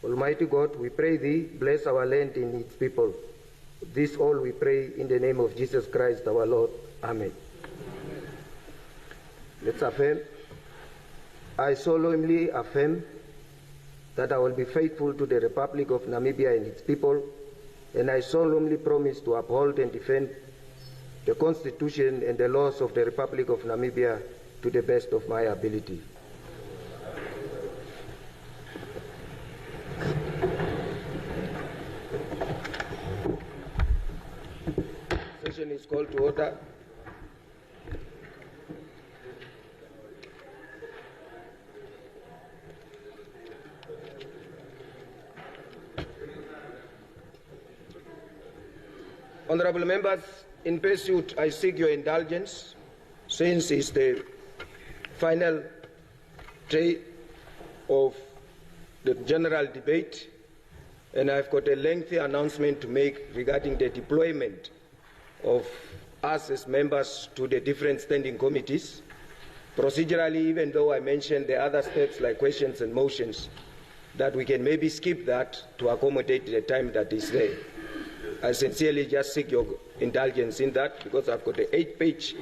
Almighty God, we pray thee, bless our land and its people. This all we pray in the name of Jesus Christ our Lord. Amen. Let's affirm. I solemnly affirm that I will be faithful to the Republic of Namibia and its people, and I solemnly promise to uphold and defend the Constitution and the laws of the Republic of Namibia to the best of my ability. Session is called to order. Honorable members, in pursuit, I seek your indulgence, since it's the final day of the general debate, and I've got a lengthy announcement to make regarding the deployment of us as members to the different standing committees. Procedurally, even though I mentioned the other steps like questions and motions, that we can maybe skip that to accommodate the time that is there. I sincerely just seek your indulgence in that, because I've got an 8-page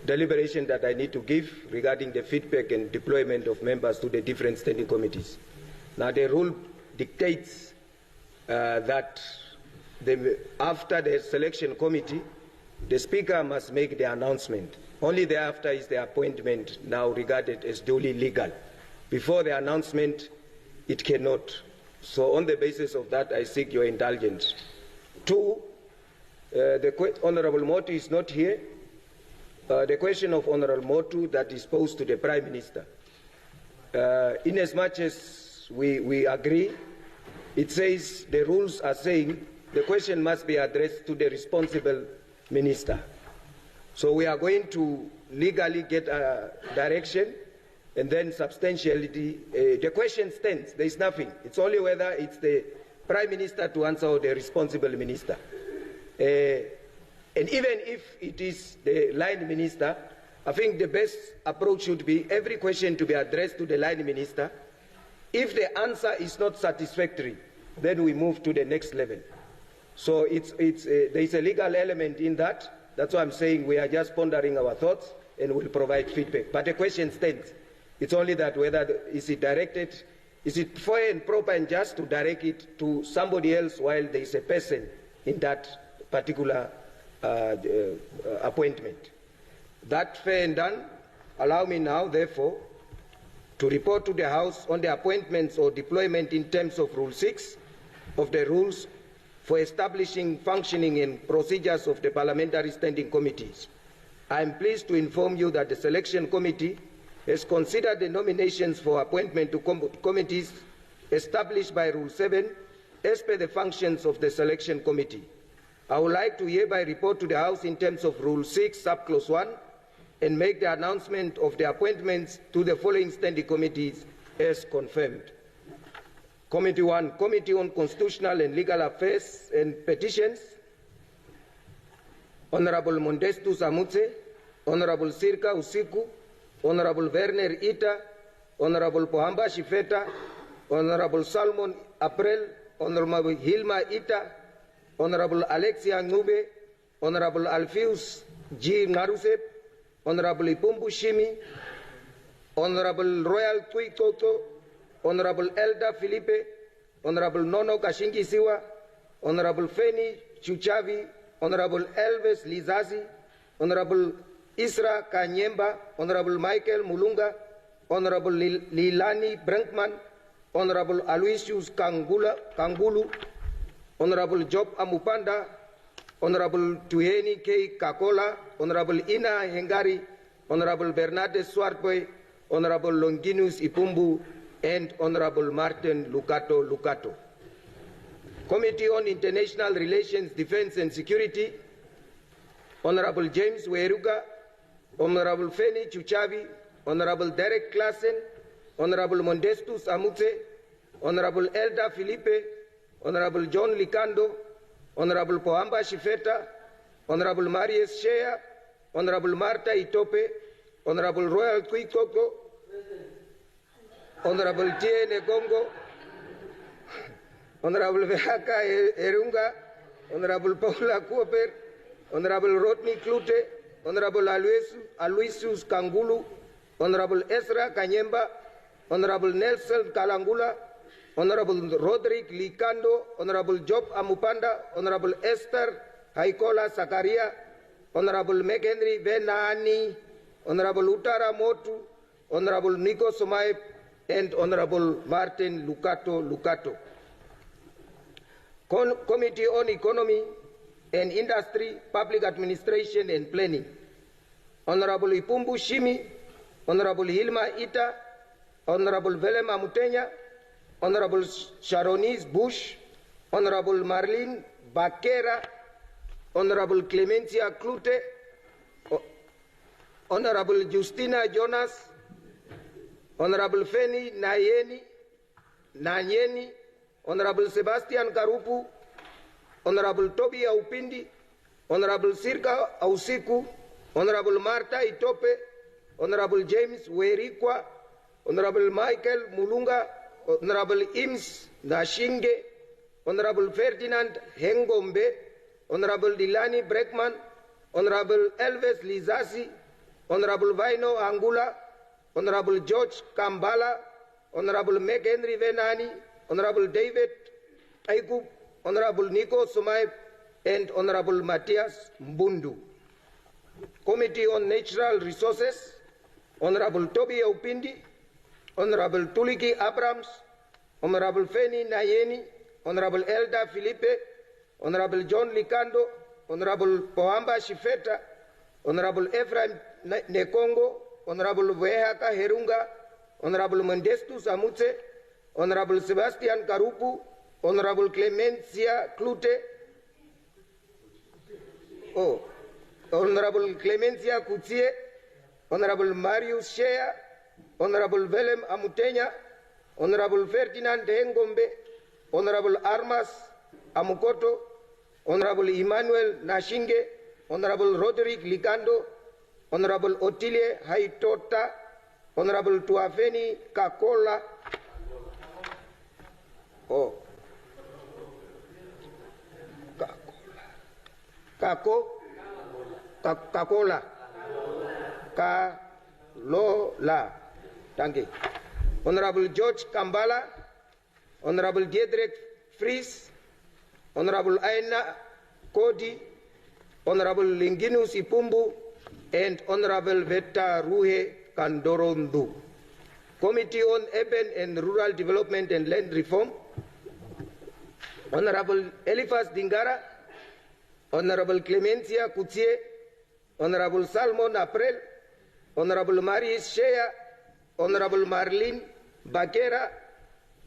deliberation that I need to give regarding the feedback and deployment of members to the different standing committees. Now, the rule dictates that after the selection committee, the Speaker must make the announcement. Only thereafter is the appointment now regarded as duly legal. Before the announcement, it cannot. So on the basis of that, I seek your indulgence. Two, the Honorable Motu is not here. The question of Honorable Motu that is posed to the Prime Minister. Inasmuch as we agree, it says, the rules are saying the question must be addressed to the responsible minister. So we are going to legally get a direction, and then substantiality, the question stands, there is nothing. It's only whether it's the Prime Minister to answer or the responsible minister. And even if it is the line minister, I think the best approach should be every question to be addressed to the line minister. If the answer is not satisfactory, then we move to the next level. So there is a legal element in that. That's why I'm saying we are just pondering our thoughts and will provide feedback. But the question stands. It's only that whether is it directed, is it fair and proper and just to direct it to somebody else while there is a person in that particular appointment. That fair and done, allow me now, therefore, to report to the House on the appointments or deployment in terms of Rule 6 of the rules for establishing functioning and procedures of the parliamentary standing committees. I am pleased to inform you that the selection committee has considered the nominations for appointment to committees established by Rule 7 as per the functions of the selection committee. I would like to hereby report to the House in terms of Rule 6, Subclause 1, and make the announcement of the appointments to the following standing committees as confirmed. Committee 1, Committee on Constitutional and Legal Affairs and Petitions, Honorable Mondestu Samutse, Honorable Sirka Usiku, Honorable Werner Ita, Honorable Pohamba Shifeta, Honorable Salmon April, Honorable Hilma Ita, Honorable Alexia Ngube, Honorable Alpheus G. Narusep, Honorable Ipumbu Shimi, Honorable Royal Tui Toto, Honorable Elda Felipe, Honorable Nono Kashingi Siwa, Honorable Feni Chuchavi, Honorable Elvis Lizazi, Honorable Isra Kanyemba, Honorable Michael Mulunga, Honorable Lilani Brinkman, Honorable Aloysius Kangulu, Honorable Job Amupanda, Honorable Tuheni K. Kakola, Honorable Ina Hengari, Honorable Bernardes Swartboy, Honorable Longinus Ipumbu, and Honorable Martin Lucato. Committee on International Relations, Defense and Security, Honorable James Weruga, Honorable Feni Chuchavi, Honorable Derek Klassen, Honorable Mondestu Samutse, Honorable Elda Felipe, Honorable John Likando, Honorable Pohamba Shifeta, Honorable Marius Shea, Honorable Marta Itope, Honorable Royal Kwikoko, Honorable Tiene Congo, Honorable Vehaka Erunga, Honorable Paula Cooper, Honorable Rodney Klute, Honorable Aloysius Kangulu, Honorable Ezra Kanyemba, Honorable Nelson Kalangula, Honorable Roderick Likando, Honorable Job Amupanda, Honorable Esther Haikola Sakaria, Honorable McHenry Venani, Honorable Utara Motu, Honorable Nico Somae, and Honorable Martin Lucato. Committee on Economy and Industry, Public Administration and Planning, Honorable Ipumbu Shimi, Honorable Hilma Ita, Honorable Velema Mutenya, Honorable Sharonese Bush, Honorable Marlene Bakera, Honorable Clemencia Klute, Honorable Justina Jonas, Honorable Feni Nanyeni, Honorable Sebastian Karupu, Honorable Toby Aupindi, Honorable Sirka Ausiku, Honorable Marta Itope, Honorable James Werikwa, Honorable Michael Mulunga, Honorable Ims Nashinge, Honorable Ferdinand Hengombe, Honorable Dilani Breckman, Honorable Elvis Lizasi, Honorable Vaino Angula, Honorable George Kambala, Honorable McHenry Venani, Honorable David Aigup, Honorable Nico Sumaib, and Honorable Matthias Mbundu. Committee on Natural Resources, Honorable Toby Aupindi, Honorable Tuliki Abrams, Honorable Feni Nayeni, Honorable Elda Filipe, Honorable John Likando, Honorable Poamba Shifeta, Honorable Ephraim Nekongo, Honorable Vehaka Herunga, Honorable Mendestu Samutse, Honorable Sebastian Karupu, Honorable Clemencia Klute, Honorable Clemencia Kutie, Honorable Marius Shea, Honorable Velem Amutenya, Honorable Ferdinand Hengombe, Honorable Armas Amukoto, Honorable Emmanuel Nashinge, Honorable Roderick Likando, Honorable Otilie Haitota, Honorable Tuafeni Kakola, Kalola, thank you. Honorable George Kambala, Honorable Diedrek Fries, Honorable Aina Kodi, Honorable Linginus Ipumbu, and Honorable Veta Ruhe Kandorondu. Committee on Urban and Rural Development and Land Reform, Honorable Eliphas Dingara, Honorable Clemencia Kutie, Honorable Salmon April, Honorable Maris Shea, Honorable Marlene Bakera,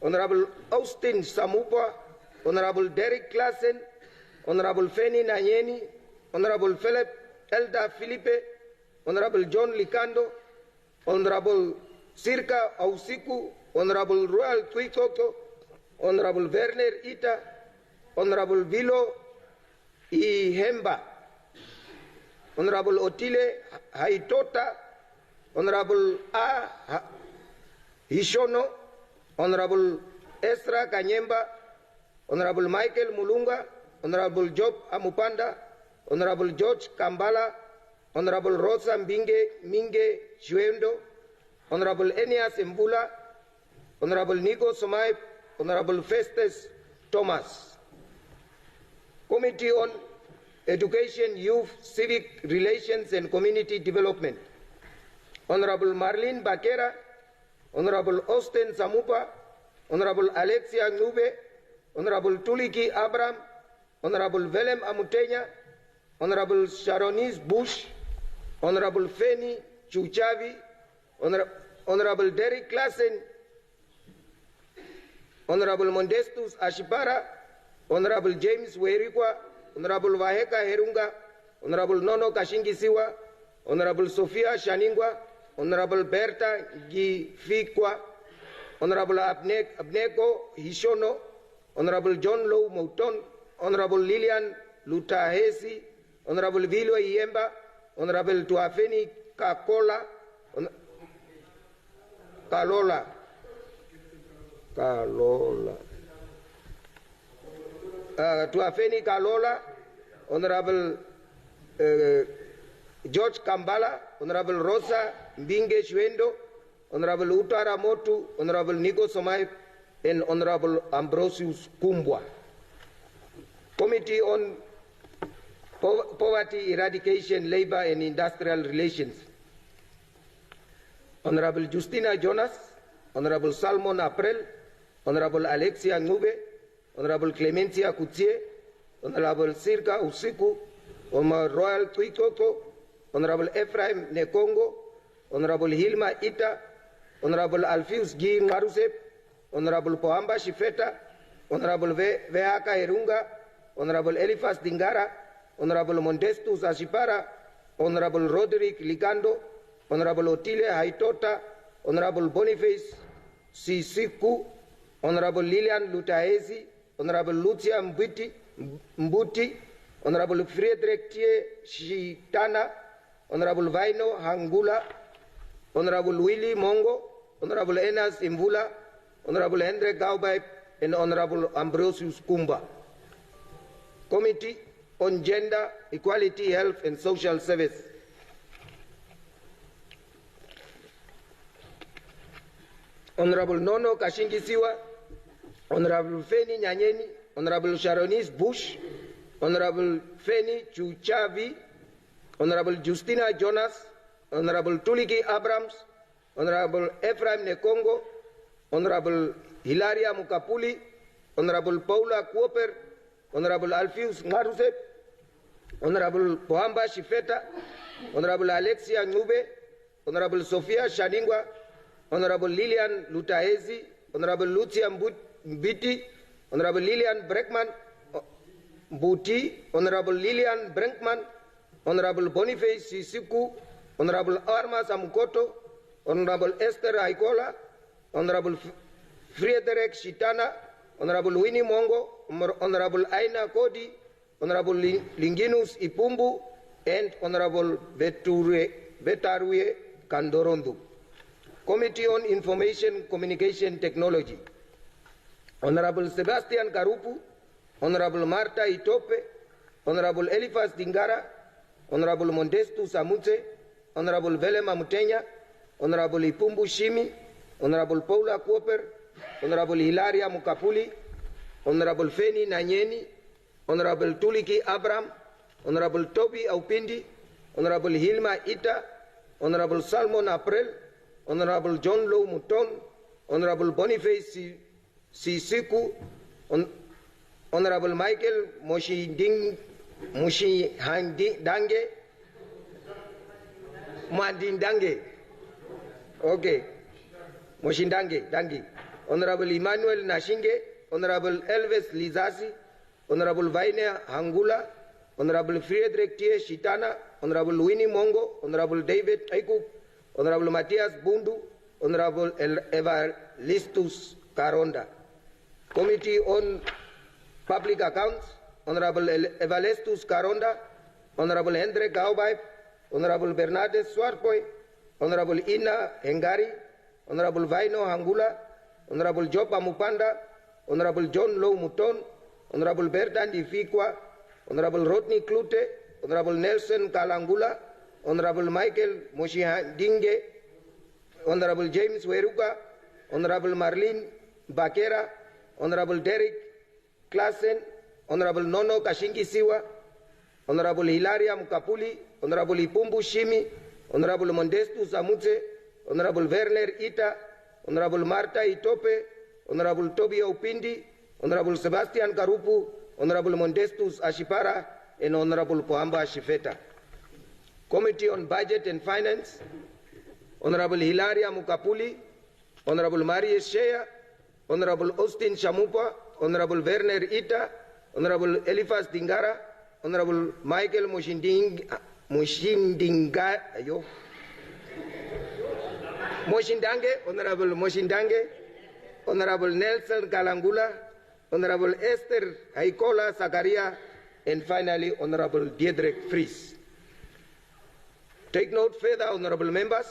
Honorable Austin Samupa, Honorable Derek Klassen, Honorable Feni Nanyeni, Honorable Philip Elda Filipe, Honorable John Likando, Honorable Sirka Ausiku, Honorable Royal Tuikoto, Honorable Werner Ita, Honorable Vilo Ihemba, Honorable Otile Haitota, Honorable A. Hishono, Honorable Ezra Kanyemba, Honorable Michael Mulunga, Honorable Job Amupanda, Honorable George Kambala, Honorable Rosa Minge Juendo, Honorable Enias Mbula, Honorable Nico Somaib, Honorable Festus Thomas. Committee on Education, Youth, Civic Relations and Community Development, Honorable Marlene Bakera, Honorable Austin Samupa, Honorable Alexia Ngube, Honorable Tuliki Abram, Honorable Velem Amutenya, Honorable Sharonese Bush, Honorable Feni Chuchavi, Honorable Derek Klassen, Honorable Mondestus Ashipara, Honorable James Werikwa, Honorable Vaheka Herunga, Honorable Nono Kashingisiwa, Honorable Sophia Shaningwa, Honorable Berta Gifikwa, Honorable Abnego Hishono, Honorable John Low Mouton, Honorable Lilian Lutahesi, Honorable Vilo Iemba, Honorable Tuafeni Kalola, Kalola. Tuafeni Kalola, Honorable George Kambala, Honorable Rosa Mbinge Shwendo, Honorable Utara Motu, Honorable Nico Somai, and Honorable Ambrosius Kumbwa. Committee on Poverty Eradication, Labor and Industrial Relations. Honorable Justina Jonas, Honorable Salmon April, Honorable Alexia Ngube, Honorable Clemencia Kutie, Honorable Sirka Usiku, Honorable Royal Tuikoko, Honorable Ephraim Nekongo, Honorable Hilma Ita, Honorable Alfius G. Marusep, Honorable Poamba Shifeta, Honorable Veaka Erunga, Honorable Elifas Dingara, Honorable Montestus Ashipara, Honorable Roderick Ligando, Honorable Otile Haitota, Honorable Boniface Sisiku, Honorable Lilian Lutaezi, Honorable Lucia Mbuti, Honorable Friedrich Tie Shitana, Honorable Vaino Hangula, Honorable Willy Mongo, Honorable Enas Imvula, Honorable Hendrik Gaubay, and Honorable Ambrosius Kumba. Committee on Gender, Equality, Health and Social Service. Honorable Nono Kashingisiwa, Honorable Feni Nyanyeni, Honorable Sharonis Bush, Honorable Feni Chuchavi, Honorable Justina Jonas, Honorable Tuliki Abrams, Honorable Ephraim Nekongo, Honorable Hilaria Mukapuli, Honorable Paula Kuoper, Honorable Alfius Marusep, Honorable Pohamba Shifeta, Honorable Alexia Ngube, Honorable Sofia Shaningwa, Honorable Lilian Lutaezi, Honorable Lucia Mbiti, Honorable Lilian Breckman Mbuti, Honorable Lilian Brenkman, Honorable Boniface Sisiku, Honorable Armas Amukoto, Honorable Esther Aikola, Honorable Friedrich Shitana, Honorable Winnie Mongo, Honorable Aina Kodi, Honorable Linginus Ipumbu, and Honorable Betarue Kandorondu. Committee on Information Communication Technology. Honorable Sebastian Karupu, Honorable Marta Itope, Honorable Elifas Dingara, Honorable Mondestu Samute, Honorable Velema Mutenya, Honorable Ipumbu Shimi, Honorable Paula Kuoper, Honorable Hilaria Mukapuli, Honorable Feni Nanyeni, Honorable Tuliki Abram, Honorable Toby Aupindi, Honorable Hilma Ita, Honorable Salmon April, Honorable John Low Muton, Honorable Boniface Sisiku, Honorable Michael Moshindange, Mandindange, okay, Moshindange, Dangi, Honorable Emmanuel Nashinge, Honorable Elvis Lizasi, Honorable Vaina Hangula, Honorable Friedrich Tie Shitana, Honorable Winnie Mongo, Honorable David Aiku, Honorable Matthias Bundu, Honorable Evalistus Karonda. Committee on Public Accounts, Honorable Evalistus Karonda, Honorable Hendrik Gaubay, Honorable Bernardes Swarpoy, Honorable Ina Hengari, Honorable Vaino Hangula, Honorable Jopa Mupanda, Honorable John Low Muton, Honorable Bertrand Ifikwa, Honorable Rodney Klute, Honorable Nelson Kalangula, Honorable Michael Moshihandinge, Honorable James Weruka, Honorable Marlene Bakera, Honorable Derek Klassen, Honorable Nono Kashingisiwa, Honorable Hilaria Mukapuli, Honorable Ipumbu Shimi, Honorable Mondestu Samute, Honorable Werner Ita, Honorable Marta Itope, Honorable Toby Opindi, Honorable Sebastian Karupu, Honorable Mondestus Ashipara, and Honorable Pohamba Shifeta. Committee on Budget and Finance, Honorable Hilaria Mukapuli, Honorable Marius Shea, Honorable Austin Shamupa, Honorable Werner Ita, Honorable Elifas Dingara, Honorable Michael Moshindange, Honorable Moshindange, Honorable Nelson Kalangula, Honorable Esther Haikola Zakaria, and finally Honorable Diedrich Fries. Take note further, honorable members,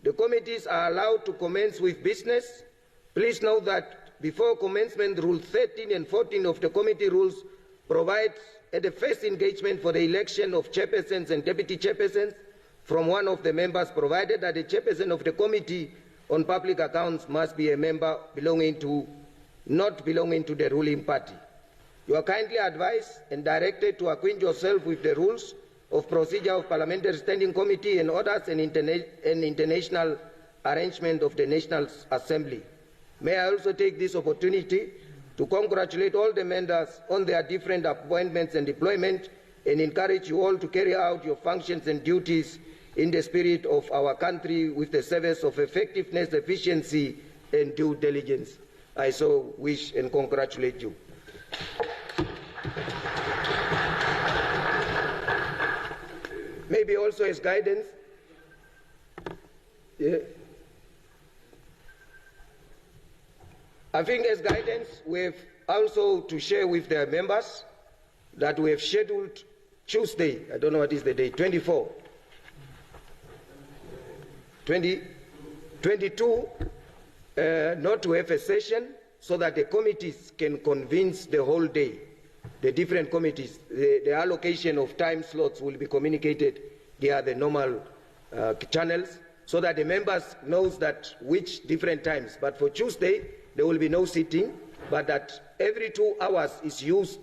the committees are allowed to commence with business Please note that before commencement, Rule 13 and 14 of the committee rules provide at the first engagement for the election of chairpersons and deputy chairpersons from one of the members, provided that the chairperson of the committee on public accounts must be a member not belonging to the ruling party. You are kindly advised and directed to acquaint yourself with the rules of procedure of Parliamentary Standing Committee and orders and international arrangement of the National Assembly. May I also take this opportunity to congratulate all the members on their different appointments and deployment, and encourage you all to carry out your functions and duties in the spirit of our country with the service of effectiveness, efficiency, and due diligence. I so wish and congratulate you. Maybe also as guidance, I think as guidance, we have also to share with the members that we have scheduled Tuesday, I don't know what is the date, 22, not to have a session so that the committees can convince the whole day. The different committees, the allocation of time slots will be communicated via the normal channels so that the members knows that which different times. But for Tuesday, there will be no sitting, but that every 2 hours is used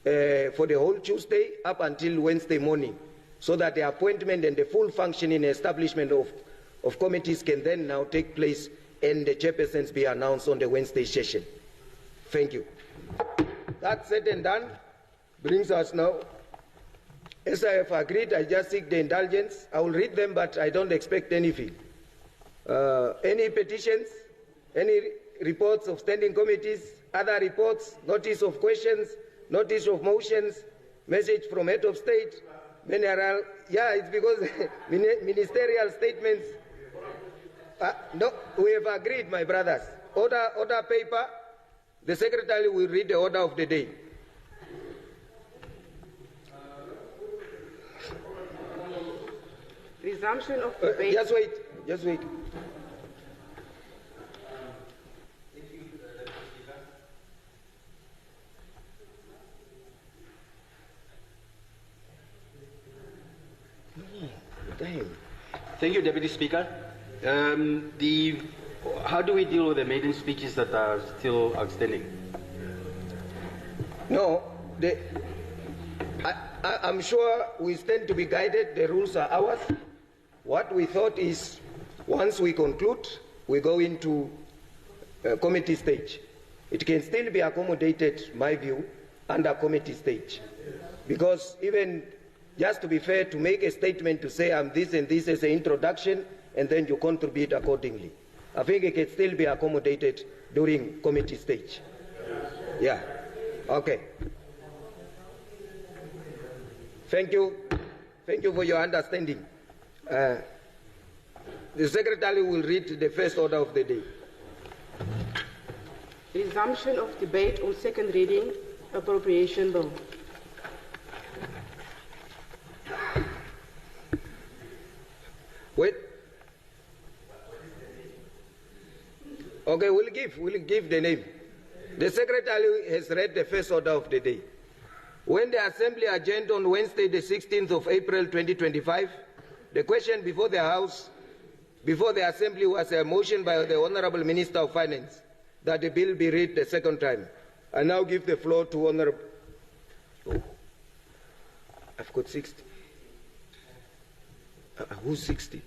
for the whole Tuesday up until Wednesday morning, so that the appointment and the full functioning establishment of committees can then now take place and the chairpersons be announced on the Wednesday session. Thank you. That said and done brings us now, as I have agreed, I just seek the indulgence. I will read them, but I don't expect anything. Any petitions, any reports of standing committees, other reports, notice of questions, notice of motions, message from head of state, mineral. Yeah, it's because ministerial statements. No, we have agreed, my brothers. Order paper. The secretary will read the order of the day. Resumption of debate. Just wait. Just wait. Thank you, Deputy Speaker. How do we deal with the maiden speeches that are still outstanding? No, I'm sure we stand to be guided. The rules are ours. What we thought is, once we conclude, we go into committee stage. It can still be accommodated, my view, under committee stage. Because even, just to be fair, to make a statement to say I'm this and this as an introduction, and then you contribute accordingly. I think it can still be accommodated during committee stage. Yeah. Okay. Thank you. Thank you for your understanding. The Secretary will read the first order of the day. Resumption of debate on second reading, appropriation bill. Wait. Okay, we'll give the name. The Secretary has read the first order of the day. When the Assembly adjourned on Wednesday, the 16th of April 2025, the question before the House, before the Assembly, was a motion by the Honourable Minister of Finance that the bill be read the second time. I now give the floor to Honourable. Oh, I've got 60. Who's 60?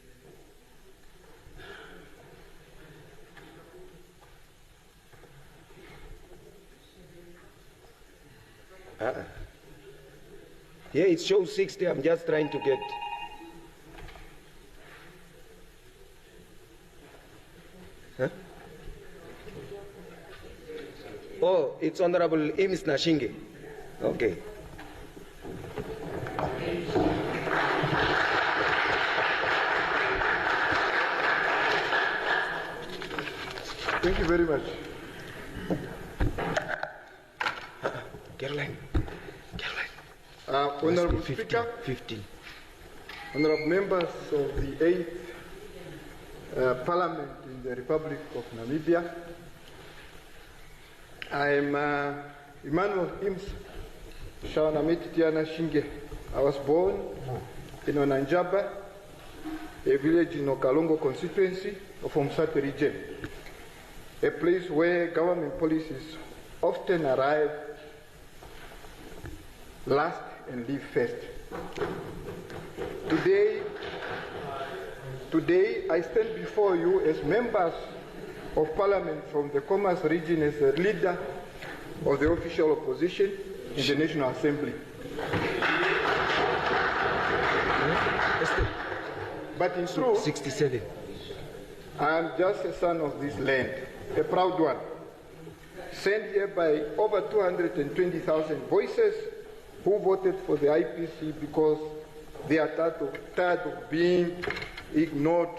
Here it shows 60. I'm just trying to get. Huh? Oh, it's Honorable Eames Nashinge. Okay. Thank you very much. Caroline. Honorable Speaker, 15. honorable members of the 8th Parliament in the Republic of Namibia, I'm Emmanuel Ims Shawanamiti Tiana Shinge. I was born in Onanjaba, a village in Okalongo constituency of Umsate region, a place where government policies often arrive last and leave first. Today, I stand before you as members of Parliament from the Commerce region as the leader of the official opposition in the National Assembly. But in truth, 67. I am just a son of this land, a proud one, sent here by over 220,000 voices who voted for the IPC because they are tired of being ignored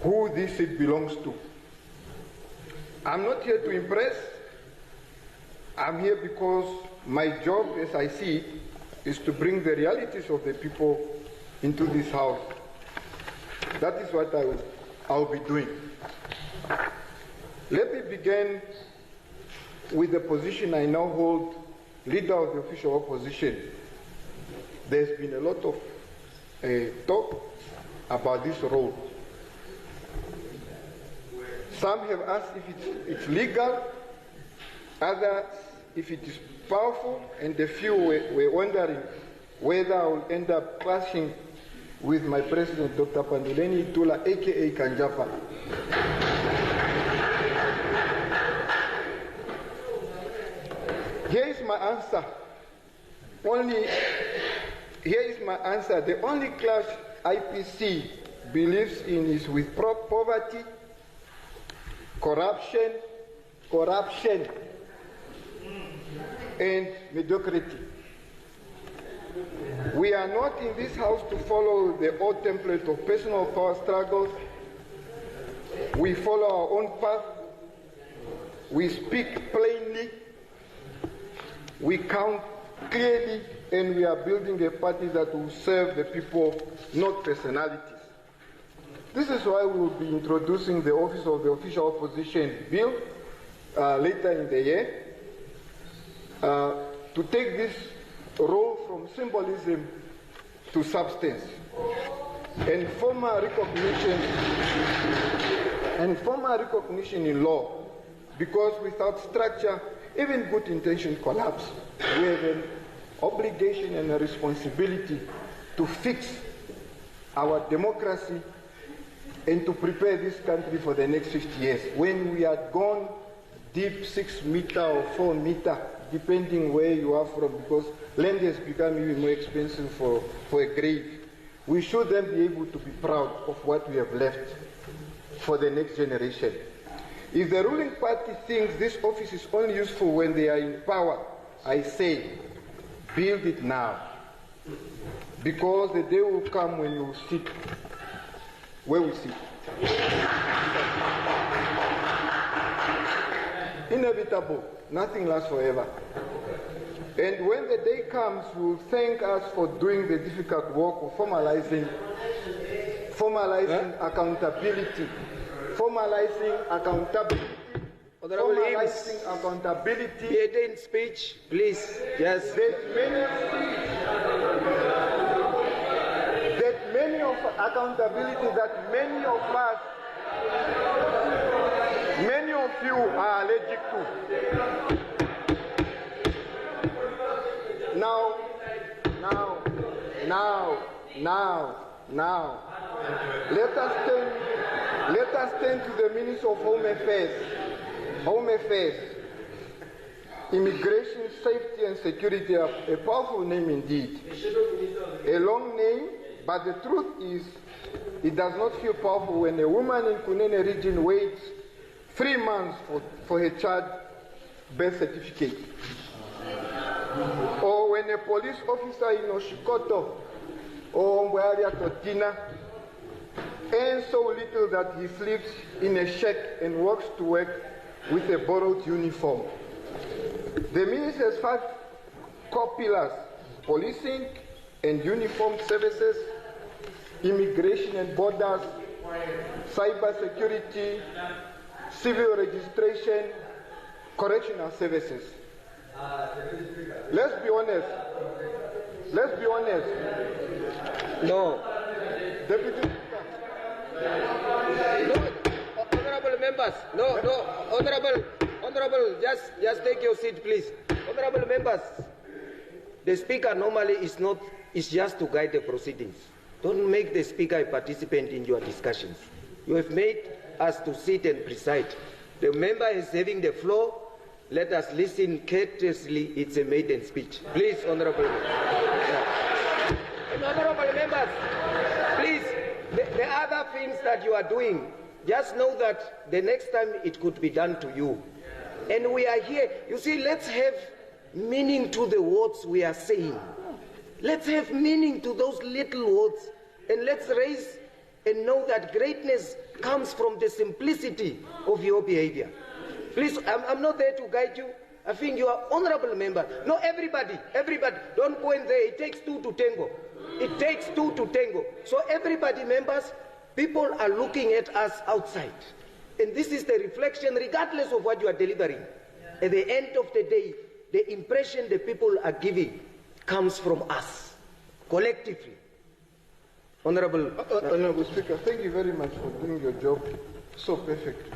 who this seat belongs to. I'm not here to impress. I'm here because my job, as I see it, is to bring the realities of the people into this house. That is what I'll be doing. Let me begin with the position I now hold, leader of the official opposition. There's been a lot of talk about this role. Some have asked if it's legal, others if it is powerful, and a few were wondering whether I will end up clashing with my president, Dr. Panduleni Tula, aka Kanjapa. Here is my answer. Here is my answer. The only clash IPC believes in is with poverty, corruption, and mediocrity. We are not in this house to follow the old template of personal power struggles. We follow our own path. We speak plainly. We count clearly, and we are building a party that will serve the people, not personalities. This is why we will be introducing the Office of the Official Opposition Bill later in the year to take this role from symbolism to substance and formal recognition in law, because without structure, even good intention collapse. We have an obligation and a responsibility to fix our democracy and to prepare this country for the next 50 years. When we are gone deep 6 meter or 4 meter, depending where you are from, because land has become even more expensive for a grave, we should then be able to be proud of what we have left for the next generation. If the ruling party thinks this office is only useful when they are in power, I say, build it now. Because the day will come when you sit where we sit. Inevitable, nothing lasts forever. And when the day comes, you will thank us for doing the difficult work of formalizing accountability. Honorable Eames, in speech, please. Yes. That many of accountability that many of you are allergic to. Now, let us turn to the Minister of Home Affairs. Immigration, Safety and Security, a powerful name indeed. A long name, but the truth is, it does not feel powerful when a woman in Kunene region waits 3 months for her child birth certificate. Or when a police officer in Oshikoto or Mbwaria Totina earns so little that he sleeps in a shack and walks to work with a borrowed uniform. The ministry has 5 core pillars: policing and uniform services, immigration and borders, cyber security, civil registration, correctional services. Let's be honest. Let's be honest. No. Deputy Speaker. No, honorable members. No, honorable, just take your seat, please. Honorable members, the speaker normally is just to guide the proceedings. Don't make the speaker a participant in your discussions. You have made us to sit and preside. The member is having the floor. Let us listen courteously. It's a maiden speech. Please, honorable members. Yeah. And honorable members, please, the other things that you are doing, just know that the next time it could be done to you. And we are here. You see, let's have meaning to the words we are saying. Let's have meaning to those little words. And let's raise and know that greatness comes from the simplicity of your behavior. Please, I'm not there to guide you. I think you are honorable member. No, everybody, don't go in there. It takes two to tango. It takes two to tango. So everybody, members, people are looking at us outside. And this is the reflection, regardless of what you are delivering. At the end of the day, the impression the people are giving comes from us, collectively. Honorable Speaker, thank you very much for doing your job so perfectly.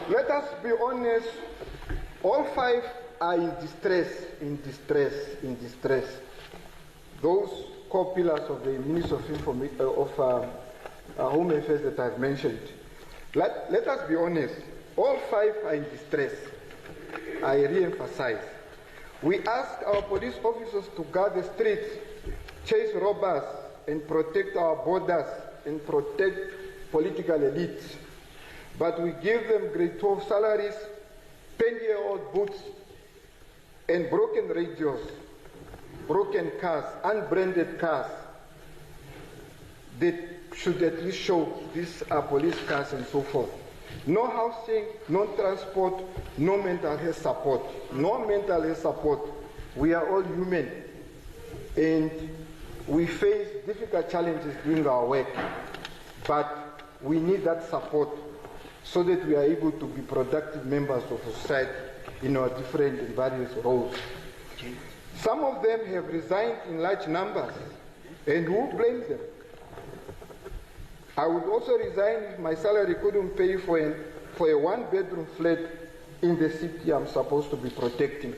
Let us be honest, all five are in distress. Those core pillars of the Ministry of Home Affairs that I've mentioned. Let us be honest, all five are in distress. I re-emphasize. We ask our police officers to guard the streets, chase robbers, and protect our borders and protect political elites. But we give them grade 12 salaries, 10-year-old boots, and broken radios, broken cars, unbranded cars. They should at least show these are police cars and so forth. No housing, no transport, no mental health support. No mental health support. We are all human and we face difficult challenges doing our work, but we need that support so that we are able to be productive members of society in our different and various roles. Some of them have resigned in large numbers, and who blames them? I would also resign if my salary couldn't pay for a one-bedroom flat in the city I'm supposed to be protecting.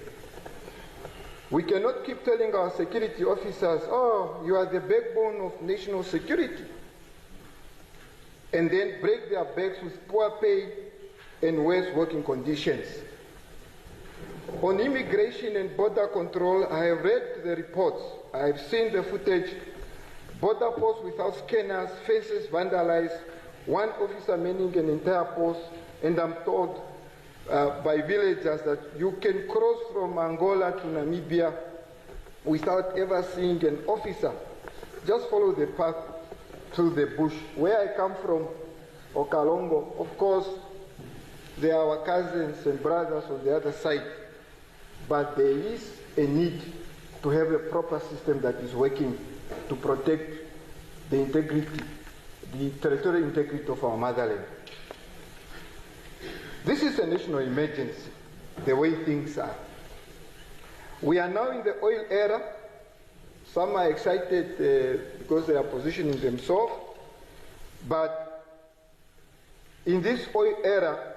We cannot keep telling our security officers, oh, you are the backbone of national security, and then break their backs with poor pay and worse working conditions. On immigration and border control, I have read the reports, I have seen the footage, border posts without scanners, fences vandalized, one officer manning an entire post, and I'm told by villagers that you can cross from Angola to Namibia without ever seeing an officer. Just follow the path through the bush. Where I come from, Okalongo, of course, they are our cousins and brothers on the other side, but there is a need to have a proper system that is working to protect the integrity, the territorial integrity of our motherland. This is a national emergency, the way things are. We are now in the oil era. Some are excited because they are positioning themselves, but in this oil era,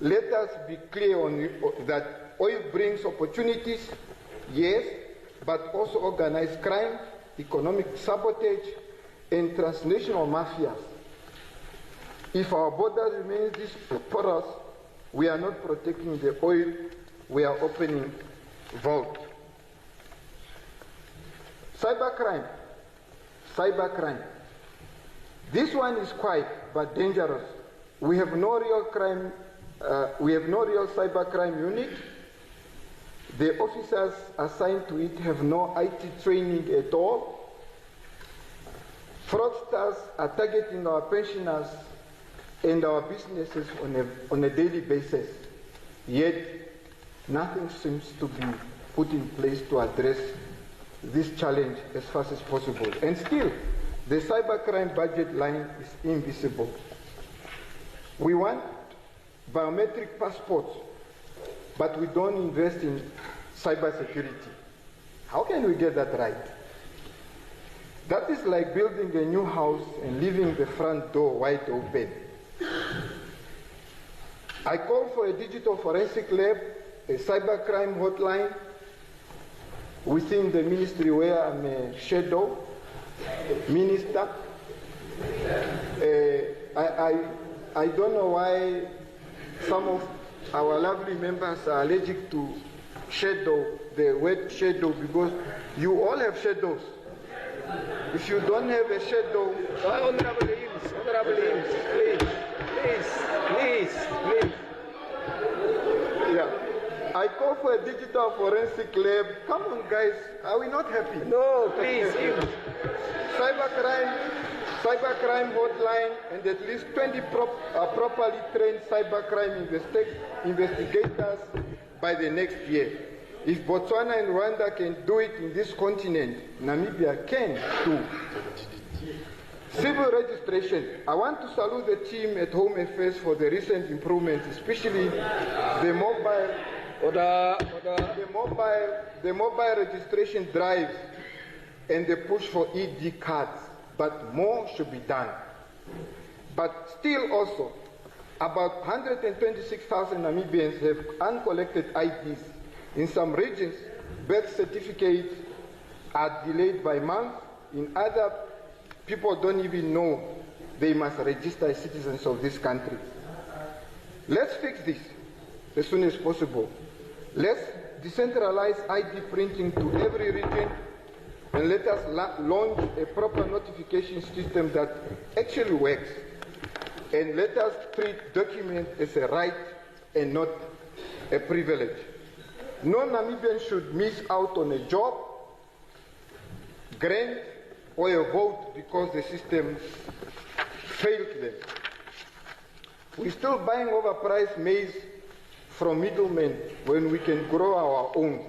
let us be clear on that oil brings opportunities, yes, but also organized crime, economic sabotage, and transnational mafias. If our border remains this porous, we are not protecting the oil, we are opening vault. Cybercrime. This one is quiet but dangerous. We have no real crime, we have no real cybercrime unit. The officers assigned to it have no IT training at all. Fraudsters are targeting our pensioners and our businesses on a daily basis. Yet, nothing seems to be put in place to address this challenge as fast as possible. And still, the cybercrime budget line is invisible. We want biometric passports, but we don't invest in cybersecurity. How can we get that right? That is like building a new house and leaving the front door wide open. I call for a digital forensic lab, a cybercrime hotline within the ministry where I'm a shadow minister. I don't know why some of our lovely members are allergic to shadow, the word shadow, because you all have shadows. If you don't have a shadow, Honorable Eames, please. Yeah. I call for a digital forensic lab. Come on, guys, are we not happy? No, please, Eames. Cybercrime hotline, and at least 20 properly trained cybercrime investigators by the next year. If Botswana and Rwanda can do it in this continent, Namibia can too. Civil registration. I want to salute the team at Home Affairs for the recent improvements, especially the mobile registration drive and the push for ED cards. But more should be done. But still also, about 126,000 Namibians have uncollected IDs. In some regions, birth certificates are delayed by months. In other, people don't even know they must register as citizens of this country. Let's fix this as soon as possible. Let's decentralize ID printing to every region, and let us launch a proper notification system that actually works. And let us treat documents as a right and not a privilege. No Namibian should miss out on a job, grant, or a vote because the system failed them. We're still buying overpriced maize from middlemen when we can grow our own.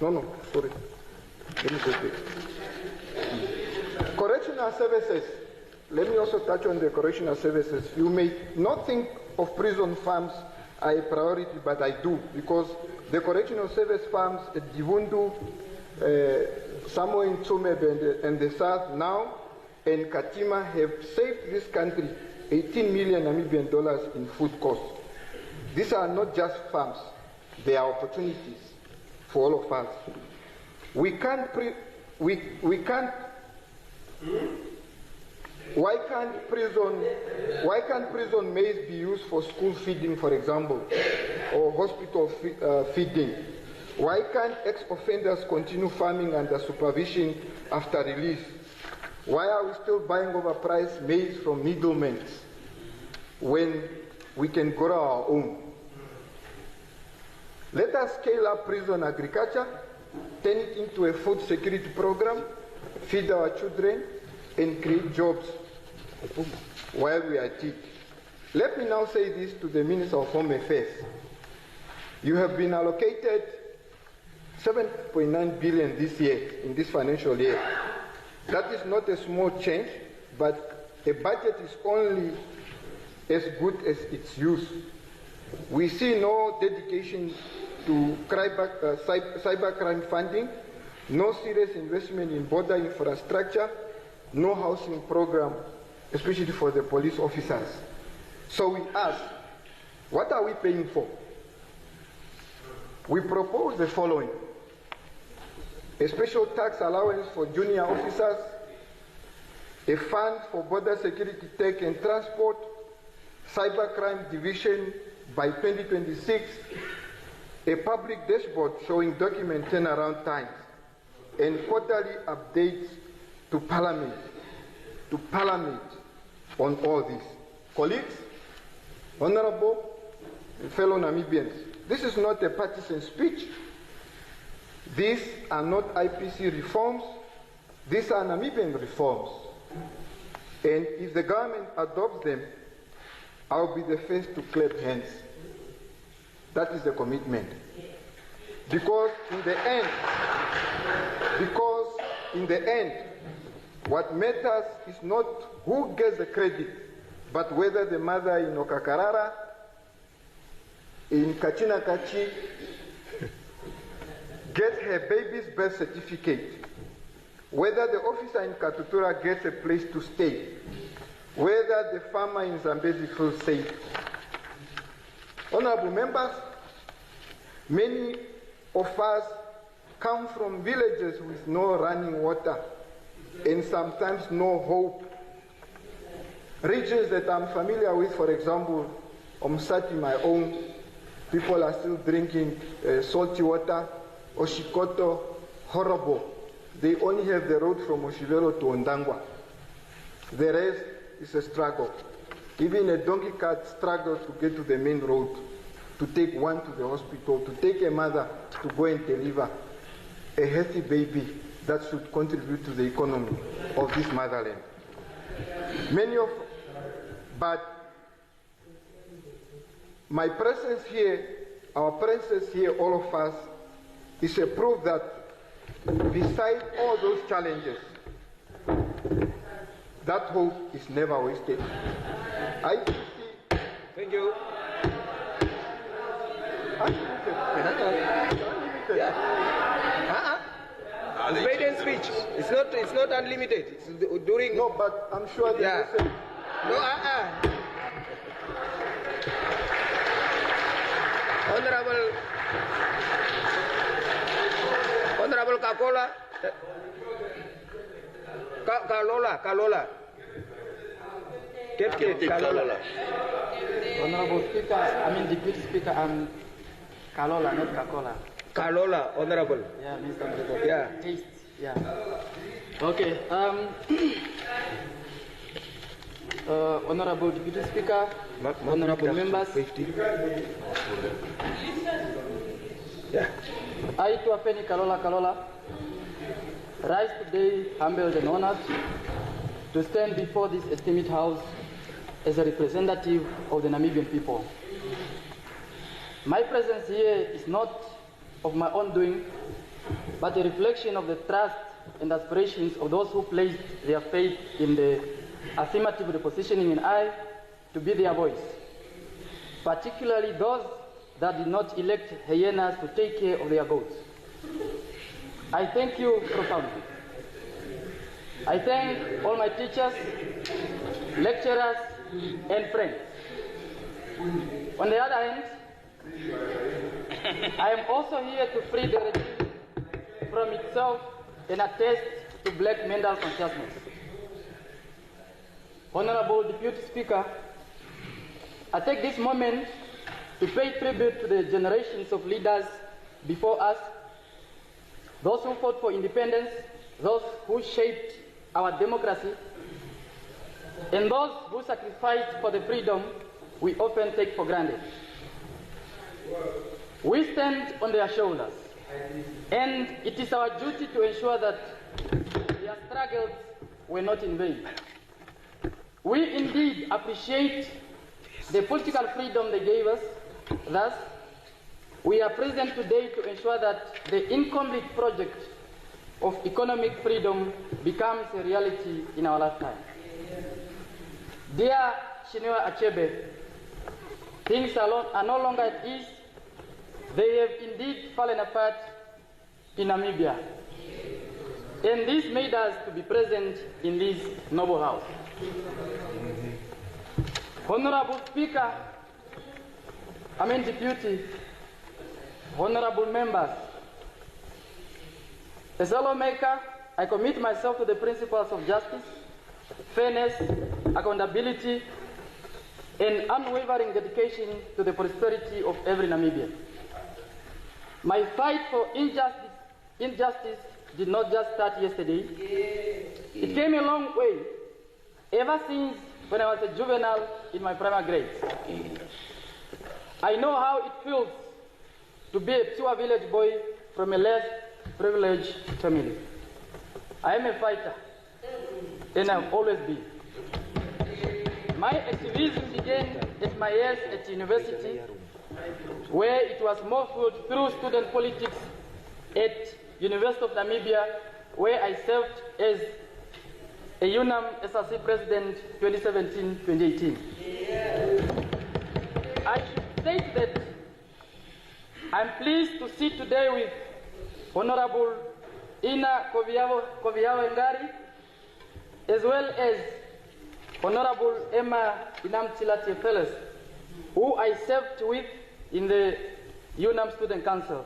No, sorry. Let me go back. Correctional services. Let me also touch on the correctional services. You may not think of prison farms as a priority, but I do, because the correctional service farms at Divundu, somewhere in Tsumeb and the south now, and Katima have saved this country 18 million Namibian dollars in food costs. These are not just farms, they are opportunities for all of us. Why can't prison maize be used for school feeding, for example, or hospital feeding? Why can't ex-offenders continue farming under supervision after release? Why are we still buying overpriced maize from middlemen when we can grow our own? Let us scale up prison agriculture, turn it into a food security program, feed our children, and create jobs while we are at it. Let me now say this to the Minister of Home Affairs. You have been allocated 7.9 billion this year, in this financial year. That is not a small change, but a budget is only as good as its use. We see no dedication to cybercrime funding, no serious investment in border infrastructure, no housing program, especially for the police officers. So we ask, what are we paying for? We propose the following: a special tax allowance for junior officers, a fund for border security tech and transport, cybercrime division by 2026, a public dashboard showing document turnaround times, and quarterly updates to Parliament on all this. Colleagues, honorable and fellow Namibians, this is not a partisan speech. These are not IPC reforms. These are Namibian reforms. And if the government adopts them, I'll be the first to clap hands. That is the commitment. Because in the end, what matters is not who gets the credit, but whether the mother in Okakarara in Kachinakachi gets her baby's birth certificate, whether the officer in Katutura gets a place to stay, whether the farmer in Zambezi feels safe. Honorable members, many of us come from villages with no running water and sometimes no hope. Regions that I'm familiar with, for example, Omsati, my own, people are still drinking salty water. Oshikoto, horrible. They only have the road from Oshivelo to Ondangwa. The rest is a struggle. Even a donkey cart struggles to get to the main road, to take one to the hospital, to take a mother to go and deliver a healthy baby that should contribute to the economy of this motherland. But my presence here, our presence here, all of us, is a proof that beside all those challenges, that hope is never wasted. Thank you. It's maiden speech. It's not unlimited. It's during. No, but I'm sure the message. No, Honorable Kakola. Kalola. Kalola. Honorable Speaker, Deputy Speaker, I'm Kalola, not Kakola. Kalola, Honorable. Yeah, Mr. President. Yeah. Taste, yeah. Okay, Honorable Deputy Speaker, Honorable members. 50. Yeah. I, Tuafeni Kalola, rise today humbled and honored to stand before this esteemed house as a representative of the Namibian people. My presence here is not of my own doing, but a reflection of the trust and aspirations of those who placed their faith in the affirmative repositioning in I to be their voice, particularly those that did not elect hyenas to take care of their goats. I thank you profoundly. I thank all my teachers, lecturers, and friends. On the other hand, I am also here to free the regime from itself and attest to black mental consciousness. Honorable Deputy Speaker, I take this moment to pay tribute to the generations of leaders before us, those who fought for independence, those who shaped our democracy, and those who sacrificed for the freedom we often take for granted. We stand on their shoulders, and it is our duty to ensure that their struggles were not in vain. We indeed appreciate the political freedom they gave us. Thus, we are present today to ensure that the incomplete project of economic freedom becomes a reality in our lifetime. Dear Chinua Achebe, things are no longer at ease. They have indeed fallen apart in Namibia. And this made us to be present in this noble house. Honorable Speaker, Deputy, honorable members, as a lawmaker, I commit myself to the principles of justice, fairness, accountability, and unwavering dedication to the prosperity of every Namibian. My fight for injustice did not just start yesterday. It came a long way, ever since when I was a juvenile in my primary grades. I know how it feels to be a pure village boy from a less privileged family. I am a fighter, and I'll always be. My activism began at my years at university, where it was more fueled through student politics at University of Namibia, where I served as a UNAM SRC President 2017-2018. I should state that I'm pleased to sit today with Honorable Ina Koviao Ngari, as well as Honorable Emma Inamchilati Fellas, who I served with in the UNAM Student Council.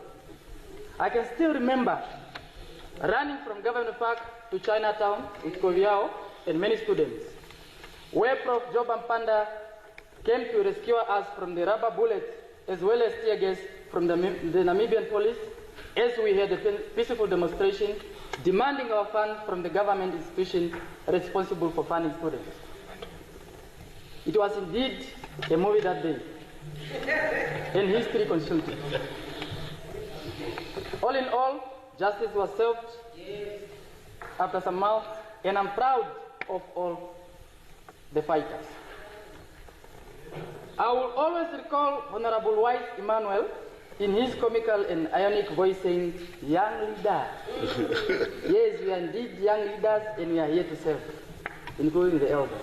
I can still remember running from Governor Park to Chinatown with Koviao and many students, where Prof. Joban Panda came to rescue us from the rubber bullets as well as tear gas from the Namibian police, as we had a peaceful demonstration demanding our funds from the government institution responsible for funding students. It was indeed a movie that day, and history consumed it. All in all, justice was served after some months, and I'm proud of all the fighters. I will always recall Honorable Wise Emmanuel in his comical and ionic voice saying, "Young leader." Yes, we are indeed young leaders, and we are here to serve, including the elders.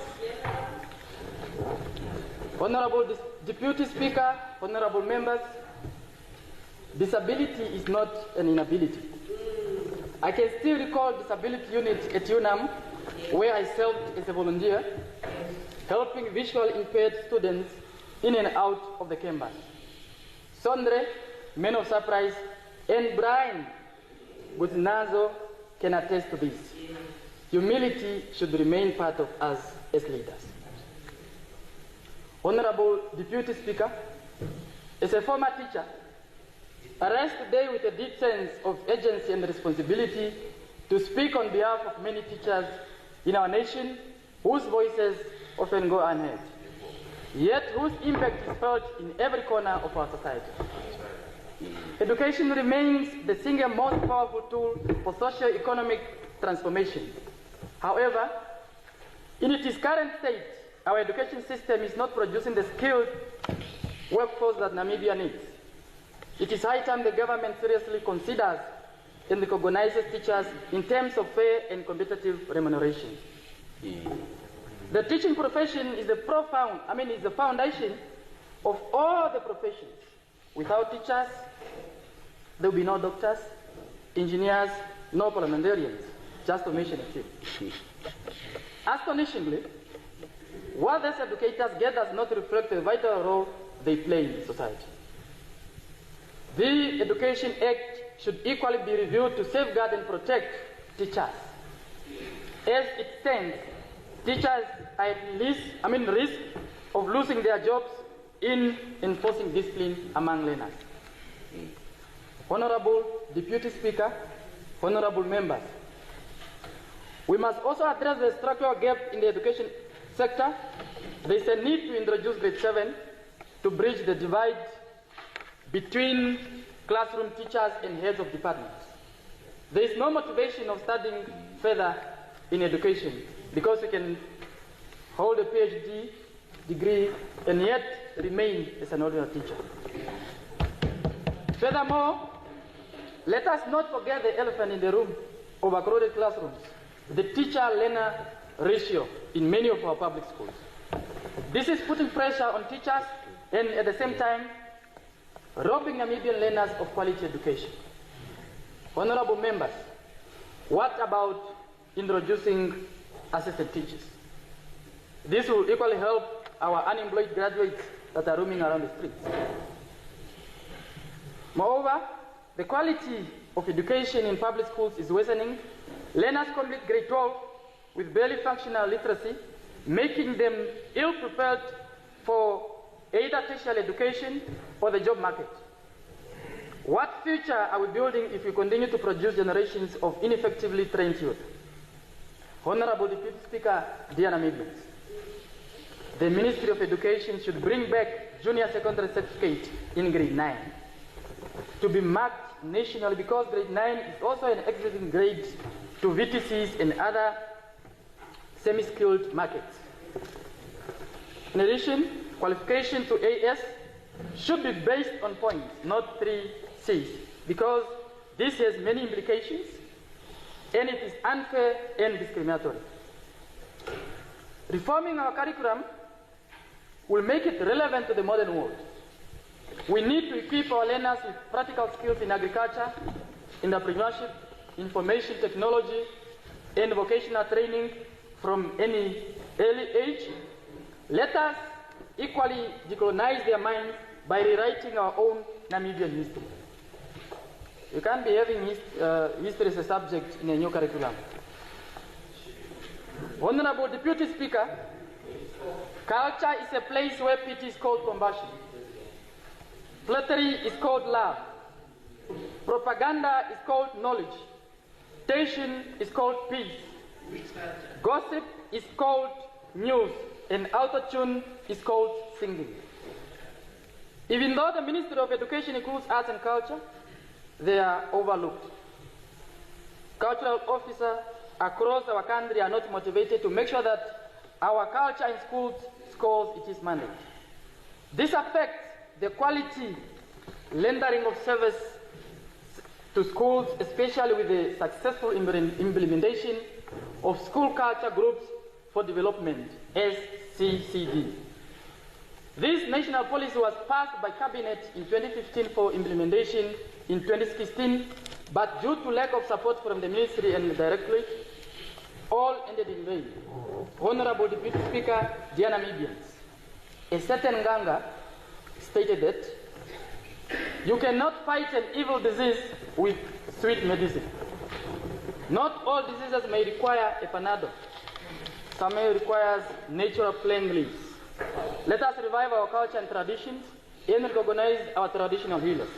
Honorable Deputy Speaker, honorable members, disability is not an inability. I can still recall disability unit at UNAM, where I served as a volunteer, helping visually impaired students in and out of the campus. Sondre, Men of Surprise, and Brian Butinazo can attest to this. Humility should remain part of us as leaders. Honorable Deputy Speaker, as a former teacher, I rise today with a deep sense of urgency and responsibility to speak on behalf of many teachers in our nation whose voices often go unheard, yet whose impact is felt in every corner of our society. Education remains the single most powerful tool for socio-economic transformation. However, in its current state, our education system is not producing the skilled workforce that Namibia needs. It is high time the government seriously considers and recognizes teachers in terms of fair and competitive remuneration. The teaching profession is the foundation of all the professions. Without teachers, there will be no doctors, engineers, no parliamentarians, just to mention a few. Astonishingly, what these educators get does not reflect the vital role they play in society. The Education Act should equally be reviewed to safeguard and protect teachers. As it stands, teachers are at risk of losing their jobs in enforcing discipline among learners. Honorable Deputy Speaker, honorable members, we must also address the structural gap in the education sector. There is a need to introduce grade 7 to bridge the divide between classroom teachers and heads of departments. There is no motivation of studying further in education because you can hold a PhD degree and yet remain as an ordinary teacher. Furthermore, let us not forget the elephant in the room, overcrowded classrooms, the teacher-learner ratio in many of our public schools. This is putting pressure on teachers and at the same time robbing Namibian learners of quality education. Honorable members, what about introducing assistant teachers? This will equally help our unemployed graduates that are roaming around the streets. Moreover, the quality of education in public schools is worsening. Learners complete grade 12 with barely functional literacy, making them ill-prepared for either tertiary education or the job market. What future are we building if we continue to produce generations of ineffectively trained youth? Honorable Deputy Speaker, dear Namibians, the Ministry of Education should bring back junior secondary certificate in grade 9 to be marked nationally, because grade 9 is also an exiting grade to VTCs and other semi-skilled markets. In addition, qualification to AS should be based on points, not 3 Cs, because this has many implications and it is unfair and discriminatory. Reforming our curriculum will make it relevant to the modern world. We need to equip our learners with practical skills in agriculture, entrepreneurship, information technology, and vocational training from any early age. Let us equally decolonize their minds by rewriting our own Namibian history. You can't be having history as a subject in a new curriculum. Honorable Deputy Speaker, culture is a place where pity is called compassion. Flattery is called love. Propaganda is called knowledge. Tension is called peace. Gossip is called news. And autotune is called singing. Even though the Ministry of Education includes arts and culture, they are overlooked. Cultural officers across our country are not motivated to make sure that our culture in schools scores its mandate. This affects the quality rendering of service to schools, especially with the successful implementation of school culture groups for development, SCCD. This national policy was passed by Cabinet in 2015 for implementation in 2016, but due to lack of support from the Ministry and the Directorate, all ended in vain. Honorable Deputy Speaker, dear Namibians, a certain Ganga stated that you cannot fight an evil disease with sweet medicine. Not all diseases may require a panado. Some may require natural plain leaves. Let us revive our culture and traditions and recognize our traditional healers.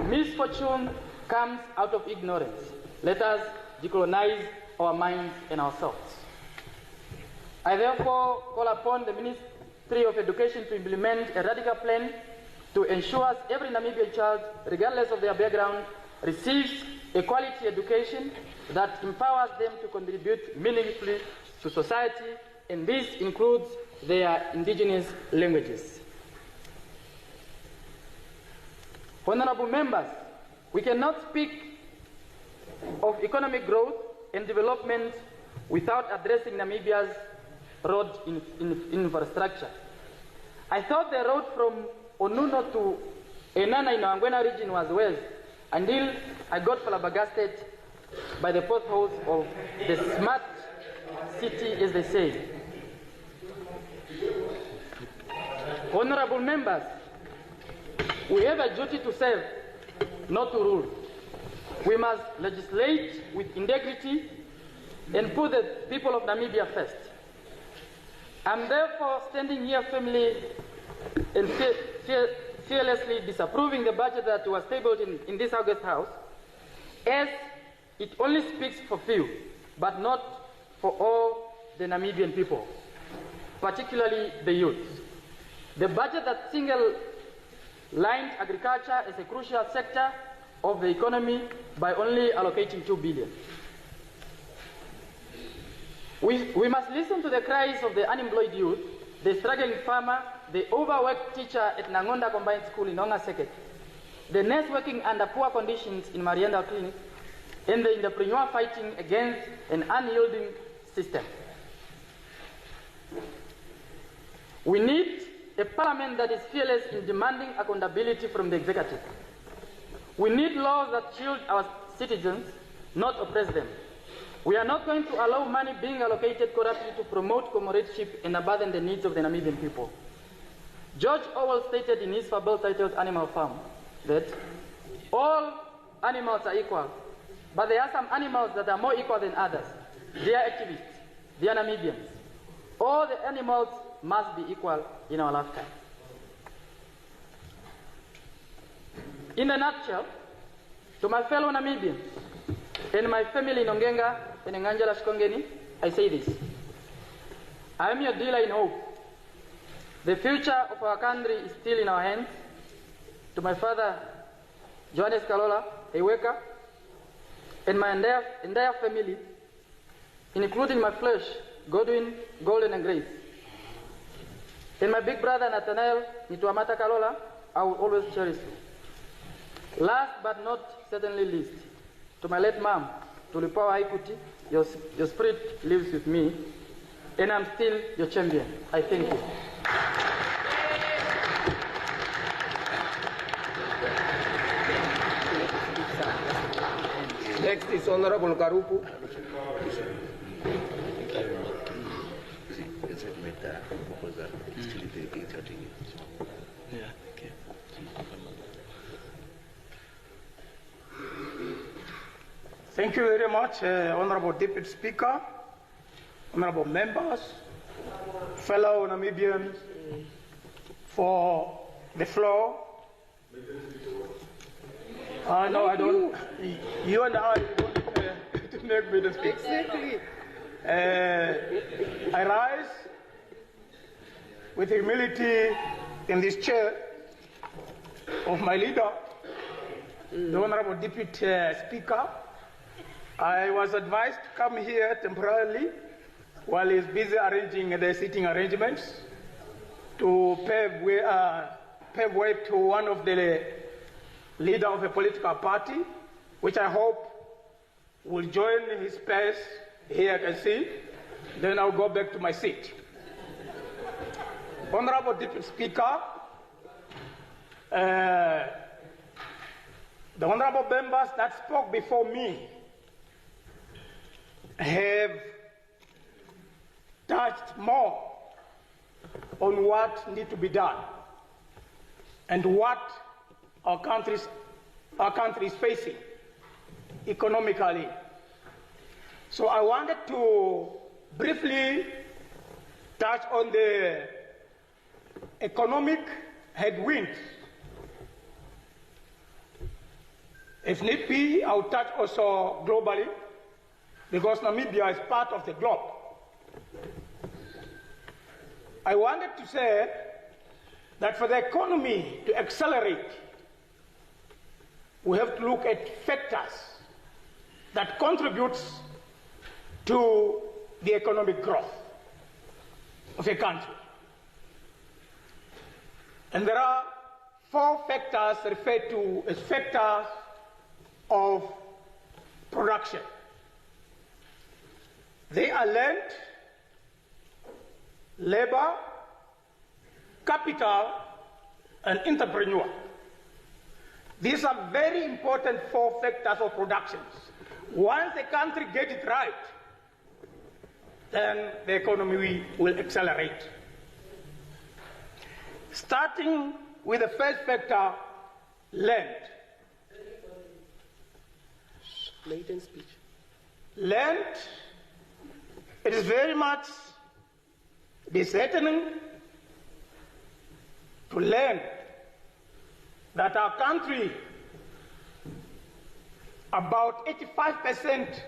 Misfortune comes out of ignorance. Let us decolonize our minds and ourselves. I therefore call upon the Ministry of Education to implement a radical plan to ensure every Namibian child, regardless of their background, receives a quality education that empowers them to contribute meaningfully to society, and this includes their indigenous languages. Honorable members, we cannot speak of economic growth and development without addressing Namibia's road infrastructure. I thought the road from Onuno to Enana in the Angwena region was well, until I got flabbergasted by the potholes of the smart city, as they say. Honorable members, we have a duty to serve, not to rule. We must legislate with integrity and put the people of Namibia first. I'm therefore standing here firmly and fearlessly disapproving the budget that was tabled in this August House, as it only speaks for few, but not for all the Namibian people, particularly the youth. The budget that single-lined agriculture as a crucial sector of the economy by only allocating 2 billion. We must listen to the cries of the unemployed youth, the struggling farmer, the overworked teacher at Nangonda Combined School in Ongaseket, the nurse working under poor conditions in Marienda Clinic, and the entrepreneur fighting against an unyielding system. We need a parliament that is fearless in demanding accountability from the executive. We need laws that shield our citizens, not oppress them. We are not going to allow money being allocated corruptly to promote comradeship and abandon the needs of the Namibian people. George Orwell stated in his fable titled Animal Farm that all animals are equal, but there are some animals that are more equal than others. They are activists, they are Namibians. All the animals must be equal in our lifetime. In a nutshell, to my fellow Namibians and my family in Ongenga and in Anjala Shkongeni, I say this. I am your dealer in hope. The future of our country is still in our hands. To my father, Johannes Kalola Eweka, and my entire family, including my flesh, Godwin, Golden, and Grace. And my big brother, Nathaniel Nituamata Kalola, I will always cherish you. Last but not certainly least, to my late mom, Tulipawa Haikuti, your spirit lives with me, and I'm still your champion. I thank you. Next is Honorable Karupu. Thank you very much, Honorable Deputy Speaker, honorable members, fellow Namibians, for the floor. No, I don't. You and I don't to make me the speaker. Exactly. I rise with humility in this chair of my leader, the Honorable Deputy Speaker. I was advised to come here temporarily while he's busy arranging the seating arrangements to pave way to one of the leader of a political party, which I hope will join his space here, I can see. Then I'll go back to my seat. Honorable Deputy Speaker, the honorable members that spoke before me have touched more on what needs to be done and what our country is facing economically. So I wanted to briefly touch on the economic headwinds. If need be, I'll touch also globally, because Namibia is part of the globe. I wanted to say that for the economy to accelerate, we have to look at factors that contributes to the economic growth of a country. And there are 4 factors referred to as factors of production. They are land, labor, capital, and entrepreneur. These are very important 4 factors of production. Once the country gets it right, then the economy will accelerate. Starting with the first factor, land. Maiden speech. Land, it is very much disheartening to learn that our country, about 85%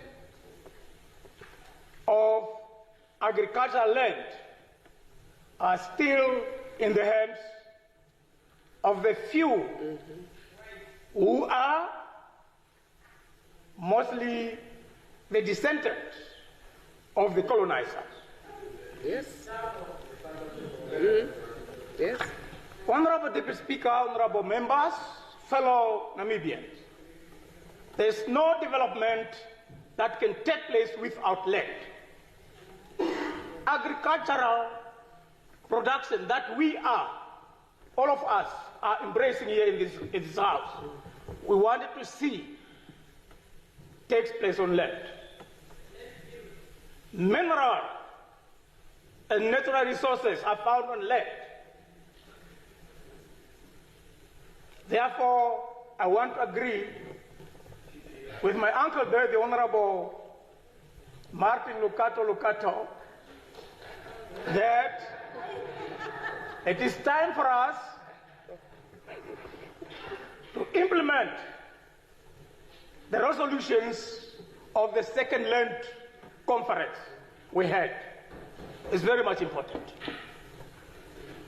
of agricultural land are still in the hands of the few who are mostly the descendants of the colonizers. Yes. Yes. Honorable Deputy Speaker, honorable members, fellow Namibians, there's no development that can take place without land. Agricultural production that we are, all of us, are embracing here in this house, we wanted to see takes place on land. Mineral and natural resources are found on land. Therefore, I want to agree with my uncle there, the Honorable Martin Lucato, that it is time for us to implement the resolutions of the second land conference we had. It's very much important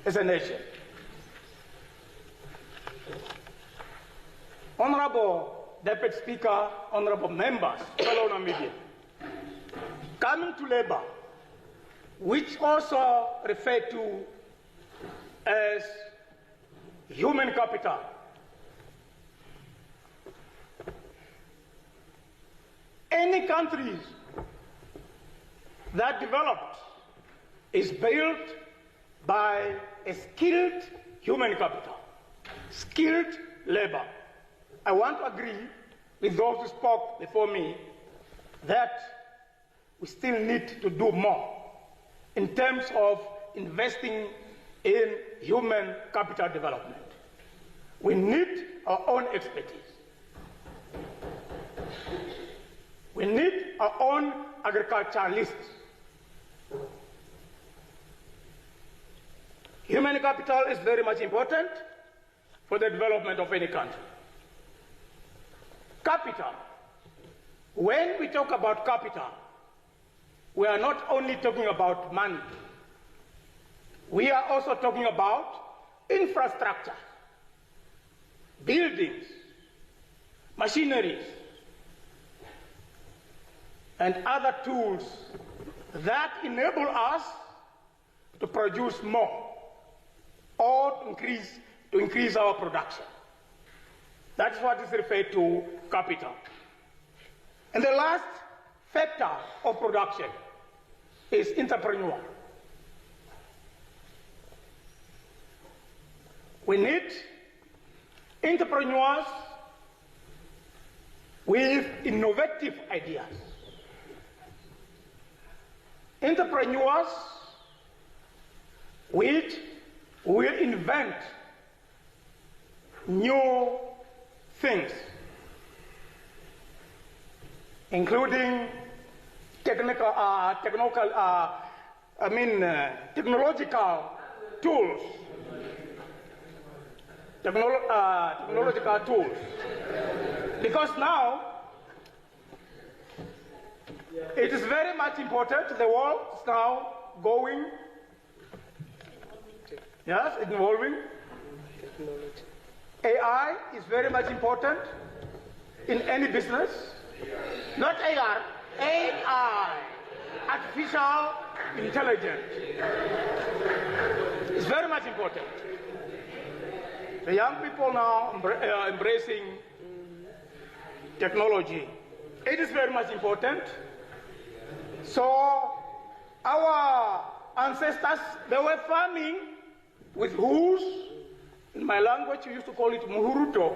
as a nation. Honorable Deputy Speaker, honorable members, fellow Namibians, coming to labor, which also referred to as human capital. Any countries that developed is built by a skilled human capital, skilled labor. I want to agree with those who spoke before me that we still need to do more in terms of investing in human capital development. We need our own expertise. We need our own agriculturalists. Human capital is very much important for the development of any country. Capital. When we talk about capital, we are not only talking about money. We are also talking about infrastructure, buildings, machineries, and other tools that enable us to produce more or to increase our production. That's what is referred to capital. And the last factor of production is entrepreneur. We need entrepreneurs with innovative ideas. Entrepreneurs which will invent new things, including technological tools. Technological tools. Because now, it is very much important. The world is now going, yes, involving. AI is very much important in any business. Not AR, AI, artificial intelligence. It's very much important. The young people now are embracing technology. It is very much important. So our ancestors, they were farming with hoes. In my language, we used to call it muhuruto.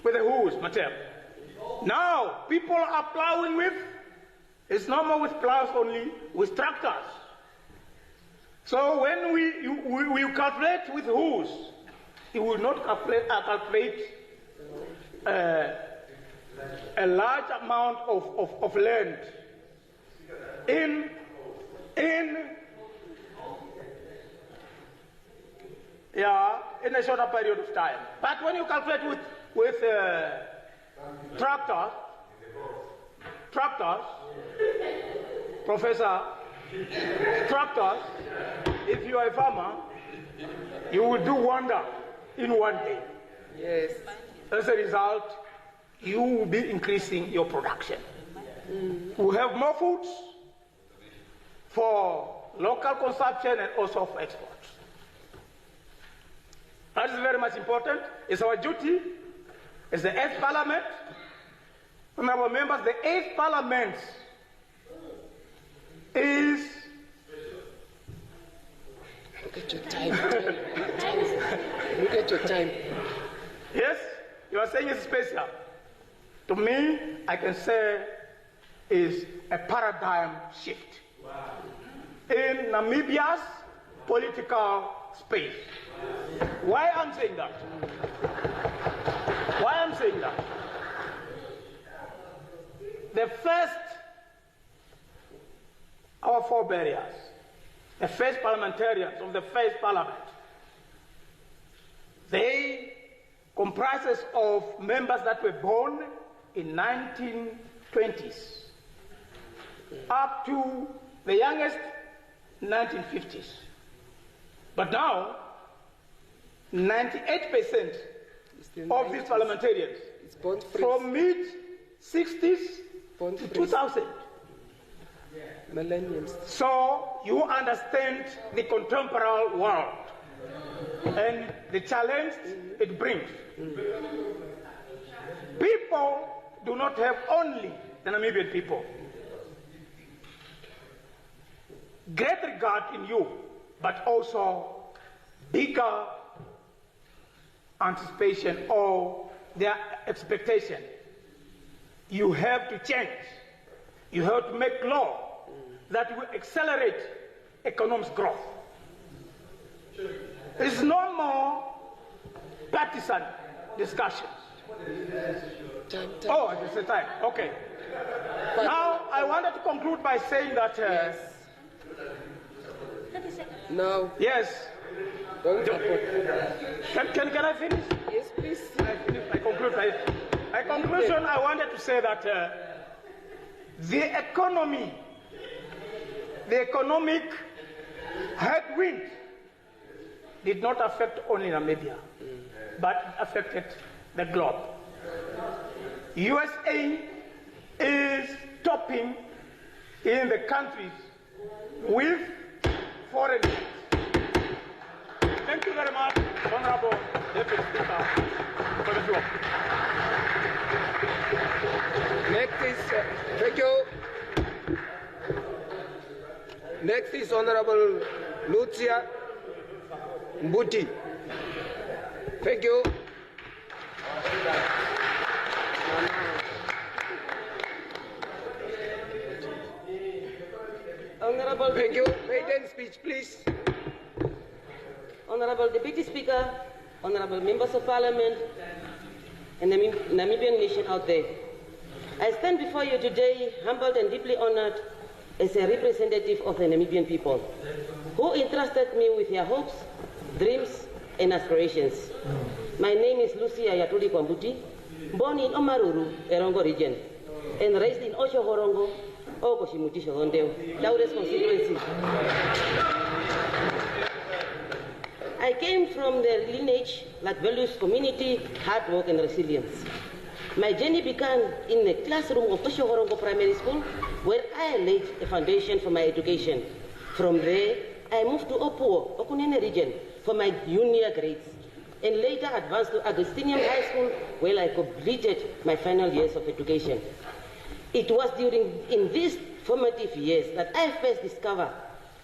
With the hoes, matem. Now, people are plowing with, it's no more with plows only, with tractors. So when we calculate with hoes, it will not calculate a large amount of land in a shorter period of time. But when you calculate with tractors, Professor, tractors, if you are a farmer, you will do wonder in one day. Yes. As a result, you will be increasing your production. We have more foods for local consumption and also for export. That is very much important. It's our duty as the 8th Parliament. Honorable members, the 8th Parliament is... Look at your time. Look at your time. Yes, you are saying it's special. To me, I can say is a paradigm shift in Namibia's political space. Why I'm saying that? Why I'm saying that? The first, our forebears, the first parliamentarians of the first parliament, they comprises of members that were born in 1920s up to the youngest 1950s. But now, 98% of these parliamentarians from mid-60s to 2000. Millenniums. So you understand the contemporary world and the challenge it brings. People do not have only the Namibian people great regard in you, but also bigger anticipation or their expectation. You have to change. You have to make law that will accelerate economic growth. It's no more partisan discussions. Time. Oh, it's the time. Okay. Now, I wanted to conclude by saying that. Yes. No. Yes. Don't support. Can I finish? Yes, please. I conclude. My conclusion, I wanted to say that the economic headwind did not affect only Namibia, but affected the globe. USA is topping in the countries with foreign aid. Thank you very much, Honorable Deputy Speaker, for the floor. Next is, thank you. Next is Honorable Lucia Mbuti. Thank you. Honorable Thank you. Maiden speech, please. Honorable Deputy Speaker, Honorable Members of Parliament, and the Namibian nation out there. I stand before you today humbled and deeply honored as a representative of the Namibian people, who entrusted me with their hopes, dreams, and aspirations. My name is Lucia Yatuli Kwambuti, born in Omaruru, Erongo region, and raised in Osho Horongo, Okoshimuti Shogondeo, Laures constituency. I came from the lineage that values community, hard work, and resilience. My journey began in the classroom of Osho Horongo Primary School, where I laid a foundation for my education. From there, I moved to Opuo, Okunene region, for my junior grades, and later advanced to Agustinium High School, where I completed my final years of education. It was in these formative years that I first discovered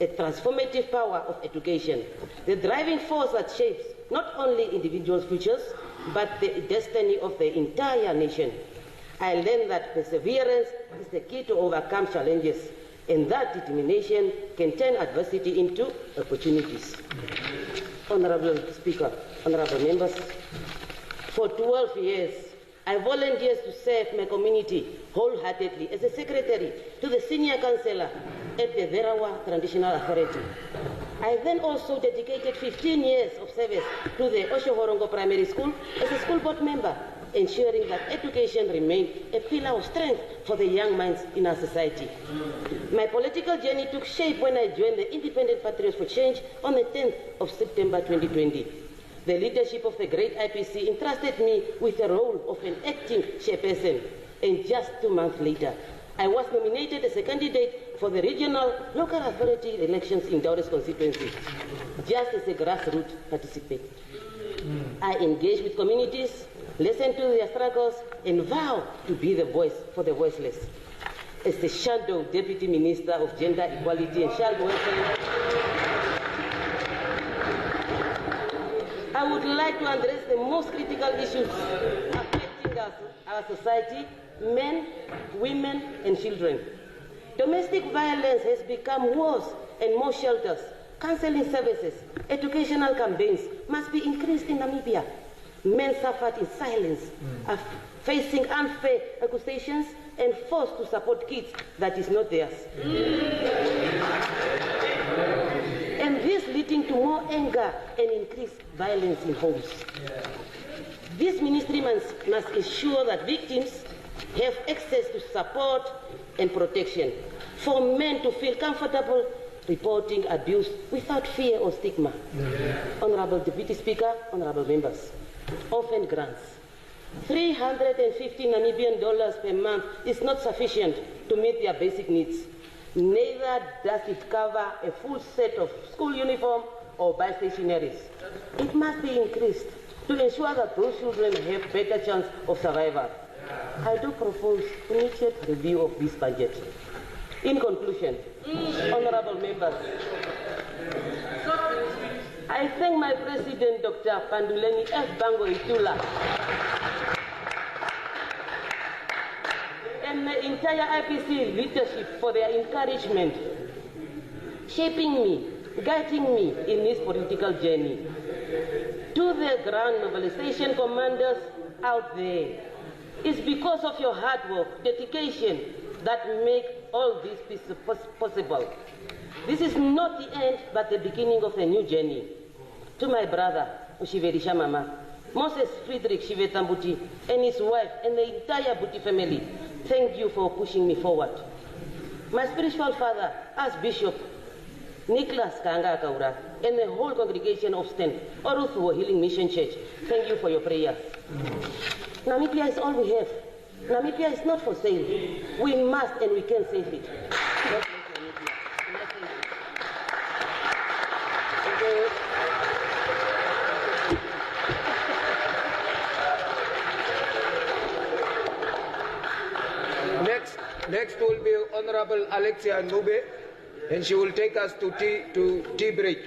a transformative power of education, the driving force that shapes not only individuals' futures, but the destiny of the entire nation. I learned that perseverance is the key to overcome challenges, and that determination can turn adversity into opportunities. Honorable Speaker, honorable members, for 12 years, I volunteered to serve my community wholeheartedly as a secretary to the senior councillor at the Verawa Traditional Authority. I then also dedicated 15 years of service to the Osho Horongo Primary School as a school board member, ensuring that education remained a pillar of strength for the young minds in our society. My political journey took shape when I joined the Independent Patriots for Change on the 10th of September 2020. The leadership of the great IPC entrusted me with the role of an acting chairperson, and just 2 months later, I was nominated as a candidate for the regional local authority elections in Daures constituency, just as a grassroots participant. I engaged with communities, listened to their struggles, and vowed to be the voice for the voiceless. As the Shadow Deputy Minister of Gender Equality and Child Welfare, I would like to address the most critical issues affecting our society, men, women, and children. Domestic violence has become worse, and more shelters, counseling services, educational campaigns must be increased in Namibia. Men suffered in silence, are facing unfair accusations, and forced to support kids that is not theirs. And this leading to more anger and increased violence in homes. This ministry must ensure that victims have access to support and protection, for men to feel comfortable reporting abuse without fear or stigma. Honorable Deputy Speaker, honorable members, orphan grants. 350 Namibian dollars per month is not sufficient to meet their basic needs. Neither does it cover a full set of school uniform or buy stationaries. It must be increased to ensure that those children have better chance of survival. I do propose immediate review of this budget. In conclusion, honorable members, I I thank my president, Dr. Panduleni F. Bango Itula, and the entire IPC leadership for their encouragement, shaping me, guiding me in this political journey. To the ground mobilization commanders out there, it's because of your hard work, dedication that make all this possible. This is not the end, but the beginning of a new journey. To my brother, Ushiverisha Mama, Moses Friedrich Shivetambuti, and his wife, and the entire Buti family, thank you for pushing me forward. My spiritual father, Archbishop Nicholas Kanga Kaura, and the whole congregation of Stand, Oruthuo Healing Mission Church, thank you for your prayers. Namibia is all we have. Namibia is not for sale. We must and we can save it. God bless Namibia. Next will be Honorable Alexia Nube, and she will take us to tea break.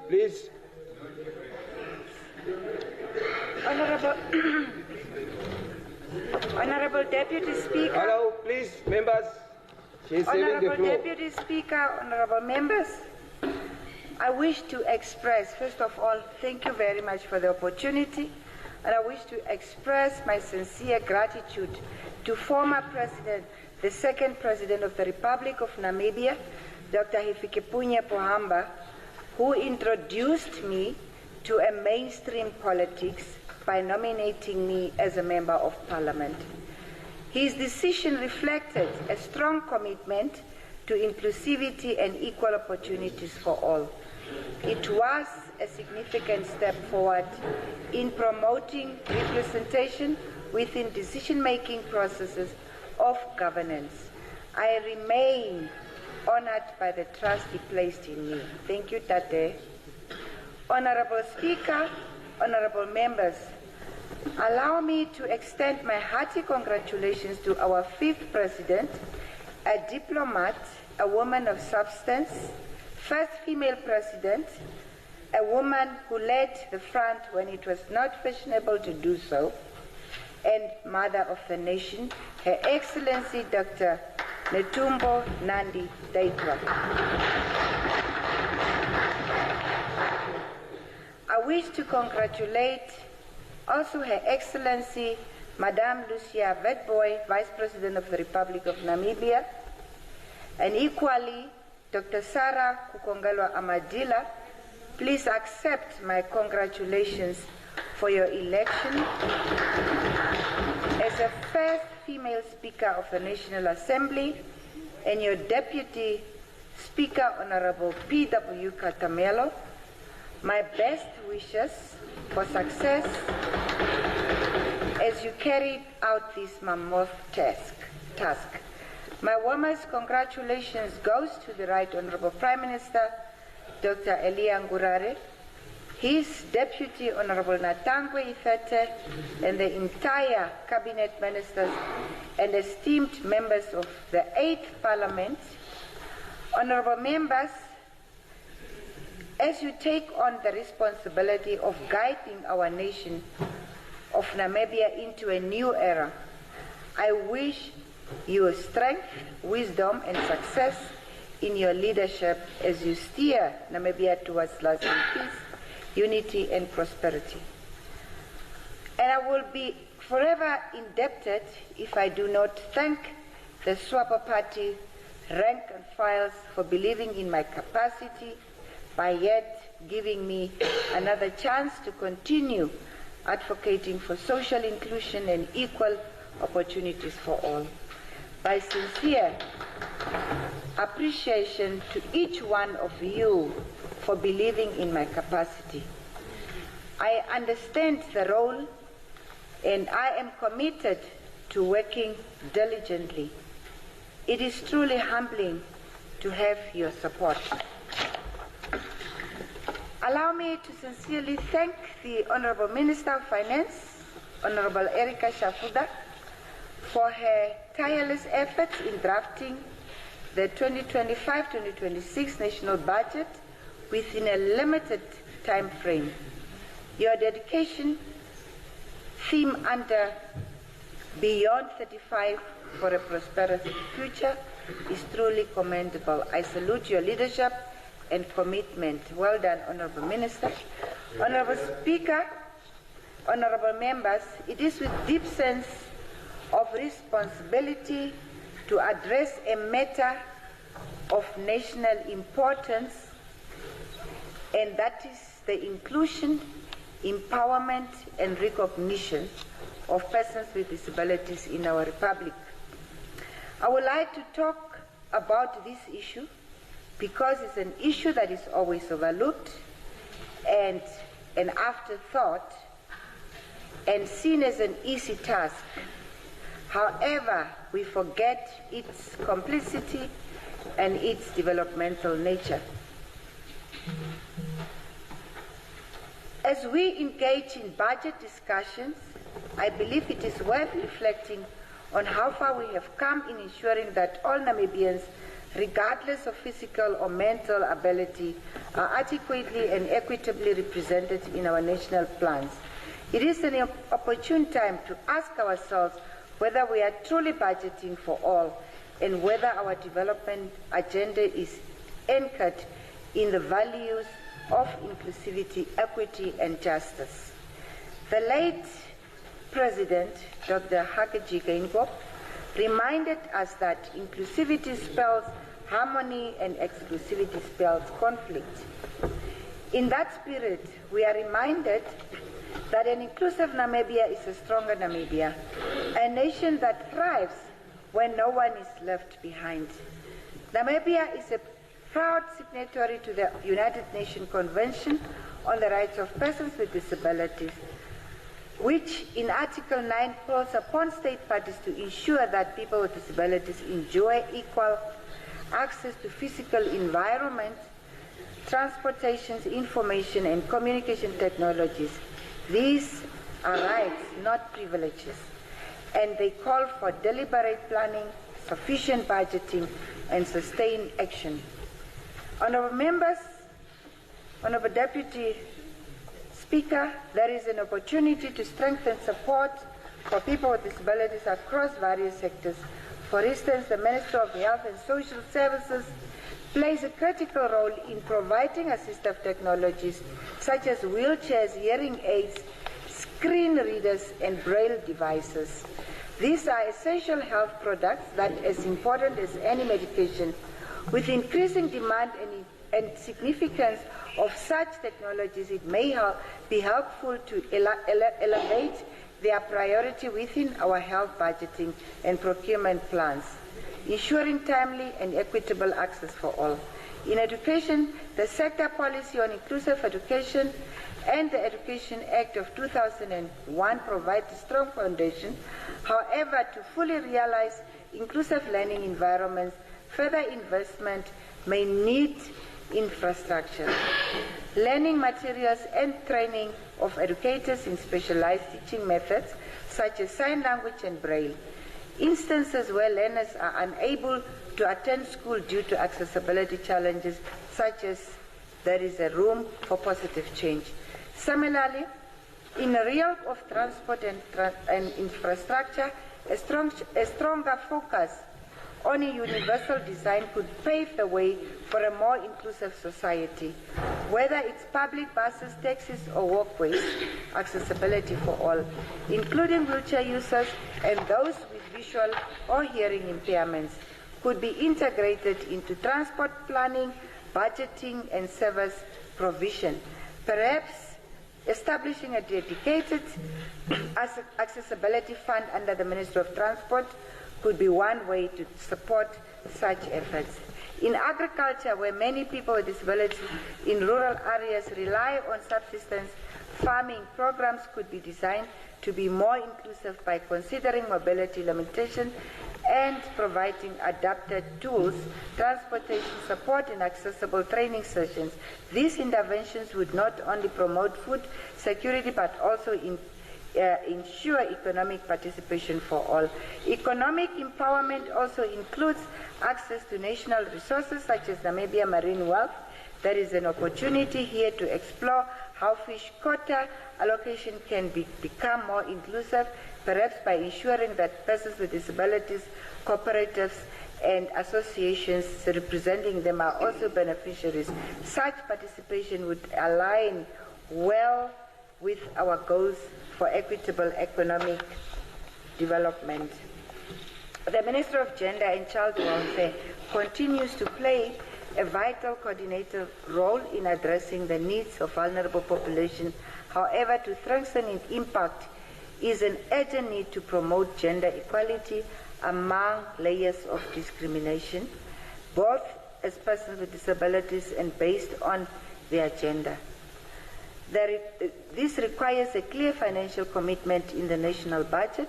Please. Honorable Deputy Speaker. Hello, please, members. She is saving the Honorable floor. Deputy Speaker, honorable members, I wish to express, first of all, thank you very much for the opportunity, and I wish to express my sincere gratitude to former President, the second President of the Republic of Namibia, Dr. Hifikepunye Pohamba, who introduced me to a mainstream politics by nominating me as a Member of Parliament. His decision reflected a strong commitment to inclusivity and equal opportunities for all. It was a significant step forward in promoting representation within decision-making processes of governance. I remain honored by the trust he placed in me. Thank you, Tate. Honorable Speaker, honorable members, allow me to extend my hearty congratulations to our fifth president, a diplomat, a woman of substance, first female president, a woman who led the front when it was not fashionable to do so, and mother of the nation, Her Excellency Dr. Netumbo Nandi Daitwa. I wish to congratulate also Her Excellency Madame Lucia Witbooi, Vice President of the Republic of Namibia, and equally Dr. Sarah Kukongalwa Amadila. Please accept my congratulations for your election as the first female Speaker of the National Assembly and your Deputy Speaker, Honorable P.W. Katamelo. My best wishes for success as you carry out this mammoth task. My warmest congratulations goes to the Right Honorable Prime Minister, Dr. Elia Ngurare, his Deputy Honorable Natangwe Ifete, and the entire Cabinet Ministers and esteemed members of the 8th Parliament. Honorable members, as you take on the responsibility of guiding our nation of Namibia into a new era, I wish you strength, wisdom, and success in your leadership as you steer Namibia towards lasting peace, unity, and prosperity. And I will be forever indebted if I do not thank the Swapo Party rank and files for believing in my capacity by yet giving me another chance to continue advocating for social inclusion and equal opportunities for all. My sincere appreciation to each one of you for believing in my capacity. I understand the role and I am committed to working diligently. It is truly humbling to have your support. Allow me to sincerely thank the Honorable Minister of Finance, Honorable Erika Shafuda, for her tireless efforts in drafting the 2025-2026 national budget within a limited time frame. Your dedication, theme under Beyond 35 for a Prosperous Future, is truly commendable. I salute your leadership and commitment. Well done, Honorable Minister. Honorable Speaker, honorable members, it is with deep sense of responsibility to address a matter of national importance, and that is the inclusion, empowerment, and recognition of persons with disabilities in our Republic. I would like to talk about this issue because it's an issue that is always overlooked and an afterthought and seen as an easy task. However, we forget its complexity and its developmental nature. As we engage in budget discussions, I believe it is worth reflecting on how far we have come in ensuring that all Namibians, regardless of physical or mental ability, are adequately and equitably represented in our national plans. It is an opportune time to ask ourselves whether we are truly budgeting for all and whether our development agenda is anchored in the values of inclusivity, equity, and justice. The late President, Dr. Hakaji Geingob, reminded us that inclusivity spells harmony and exclusivity spells conflict. In that spirit, we are reminded that an inclusive Namibia is a stronger Namibia, a nation that thrives when no one is left behind. Namibia is a proud signatory to the United Nations Convention on the Rights of Persons with Disabilities, which in Article 9 calls upon state parties to ensure that people with disabilities enjoy equal access to physical environment, transportation, information, and communication technologies. These are rights, not privileges, and they call for deliberate planning, sufficient budgeting, and sustained action. Honourable members, Honourable Deputy Speaker, there is an opportunity to strengthen support for people with disabilities across various sectors. For instance, the Minister of Health and Social Services plays a critical role in providing assistive technologies such as wheelchairs, hearing aids, screen readers, and braille devices. These are essential health products that are as important as any medication. With increasing demand and significance of such technologies, it may be helpful to elevate their priority within our health budgeting and procurement plans, ensuring timely and equitable access for all. In education, the sector policy on inclusive education and the Education Act of 2001 provides a strong foundation. However, to fully realize inclusive learning environments, further investment may need infrastructure, learning materials, and training of educators in specialized teaching methods such as sign language and braille. Instances where learners are unable to attend school due to accessibility challenges, such as there is a room for positive change. Similarly, in the realm of transport and infrastructure, a stronger focus on a universal design could pave the way for a more inclusive society. Whether it's public buses, taxis, or walkways, accessibility for all, including wheelchair users and those with visual or hearing impairments, could be integrated into transport planning, budgeting, and service provision. Perhaps establishing a dedicated accessibility fund under the Ministry of Transport could be one way to support such efforts. In agriculture, where many people with disabilities in rural areas rely on subsistence farming, programs could be designed to be more inclusive by considering mobility limitation and providing adapted tools, transportation support, and accessible training sessions. These interventions would not only promote food security but also ensure economic participation for all. Economic empowerment also includes access to national resources such as Namibia marine wealth. There is an opportunity here to explore how fish quota allocation can become more inclusive, perhaps by ensuring that persons with disabilities, cooperatives, and associations representing them are also beneficiaries. Such participation would align well with our goals for equitable economic development. The Minister of Gender and Child Welfare continues to play a vital coordinator role in addressing the needs of vulnerable populations. However, to strengthen its impact is an urgent need to promote gender equality among layers of discrimination, both as persons with disabilities and based on their gender. This requires a clear financial commitment in the national budget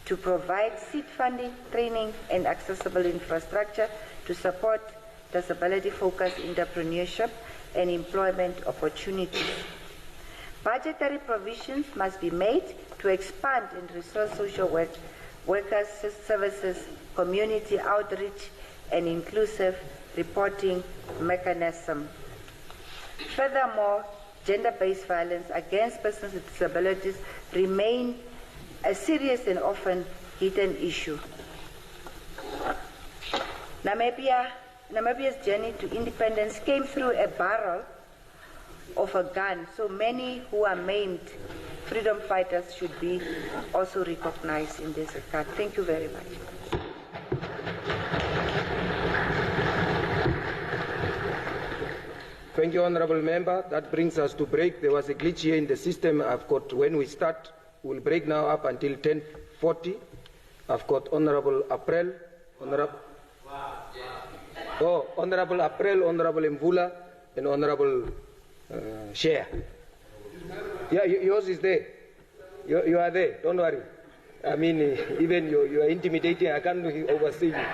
to provide seed funding, training, and accessible infrastructure to support disability-focused entrepreneurship and employment opportunities. Budgetary provisions must be made to expand and resource social workers' services, community outreach, and inclusive reporting mechanism. Furthermore, gender-based violence against persons with disabilities remain a serious and often hidden issue. Namibia's journey to independence came through a barrel of a gun, so many who are maimed freedom fighters should be also recognized in this regard. Thank you very much. Thank you, Honourable Member. That brings us to break. There was a glitch here in the system. I've got, when we start, we'll break now up until 10:40. I've got Honourable April, Honourable April, Honourable Mvula, and Honourable Share. Yeah, yours is there. You are there. Don't worry. I mean, even you are intimidating. I can't oversee you.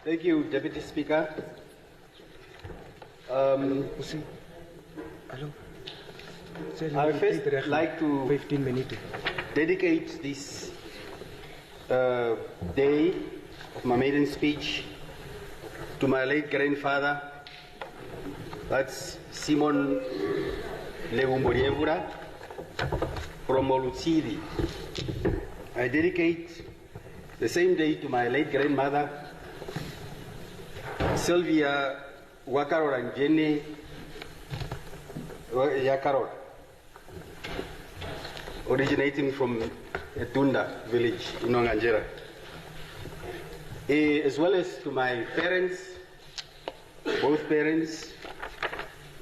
Thank you, Deputy Speaker. I would first like to 15 minutes. dedicate this day of my maiden speech to my late grandfather, that's Simon Legumborievura from Molutsidi. I dedicate the same day to my late grandmother, Sylvia Wakaroranjene Yakaror, originating from Etunda village in Onganjera. As well as to my parents, both parents,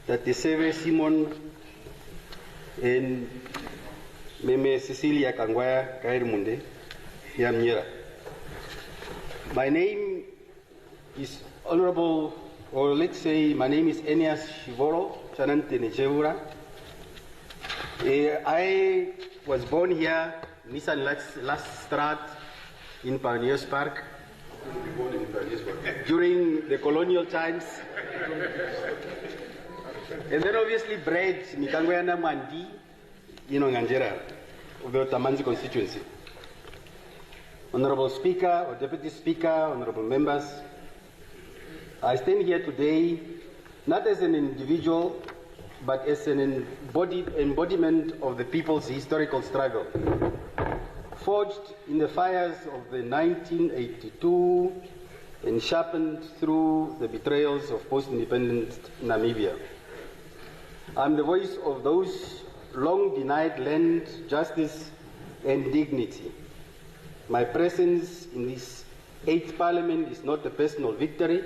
that the Seve Simon and Meme Cecilia Kangwaya Kairmunde Yamnyera. My name is Honorable, or let's say my name is Enias Shivoro Chanante Nechevura. I was born here, Nissan last Strat in Pioneers Park during the colonial times. And then obviously bred Mikangwayana Mandi in Onganjera of the Tamanzi constituency. Honorable Speaker or Deputy Speaker, honorable members, I stand here today not as an individual, but as an embodiment of the people's historical struggle, forged in the fires of the 1982 and sharpened through the betrayals of post-independent Namibia. I'm the voice of those long denied land, justice, and dignity. My presence in this 8th Parliament is not a personal victory,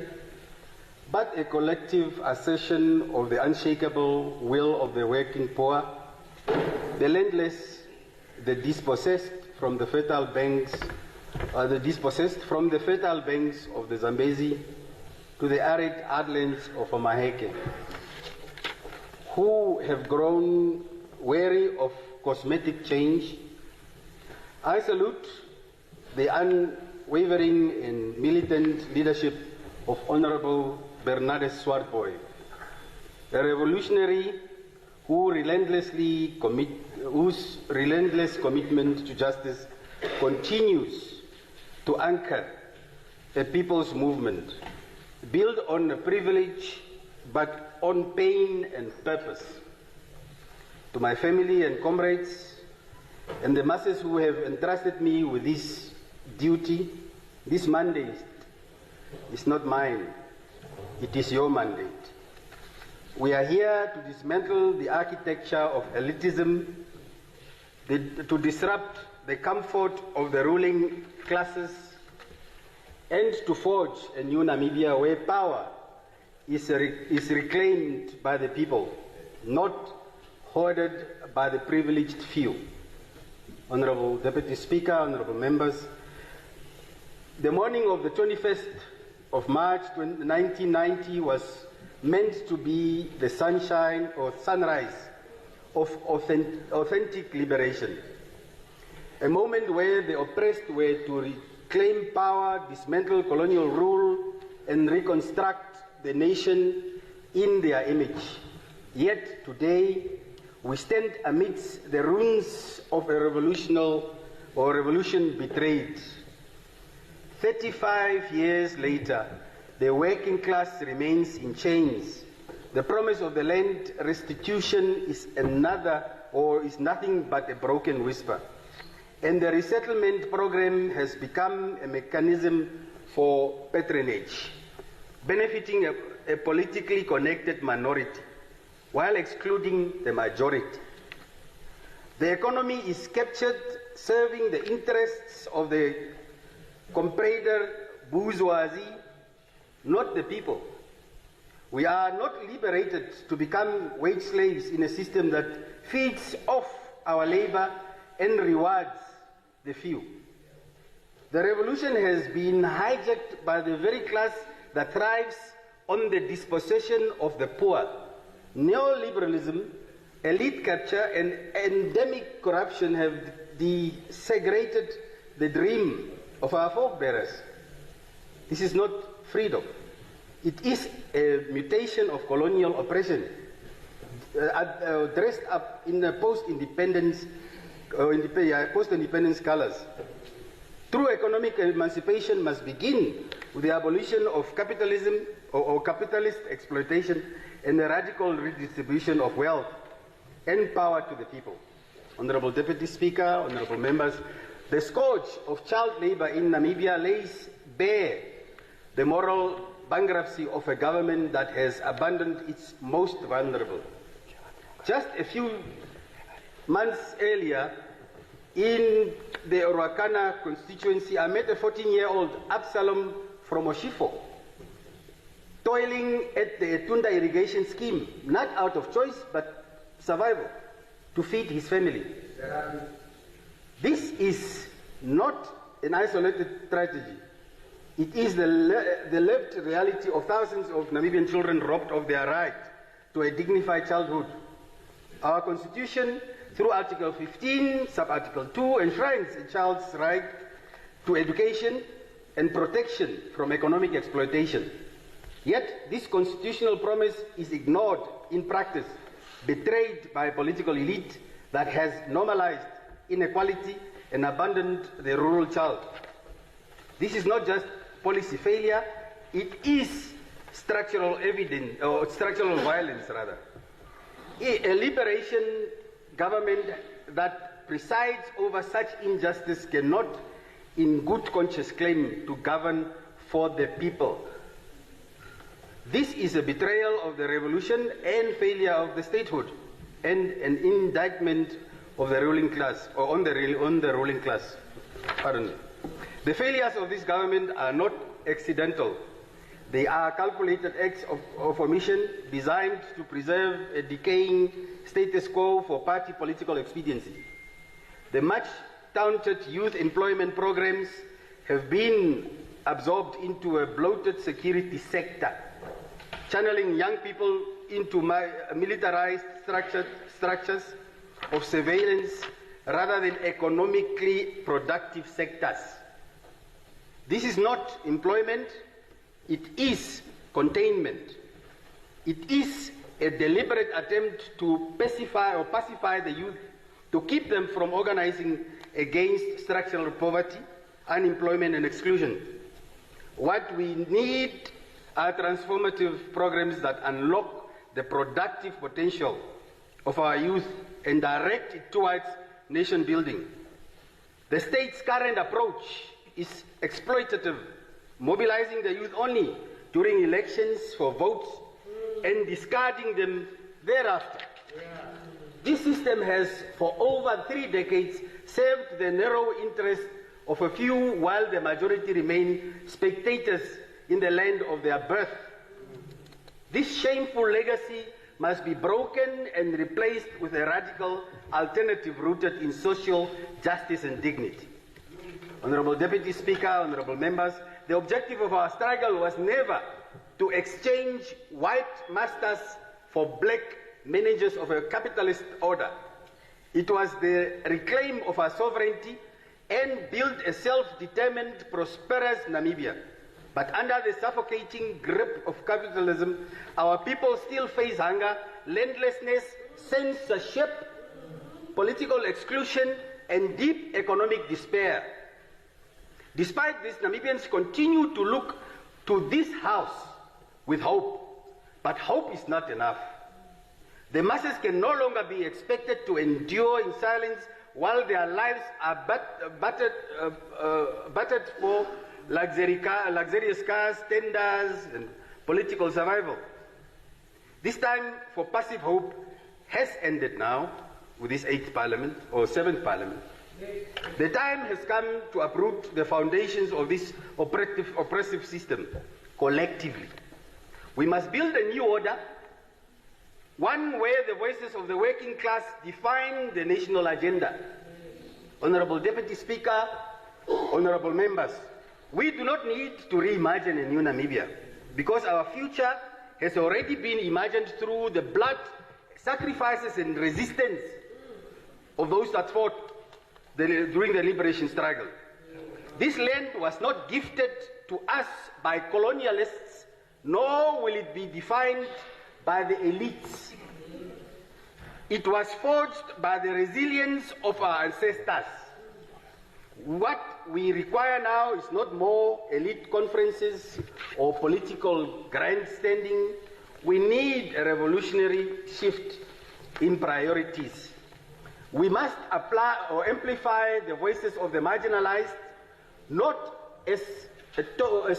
but a collective assertion of the unshakable will of the working poor, the landless, the dispossessed from the fertile banks, of the Zambezi to the arid heartlands of Omaheke, who have grown weary of cosmetic change. I salute the unwavering and militant leadership of Honorable Bernardus Swartboy, a revolutionary whose relentless commitment to justice continues to anchor a people's movement, built on a privilege but on pain and purpose. To my family and comrades and the masses who have entrusted me with this duty, this mandate is not mine, it is your mandate. We are here to dismantle the architecture of elitism, to disrupt the comfort of the ruling classes, and to forge a new Namibia where power is reclaimed by the people, not hoarded by the privileged few. Honorable Deputy Speaker, honorable members, the morning of the 21st of March 1990 was meant to be the sunshine or sunrise of authentic liberation, a moment where the oppressed were to reclaim power, dismantle colonial rule, and reconstruct the nation in their image. Yet today, we stand amidst the ruins of a revolution betrayed. 35 years later, the working class remains in chains. The promise of the land restitution is nothing but a broken whisper. And the resettlement program has become a mechanism for patronage, benefiting a politically connected minority, while excluding the majority. The economy is captured, serving the interests of the comprador bourgeoisie, not the people. We are not liberated to become wage slaves in a system that feeds off our labor and rewards the few. The revolution has been hijacked by the very class that thrives on the dispossession of the poor. Neoliberalism, elite capture, and endemic corruption have desegregated the dream of our forebears. This is not freedom. It is a mutation of colonial oppression dressed up in the post-independence colors. True economic emancipation must begin with the abolition of capitalism or capitalist exploitation and the radical redistribution of wealth and power to the people. Honorable Deputy Speaker, honorable members, the scourge of child labor in Namibia lays bare the moral bankruptcy of a government that has abandoned its most vulnerable. Just a few months earlier, in the Orwakana constituency, I met a 14-year-old Absalom from Oshifo, toiling at the Etunda irrigation scheme, not out of choice, but survival, to feed his family. This is not an isolated tragedy. It is the lived reality of thousands of Namibian children robbed of their right to a dignified childhood. Our Constitution, through Article 15, Sub-Article 2, enshrines a child's right to education and protection from economic exploitation. Yet, this constitutional promise is ignored in practice, betrayed by a political elite that has normalized inequality and abandoned the rural child. This is not just policy failure, it is structural evidence, or structural violence rather. A liberation government that presides over such injustice cannot in good conscience claim to govern for the people. This is a betrayal of the revolution and failure of the statehood and an indictment of the ruling class, or on the ruling class. Pardon me. The failures of this government are not accidental. They are calculated acts of omission designed to preserve a decaying status quo for party political expediency. The much touted youth employment programs have been absorbed into a bloated security sector, channeling young people into militarized structures of surveillance rather than economically productive sectors. This is not employment, it is containment. It is a deliberate attempt to pacify the youth, to keep them from organizing against structural poverty, unemployment, and exclusion. What we need are transformative programs that unlock the productive potential of our youth and direct it towards nation building. The state's current approach is exploitative, mobilizing the youth only during elections for votes and discarding them thereafter. This system has, for over 3 decades, served the narrow interest of a few while the majority remain spectators in the land of their birth. This shameful legacy must be broken and replaced with a radical alternative rooted in social justice and dignity. Honorable Deputy Speaker, honorable members, the objective of our struggle was never to exchange white masters for black managers of a capitalist order. It was the reclaim of our sovereignty and build a self-determined, prosperous Namibia. But under the suffocating grip of capitalism, our people still face hunger, landlessness, censorship, political exclusion, and deep economic despair. Despite this, Namibians continue to look to this house with hope. But hope is not enough. The masses can no longer be expected to endure in silence while their lives are battered for luxurious cars, tenders, and political survival. This time for passive hope has ended now with this 8th Parliament, or 7th Parliament. The time has come to uproot the foundations of this oppressive system collectively. We must build a new order, one where the voices of the working class define the national agenda. Honorable Deputy Speaker, honorable members, we do not need to reimagine a new Namibia because our future has already been imagined through the blood, sacrifices, and resistance of those that fought during the liberation struggle. This land was not gifted to us by colonialists, nor will it be defined by the elites. It was forged by the resilience of our ancestors. What we require now is not more elite conferences or political grandstanding. We need a revolutionary shift in priorities. We must apply or amplify the voices of the marginalized, not as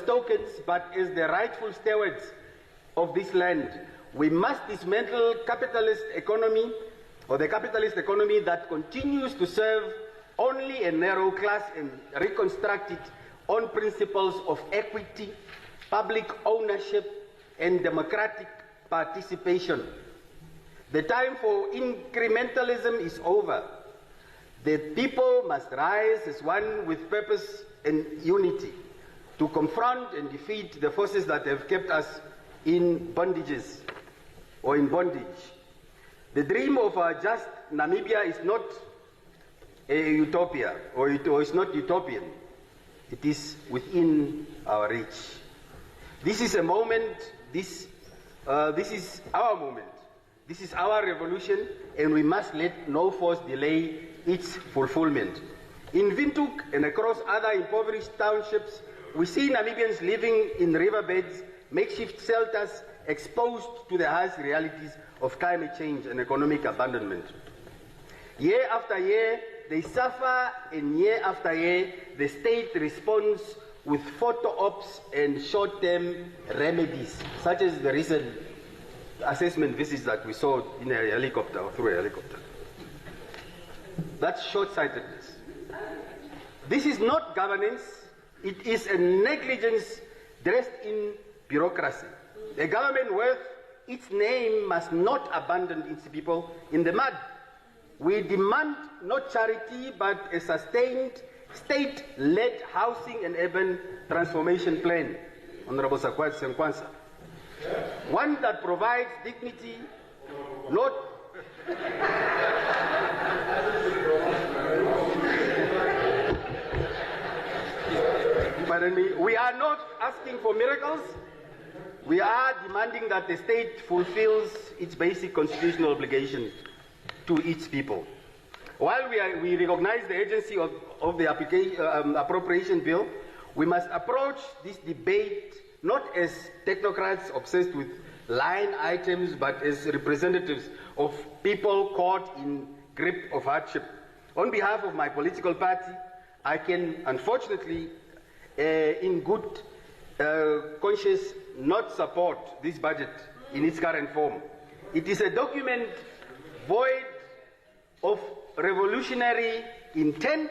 tokens, but as the rightful stewards of this land. We must dismantle capitalist economy, or the capitalist economy that continues to serve only a narrow class, and reconstruct it on principles of equity, public ownership, and democratic participation. The time for incrementalism is over. The people must rise as one with purpose and unity to confront and defeat the forces that have kept us in bondages or in bondage. The dream of a just Namibia is not a utopia, or it's not utopian. It is within our reach. This is a moment, this is our moment. This is our revolution, and we must let no force delay its fulfillment. In Windhoek and across other impoverished townships, we see Namibians living in riverbeds, makeshift shelters, exposed to the harsh realities of climate change and economic abandonment. Year after year, they suffer, and year after year, the state responds with photo ops and short-term remedies, such as the recent assessment visits that we saw in a helicopter or through a helicopter. That's short-sightedness. This is not governance, it is a negligence dressed in bureaucracy. A government worth its name must not abandon its people in the mud. We demand not charity, but a sustained, state-led housing and urban transformation plan, Honorable Sakwati Senkwansa. One that provides dignity, not pardon me, we are not asking for miracles. We are demanding that the state fulfills its basic constitutional obligation to its people. While we recognize the agency of the appropriation bill, we must approach this debate not as technocrats obsessed with line items, but as representatives of people caught in grip of hardship. On behalf of my political party, I can unfortunately, in good conscience, not support this budget in its current form. It is a document void of revolutionary intent.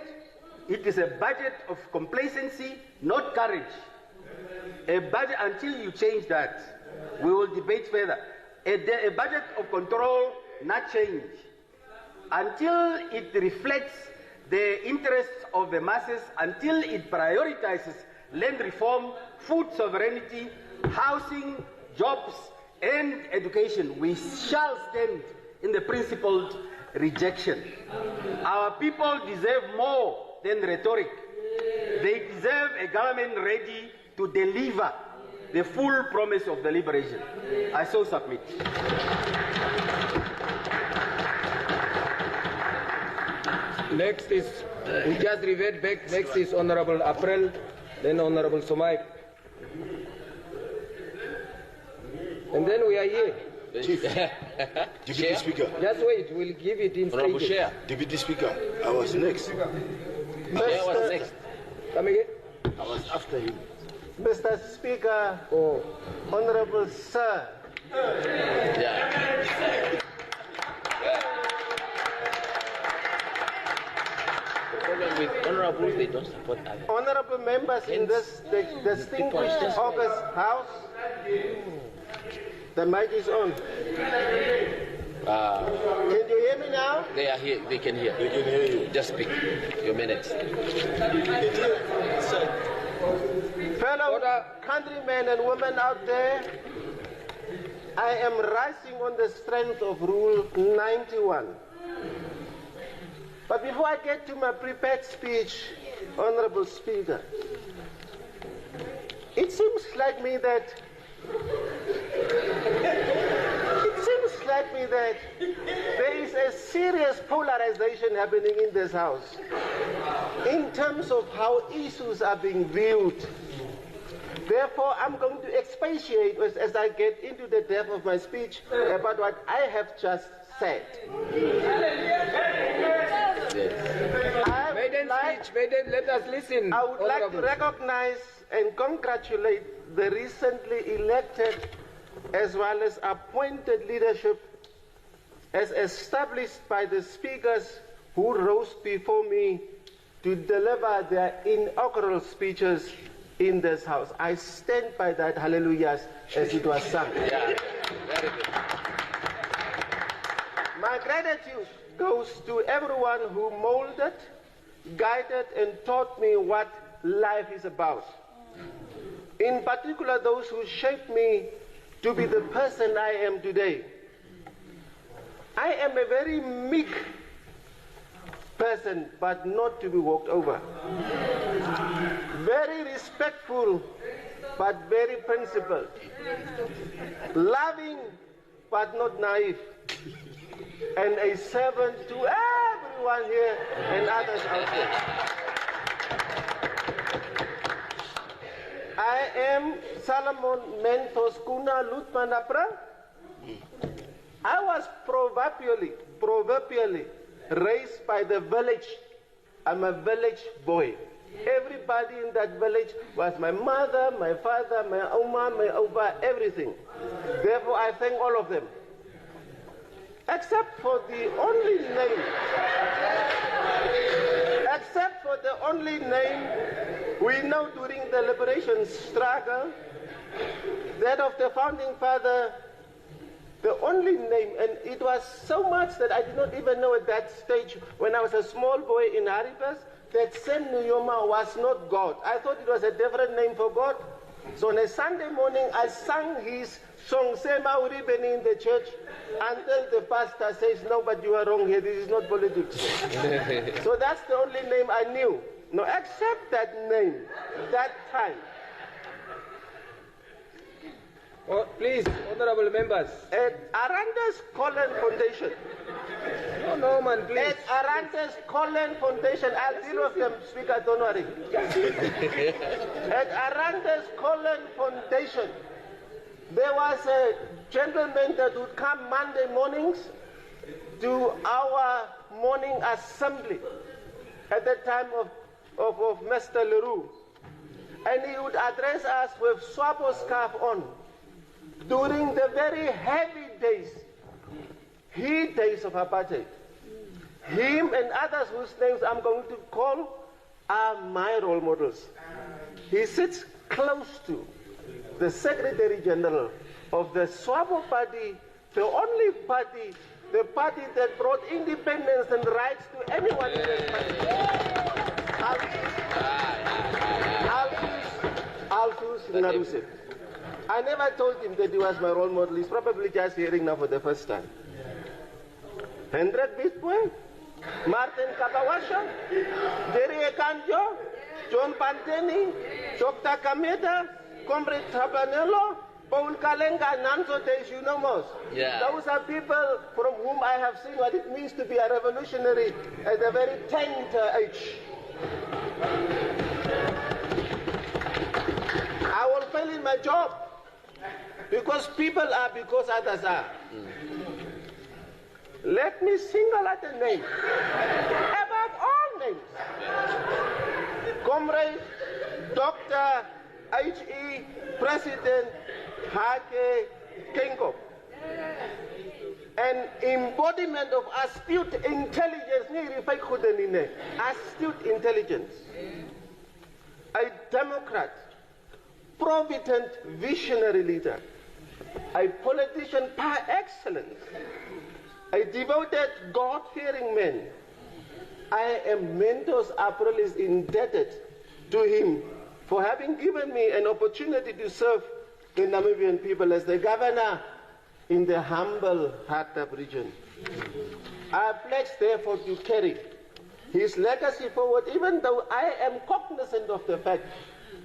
It is a budget of complacency, not courage. A budget, until you change that, we will debate further. A budget of control, not change. Until it reflects the interests of the masses, until it prioritizes land reform, food sovereignty, housing, jobs, and education, we shall stand in the principled rejection. Our people deserve more than rhetoric. They deserve a government ready to deliver the full promise of the liberation. I so submit. Next is, we just revert back, next is Honorable April, then Honorable Somai. And then we are here. Chief, Deputy Speaker. Just wait, we'll give it in stages. Deputy Speaker, I was next. Chair was next. Come again? I was after him. Mr. Speaker, Honorable Sir. Yeah. The problem with honorables, they don't support others. Honorable members in this distinguished August House, the mic is on. Can you hear me now? They are here, they can hear. They can hear you. Just speak. Your minutes. Fellow countrymen and women out there, I am rising on the strength of Rule 91. But before I get to my prepared speech, Honorable Speaker, it seems like me that there is a serious polarization happening in this house in terms of how issues are being viewed. Therefore, I'm going to expatiate as I get into the depth of my speech about what I have just said. Let us listen. I would like to recognize and congratulate the recently elected as well as appointed leadership as established by the speakers who rose before me to deliver their inaugural speeches in this house. I stand by that, hallelujahs, as it was sung. Yeah, very good. My gratitude goes to everyone who molded, guided, and taught me what life is about. In particular, those who shaped me to be the person I am today. I am a very meek person, but not to be walked over. Very respectful, but very principled. Loving, but not naive. And a servant to everyone here and others out there. I am Solomon Mentos Kuna Lutmanapra. I was proverbially raised by the village. I'm a village boy. Everybody in that village was my mother, my father, my oma, my oba, everything. Therefore, I thank all of them. Except for the only name we know during the liberation struggle, that of the founding father, the only name, and it was so much that I did not even know at that stage when I was a small boy in Haribas that Sen Nuyoma was not God. I thought it was a different name for God. So on a Sunday morning, I sang his song, Sema Uribeni, in the church, until the pastor says, no, but you are wrong here, this is not politics. So that's the only name I knew. No, except that name, that time. Oh, please, honorable members. At Arantes Colon Foundation. No, man, please. At Arantes Colon Foundation, I'll deal with them, Speaker, don't worry. At Arantes Colon Foundation, there was a gentleman that would come Monday mornings to our morning assembly at the time of Mr. Leroux. And he would address us with Swapo scarf on during the very heavy days, heat days of apartheid. Him and others whose names I'm going to call are my role models. He sits close to the Secretary General of the Swapo Party, the only party, the party that brought independence and rights to anyone in this country. Alphonse Naruse. I never told him that he was my role model. He's probably just hearing now for the first time. Hendrik Witbooi, Martin Kapawasha, Jerry Ekanjo, John Panteni, Dr. Kameda, Comrade Tabanello, Paul Kalenga, Nanzo Tejunomos. Those are people from whom I have seen what it means to be a revolutionary at a very tender age. I will fail in my job because people are because others are. Let me single out a name above all names. Comrade Dr. H.E. President Hage Geingob. An embodiment of astute intelligence, astute intelligence. A Democrat, provident visionary leader, a politician par excellence, a devoted God-fearing man. I am Mentos Aprilis indebted to him for having given me an opportunity to serve the Namibian people as the governor in the humble Hattab region. I pledge therefore to carry his legacy forward, even though I am cognizant of the fact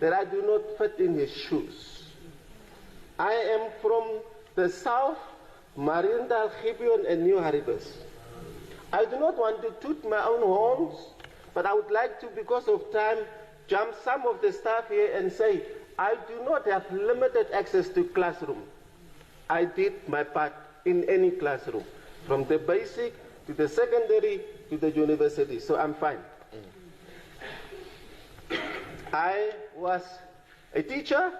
that I do not fit in his shoes. I am from the south, Mariendal, Gibeon, and New Haribus. I do not want to toot my own horns, but I would like to, because of time, jump some of the staff here and say, I do not have limited access to classroom. I did my part in any classroom, from the basic to the secondary to the university, so I'm fine. I was a teacher,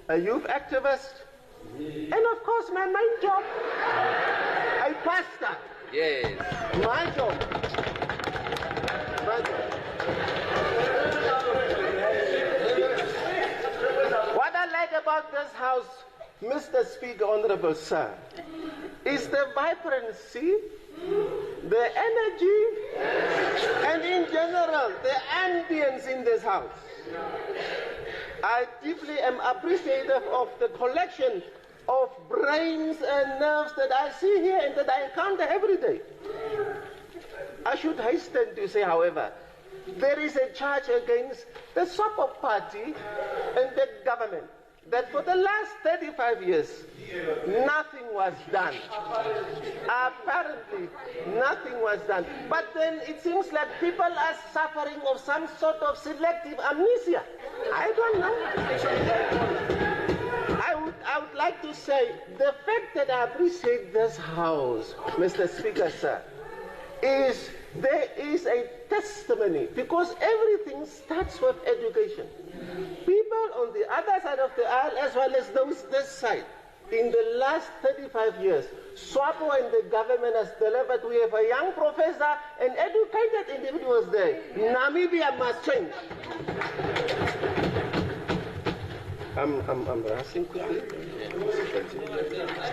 a youth activist, and of course my main job, a pastor. Yes. My job. My job. What I like about this house, Mr. Speaker, Honorable Sir, is the vibrancy, the energy, and in general, the ambience in this house. I deeply am appreciative of the collection of brains and nerves that I see here and that I encounter every day. I should hasten to say, however, there is a charge against the SWAPO party and the government that for the last 35 years, nothing was done. Apparently, nothing was done. But then it seems like people are suffering of some sort of selective amnesia. I don't know. I would like to say, the fact that I appreciate this house, Mr. Speaker, sir, is there is a testimony, because everything starts with education. People on the other side of the aisle, as well as those this side, in the last 35 years, SWAPO and the government has delivered. We have a young professor and educated individuals there. Namibia must change. I'm rushing quickly.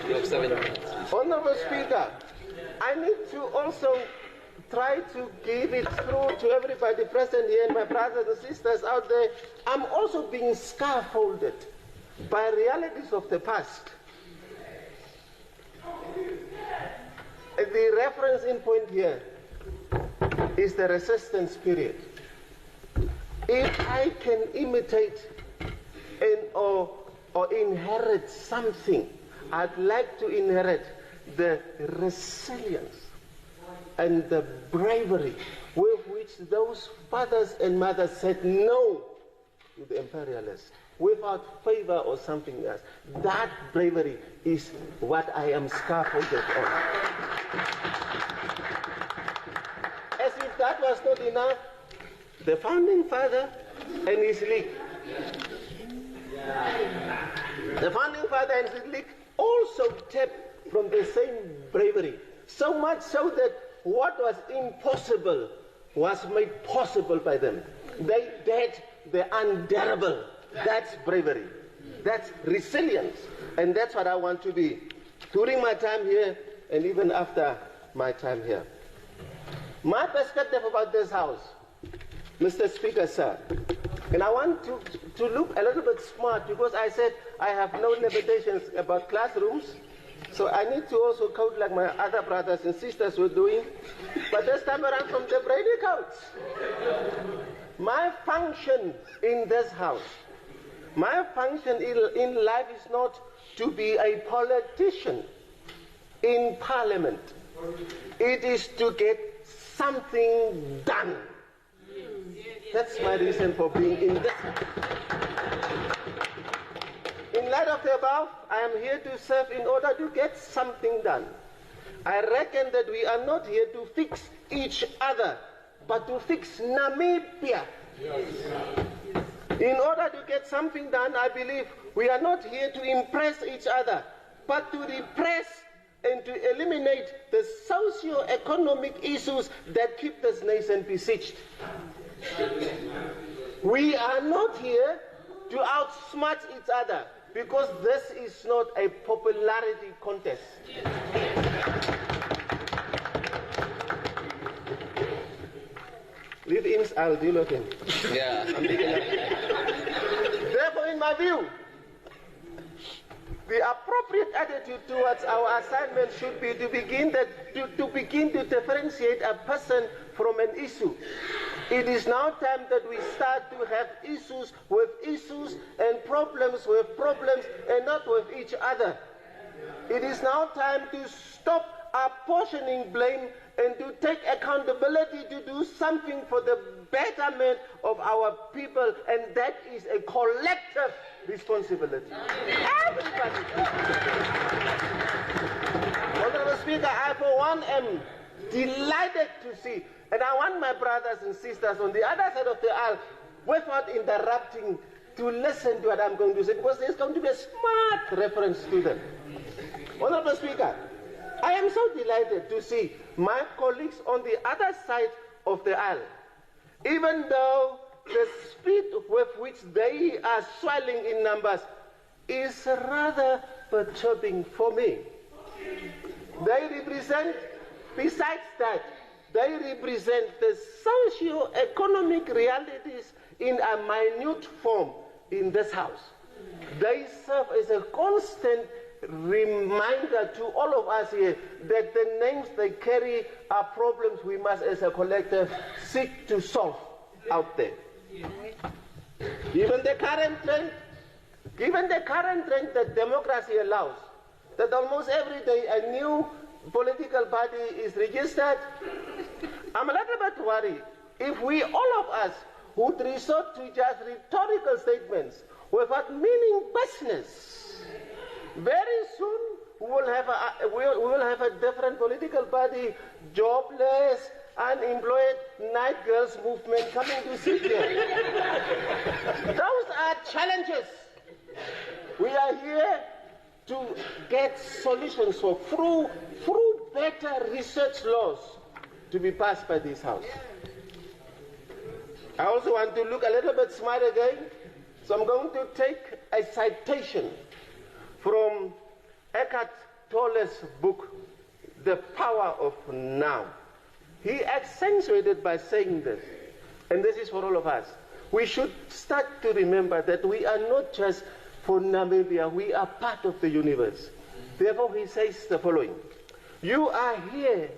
You have 7 minutes. Honorable Speaker, I need to also try to give it through to everybody present here and my brothers and sisters out there. I'm also being scaffolded by realities of the past. The reference in point here is the resistance period. If I can imitate or inherit something, I'd like to inherit the resilience and the bravery with which those fathers and mothers said no to the imperialists without favor or something else. That bravery is what I am scaffolded on. As if that was not enough, the founding father and his league. The founding father and his league also tapped from the same bravery. So much so that what was impossible was made possible by them. They did the unbearable. That's bravery. That's resilience. And that's what I want to be during my time here and even after my time here. My perspective about this house, Mr. Speaker, sir, and I want to look a little bit smart, because I said I have no limitations about classrooms. So I need to also code like my other brothers and sisters were doing, but this time around from the Brady codes. My function in this house, my function in life is not to be a politician in parliament. It is to get something done. That's my reason for being in this. In light of the above, I am here to serve in order to get something done. I reckon that we are not here to fix each other, but to fix Namibia. In order to get something done, I believe we are not here to impress each other, but to repress and to eliminate the socio-economic issues that keep this nation besieged. We are not here to outsmart each other, because this is not a popularity contest. Leave-ins, I'll deal with him. Yeah. Therefore, in my view, the appropriate attitude towards our assignment should be to begin to differentiate a person from an issue. It is now time that we start to have issues with issues and problems with problems and not with each other. It is now time to stop apportioning blame and to take accountability to do something for the betterment of our people, and that is a collective responsibility. Everybody. Honorable Speaker, I for one am delighted to see, and I want my brothers and sisters on the other side of the aisle, without interrupting, to listen to what I'm going to say, because there's going to be a smart reference to them. Honorable Speaker, I am so delighted to see my colleagues on the other side of the aisle, even though the speed with which they are swelling in numbers is rather perturbing for me. They represent, besides that, they represent the socio-economic realities in a minute form in this House. They serve as a constant reminder to all of us here that the names they carry are problems we must, as a collective, seek to solve out there. Given the current trend that democracy allows, that almost every day a new political party is registered, I'm a little bit worried if we, all of us, would resort to just rhetorical statements without meaning business. Very soon we will have a different political party, jobless, unemployed, night girls movement coming to sit here. Those are challenges. We are here to get solutions for through better research laws to be passed by this House. I also want to look a little bit smart again, so I'm going to take a citation from Eckhart Tolle's book, The Power of Now. He accentuated by saying this, and this is for all of us. We should start to remember that we are not just for Namibia, we are part of the universe. Therefore, he says the following: you are here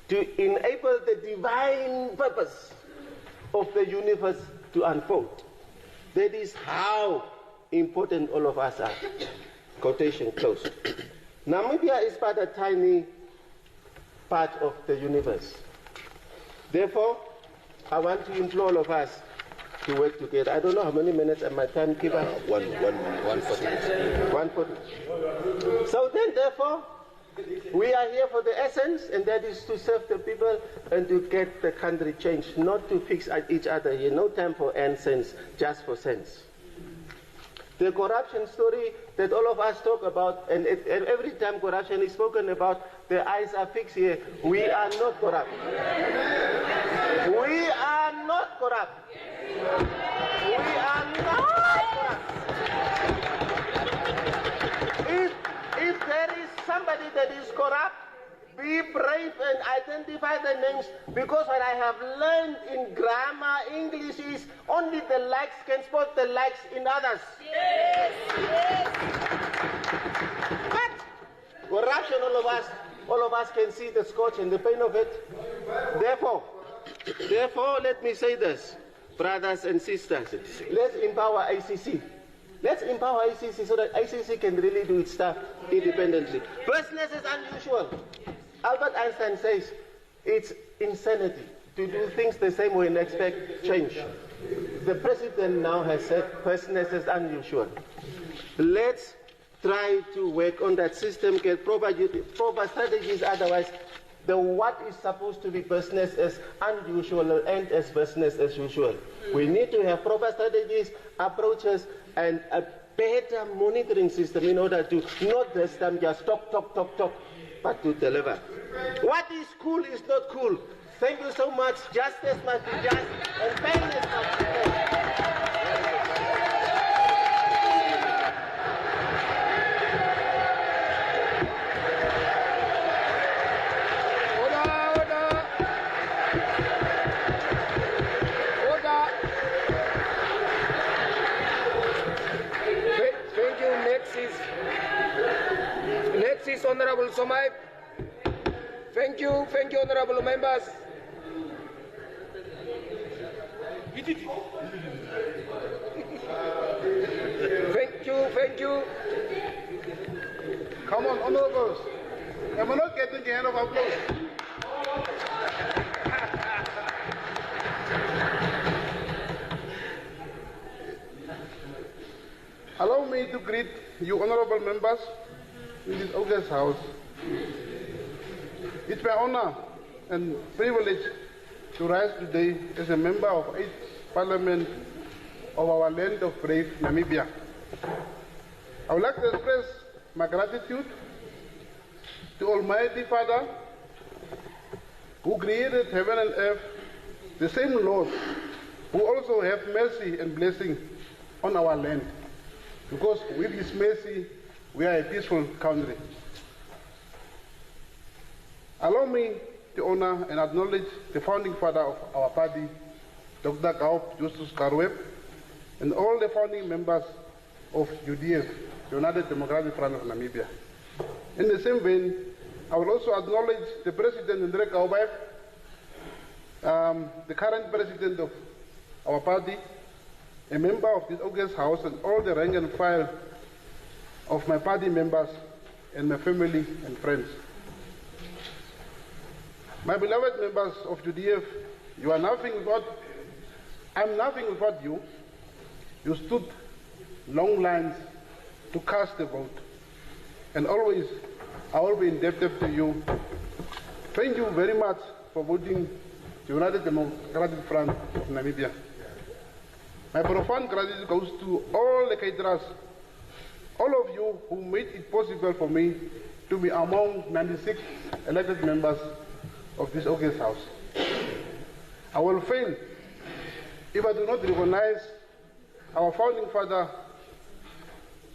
to enable the divine purpose of the universe to unfold. That is how important all of us are. Quotation closed. Namibia is but a tiny part of the universe. Therefore, I want to implore all of us to work together. I don't know how many minutes am my timekeeper? 140. So then, therefore, we are here for the essence, and that is to serve the people and to get the country changed, not to fix each other here. No time for nonsense, just for sense. The corruption story that all of us talk about, and every time corruption is spoken about, the eyes are fixed here. We are not corrupt. We are not corrupt. We are not corrupt. If there is somebody that is corrupt, be brave and identify the names, because what I have learned in grammar, English is only the likes can spot the likes in others. Yes, yes. But corruption, all of us can see the scorch and the pain of it. Therefore, let me say this, brothers and sisters, let's empower ICC. Let's empower ICC so that ICC can really do its stuff independently. Business is unusual. Albert Einstein says it's insanity to do things the same way and expect change. The president now has said business is unusual. Let's try to work on that system, get proper strategies, otherwise the what is supposed to be business as unusual will end as business as usual. We need to have proper strategies, approaches, and a better monitoring system in order to not just talk, but to deliver. What is cool is not cool. Thank you so much. Justice must be just, and fairness must be fair. Next is Honorable Somai. Thank you, honorable members. Thank you. Come on, honorables. Am I not getting a hand of applause? Allow me to greet you honorable members in this August House. It's my honor and privilege to rise today as a member of 8th Parliament of our land of brave Namibia. I would like to express my gratitude to Almighty Father who created heaven and earth, the same Lord who also have mercy and blessing on our land, because with His mercy we are a peaceful country. Allow me to honor and acknowledge the founding father of our party, Dr. Gaup Justus Carweb, and all the founding members of UDF, United Democratic Front of Namibia. In the same vein, I will also acknowledge the President, Hendrik Gauweb, the current president of our party, a member of this August House, and all the rank and file of my party members and my family and friends. My beloved members of UDF, you are nothing without, I'm nothing without you. You stood long lines to cast a vote, and always I will be indebted to you. Thank you very much for voting the United Democratic Front of Namibia. My profound gratitude goes to all the caterers, all of you who made it possible for me to be among 96 elected members of this August House. I will fail if I do not recognize our founding father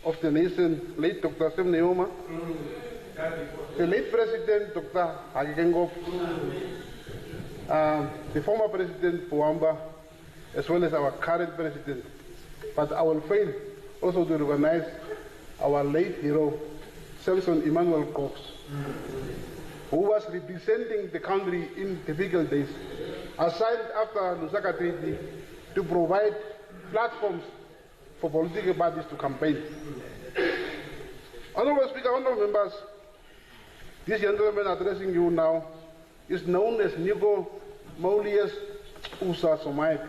of the nation, late Dr. Sam Neoma, the late President Dr. Hagengop, the former President Puamba, as well as our current President. But I will fail also to recognize our late hero, Samson Emmanuel Cox, who was representing the country in difficult days, assigned after Lusaka Treaty to provide platforms for political parties to campaign. Honorable Speaker, honorable members, this gentleman addressing you now is known as Nico Maulius Usa Somaik,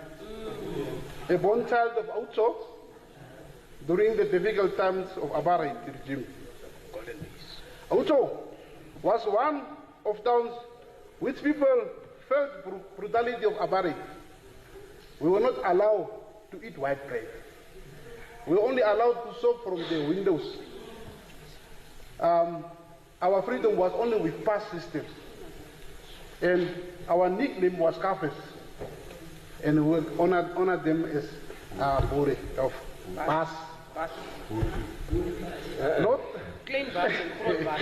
a born child of Aucho during the difficult times of apartheid regime. Aucho was one of towns which people felt brutality of apartheid. We were not allowed to eat white bread. We were only allowed to shop from the windows. Our freedom was only with pass systems. And our nickname was Kafes. And we honored them as Bore of pass. Not Clean bus and fraud bus.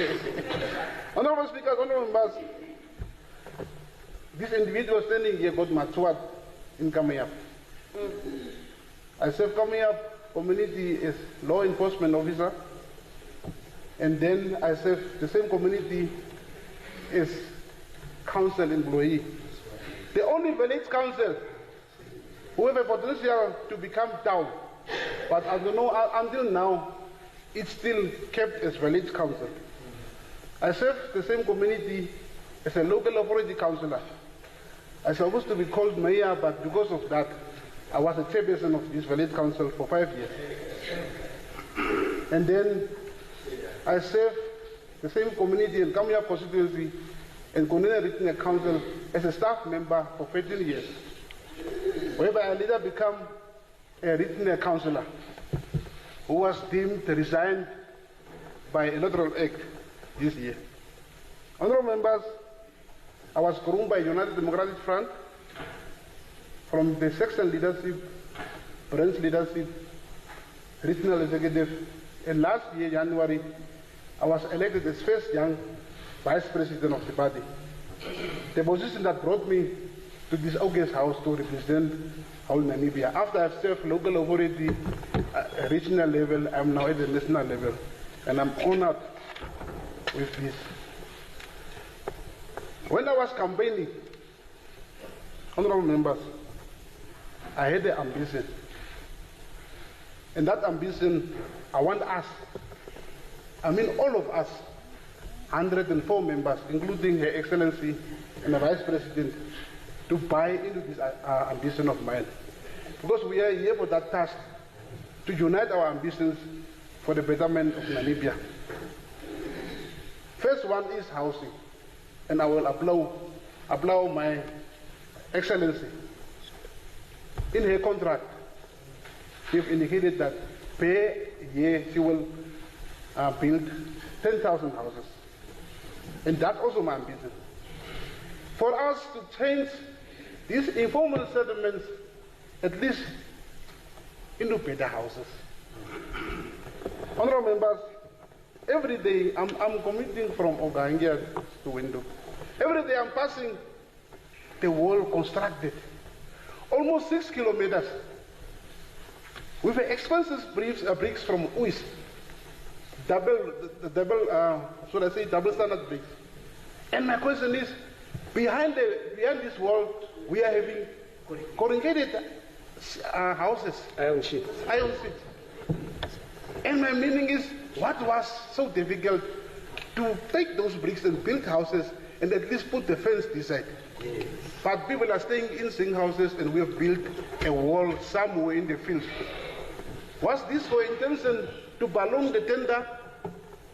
Honorable Speakers, honorable members, this individual standing here got matured in Kameyap. I served Kameyap community as law enforcement officer, and then I served the same community as council employee. The only village council who have a potential to become town, but I don't know, until now, it's still kept as village council. I served the same community as a local authority councillor. I was supposed to be called mayor, but because of that, I was a chairperson of this village council for 5 years. And then I served the same community in Kameyap constituency and Kunene Regional Council as a staff member for 15 years, whereby I later became a regional councillor who was deemed resigned by Electoral Act this year. Honorable members, I was groomed by United Democratic Front from the section leadership, branch leadership, regional executive, and last year, January, I was elected as first young vice president of the party. The position that brought me to this August House to represent whole Namibia. After I've served local authority at regional level, I'm now at the national level, and I'm honored with this. When I was campaigning, honorable members, I had an ambition. And that ambition, I want us, all of us, 104 members, including Her Excellency and the Vice President, to buy into this ambition of mine. Because we are here for that task, to unite our ambitions for the betterment of Namibia. First one is housing, and I will applaud my Excellency. In her contract, she has indicated that per year she will build 10,000 houses. And that's also my ambition. For us to change these informal settlements at least into better houses. Honorable members, every day I'm commuting from Ogahangia to Windhoek. Every day I'm passing the wall constructed, almost 6 kilometers, with expensive bricks from UIS, double standard bricks. And my question is, behind this wall, we are having corrugated houses. Iron sheets. And my meaning is, what was so difficult to take those bricks and build houses and at least put the fence this side? Yes. But people are staying in sing houses and we have built a wall somewhere in the field. Was this for intention to balloon the tender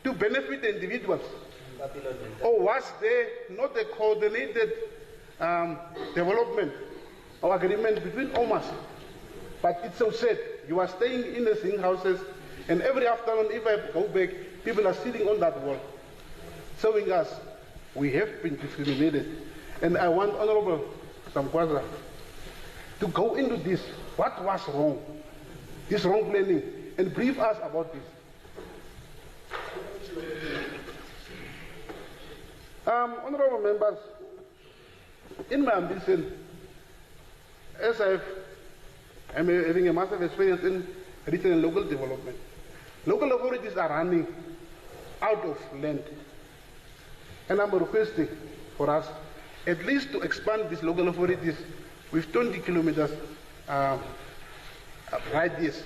to benefit the individuals? Or was there not a coordinated development or agreement between OMAS? But it's so sad. You are staying in the sing houses, and every afternoon, if I go back, people are sitting on that wall, showing us we have been discriminated. And I want Honorable Samkwaza to go into this. What was wrong? This wrong planning, and brief us about this. Honorable members, in my ambition, as I'm having a massive experience in regional and local development, local authorities are running out of land. And I'm requesting for us at least to expand these local authorities with 20 kilometers radius,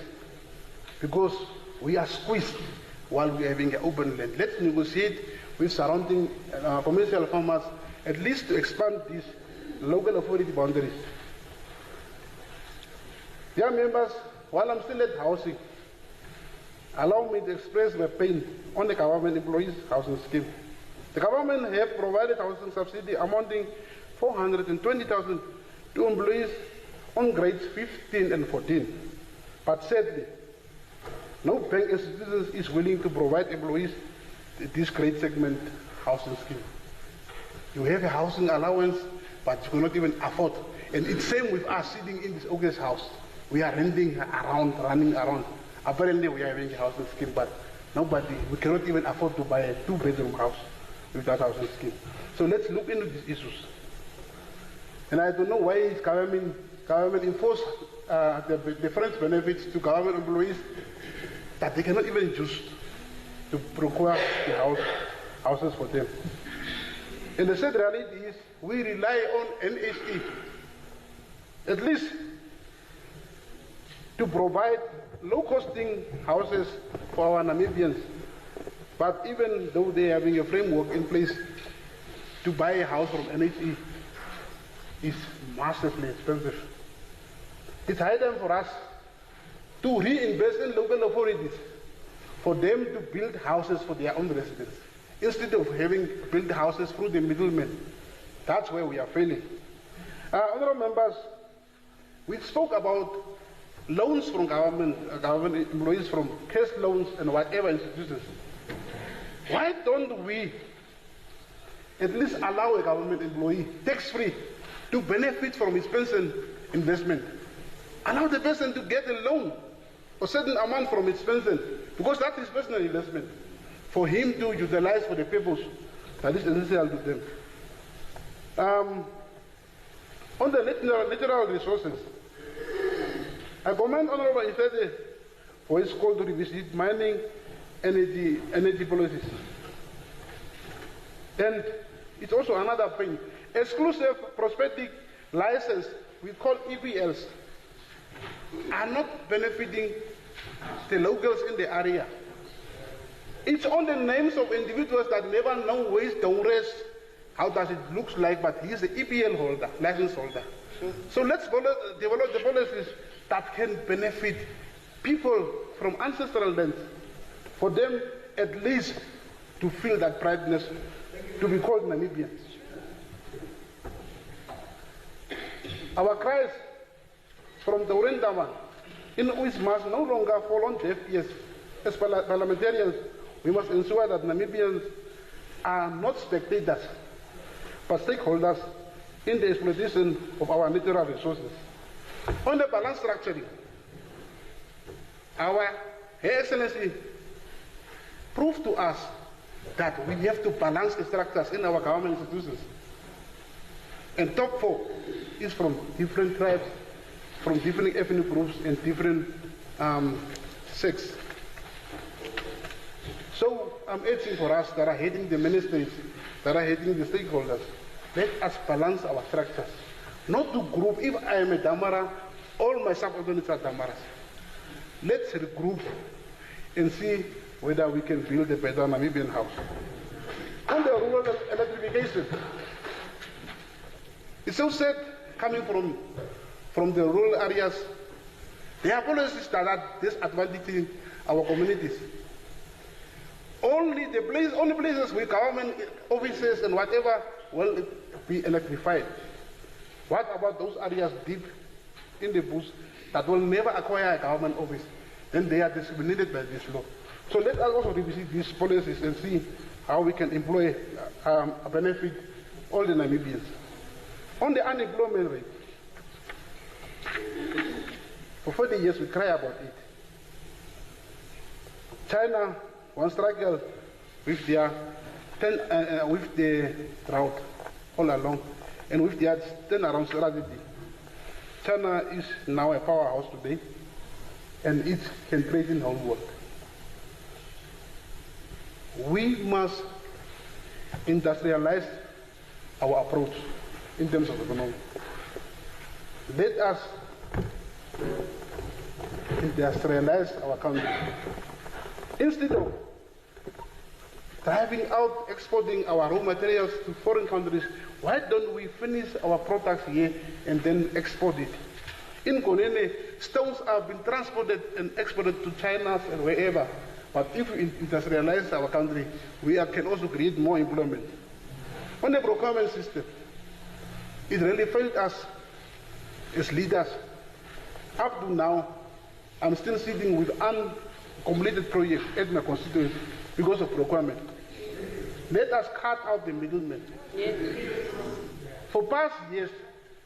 because we are squeezed while we are having an open land. Let's negotiate with surrounding commercial farmers at least to expand these local authority boundaries. Dear members, while I'm still at housing, allow me to express my pain on the government employees housing scheme. The government have provided housing subsidy amounting 420,000 to employees on grades 15 and 14. But sadly, no bank institution is willing to provide employees this grade segment housing scheme. You have a housing allowance, but you cannot even afford. And it's same with us sitting in this August house. We are renting around, running around. Apparently we are having a housing scheme, but we cannot even afford to buy a 2-bedroom house with that housing scheme. So let's look into these issues. And I don't know why government enforce the different benefits to government employees that they cannot even use to procure the houses for them. And the sad reality is we rely on NHE at least to provide low-costing houses for our Namibians. But even though they are having a framework in place to buy a house from NHE, is massively expensive. It's high time for us to reinvest in local authorities for them to build houses for their own residents, instead of having built houses through the middlemen. That's where we are failing. Honorable members, we spoke about loans from government employees, from cash loans and whatever institutions. Why don't we at least allow a government employee, tax-free, to benefit from his pension investment? Allow the person to get a loan, a certain amount from his pension, because that is personal investment, for him to utilize for the purpose that is essential to them. On the natural resources, I commend Honorable Ifede for his call to revisit mining energy policies. And it's also another thing. Exclusive prospective license, we call EPLs, are not benefiting the locals in the area. It's on the names of individuals that never know where is Dongres, how does it look like, but he is the EPL holder, license holder. So let's develop the policies that can benefit people from ancestral lands, for them at least to feel that prideness, to be called Namibians. Our cries from the Orendama in which must no longer fall on deaf ears. As parliamentarians, we must ensure that Namibians are not spectators, but stakeholders in the exploitation of our natural resources. On the balance structuring, our Her Excellency proved to us that we have to balance the structures in our government institutions. And top 4 is from different tribes, from different ethnic groups and different sects. So I'm urging for us that are heading the ministries, that are heading the stakeholders, let us balance our structures. Not to group, if I am a Damara, all my subordinates are Damaras. Let's regroup and see whether we can build a better Namibian house. On the rural electrification, it's so sad coming from the rural areas. There are policies that are disadvantaging our communities. Only places with government offices and whatever will be electrified. What about those areas deep in the bush that will never acquire a government office? Then they are discriminated by this law. So let us also revisit these policies and see how we can employ, benefit all the Namibians. On the unemployment rate, for 40 years we cry about it. China won't struggle with their with the drought all along, and with their turnaround strategy. China is now a powerhouse today, and it can trade in the whole world. We must industrialize our approach in terms of economy. Let us industrialize our country. Instead of driving out, exporting our raw materials to foreign countries, why don't we finish our products here and then export it? In Konene, stones have been transported and exported to China and wherever. But if we industrialize our country, we can also create more employment. On the procurement system, it really failed us as leaders. Up to now, I'm still sitting with uncompleted projects at my constituency because of procurement. Let us cut out the middlemen. Yes. For past years,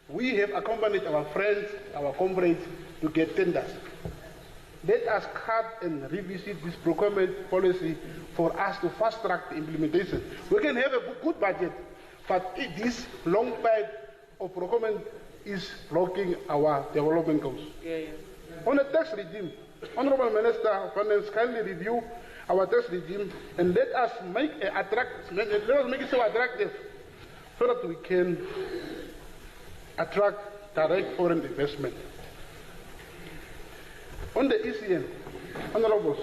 we have accompanied our friends, our comrades to get tenders. Let us cut and revisit this procurement policy for us to fast track the implementation. We can have a good budget, but this long pipe of procurement is blocking our development goals. On the tax regime, Honorable Minister of Finance, kindly review our tax regime and let us make it so attractive so that we can attract direct foreign investment. On the ECN, Honorables,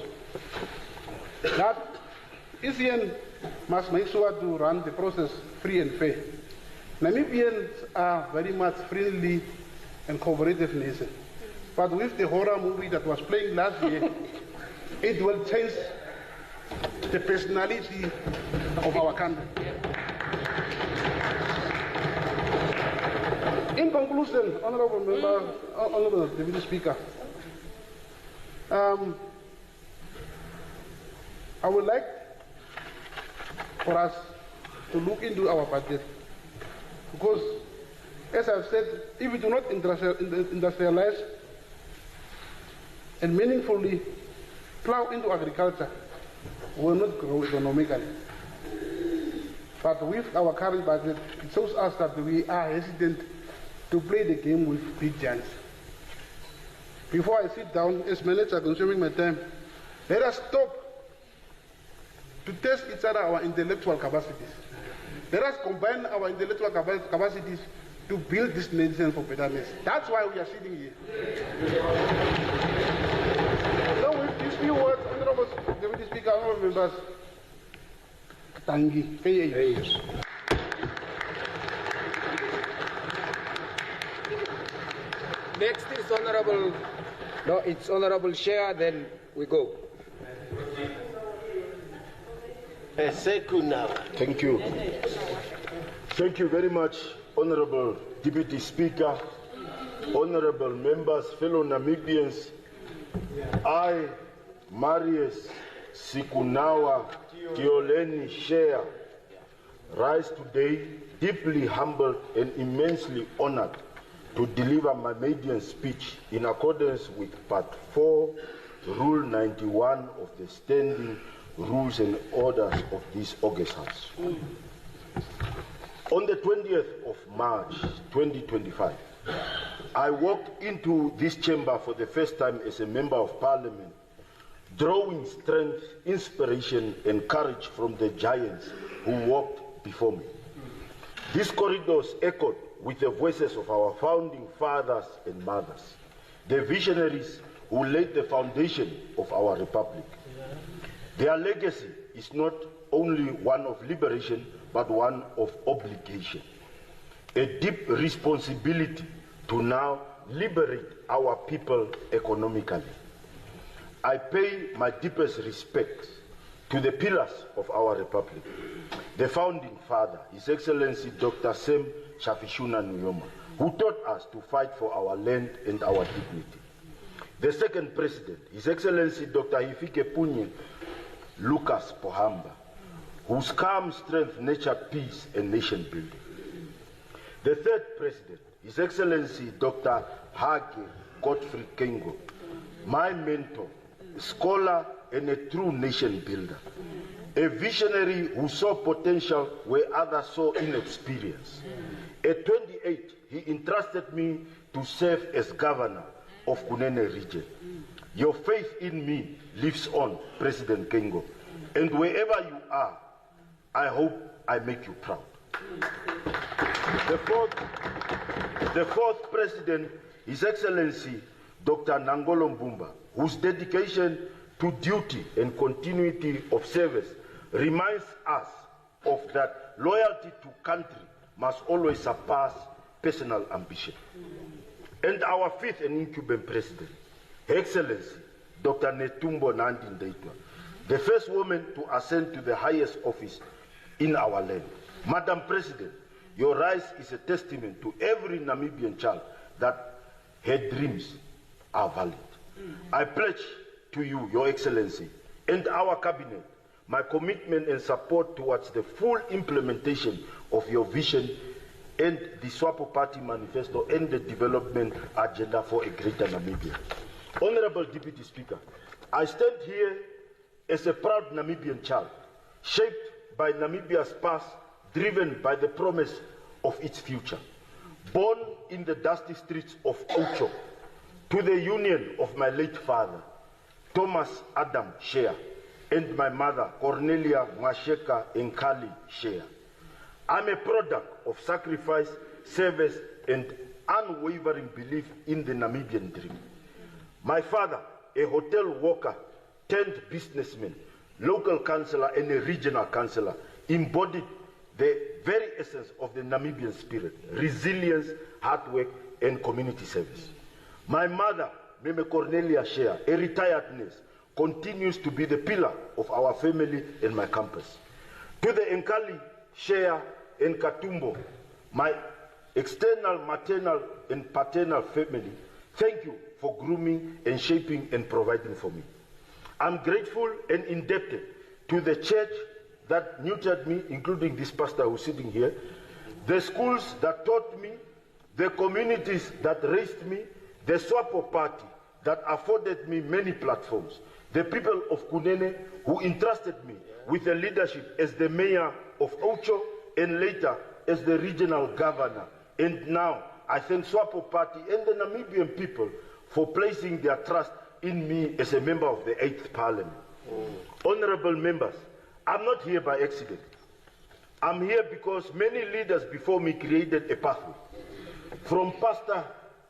that ECN must make sure to run the process free and fair. Namibians are very much friendly and cooperative nation. But with the horror movie that was playing last year, it will change the personality of our country. In conclusion, Honorable Member, Honorable Deputy Speaker, I would like for us to look into our budget, because, as I've said, if we do not industrialize and meaningfully plow into agriculture, we will not grow economically. But with our current budget, it shows us that we are hesitant to play the game with big giants. Before I sit down, as minutes are consuming my time, let us stop to test each other our intellectual capacities. Let us combine our intellectual capacities to build this nation for betterness. That's why we are sitting here. So with these few words, Honorable Deputy Speaker, honorable members, Tangi, Next is Honorable, no, it's Honorable Chair, then we go. Thank you. Thank you very much, Honorable Deputy Speaker, honorable members, fellow Namibians. I, Marius Sikunawa Tioleni Shea, rise today deeply humbled and immensely honored to deliver my maiden speech in accordance with Part 4, Rule 91 of the Standing Rules and Orders of this August House. On the 20th of March 2025, I walked into this chamber for the first time as a member of Parliament, drawing strength, inspiration, and courage from the giants who walked before me. These corridors echoed with the voices of our founding fathers and mothers, the visionaries who laid the foundation of our republic. Their legacy is not only one of liberation, but one of obligation, a deep responsibility to now liberate our people economically. I pay my deepest respects to the pillars of our republic, the founding father, His Excellency Dr. Sam Shafishuna Nujoma, who taught us to fight for our land and our dignity. The second president, His Excellency Dr. Hifike Punye Lucas Pohamba, whose calm strength nurtured peace and nation building. The third president, His Excellency Dr. Hage Godfrey Kengo, my mentor, a scholar and a true nation builder, a visionary who saw potential where others saw inexperience. At 28, he entrusted me to serve as governor of Kunene region. Your faith in me lives on, President Kengo, and wherever you are, I hope I make you proud. The fourth president, His Excellency Dr. Nangolo Mbumba, whose dedication to duty and continuity of service reminds us of that loyalty to country must always surpass personal ambition. And our fifth and incumbent president, Her Excellency Dr. Netumbo Nandi-Ndaitwah, the first woman to ascend to the highest office in our land. Madam President, your rise is a testament to every Namibian child that her dreams are valid. I pledge to you, Your Excellency, and our cabinet, my commitment and support towards the full implementation of your vision and the SWAPO Party manifesto and the development agenda for a greater Namibia. Honorable Deputy Speaker, I stand here as a proud Namibian child, shaped by Namibia's past, driven by the promise of its future. Born in the dusty streets of Ocho, to the union of my late father, Thomas Adam Shea, and my mother, Cornelia Mwasheka Nkali Shea. I'm a product of sacrifice, service, and unwavering belief in the Namibian dream. My father, a hotel worker turned businessman, local councillor, and a regional councillor, embodied the very essence of the Namibian spirit: resilience, hard work, and community service. My mother, Meme Cornelia Shea, a retired nurse, continues to be the pillar of our family and my campus. To the Nkali, Shea, and Katumbo, my external, maternal, and paternal family, thank you for grooming and shaping and providing for me. I'm grateful and indebted to the church that nurtured me, including this pastor who's sitting here, the schools that taught me, the communities that raised me, the SWAPO Party that afforded me many platforms, the people of Kunene who entrusted me with the leadership as the mayor of Ocho and later as the regional governor. And now I thank SWAPO Party and the Namibian people for placing their trust in me as a member of the 8th Parliament. Honorable members, I'm not here by accident. I'm here because many leaders before me created a pathway. from Pastor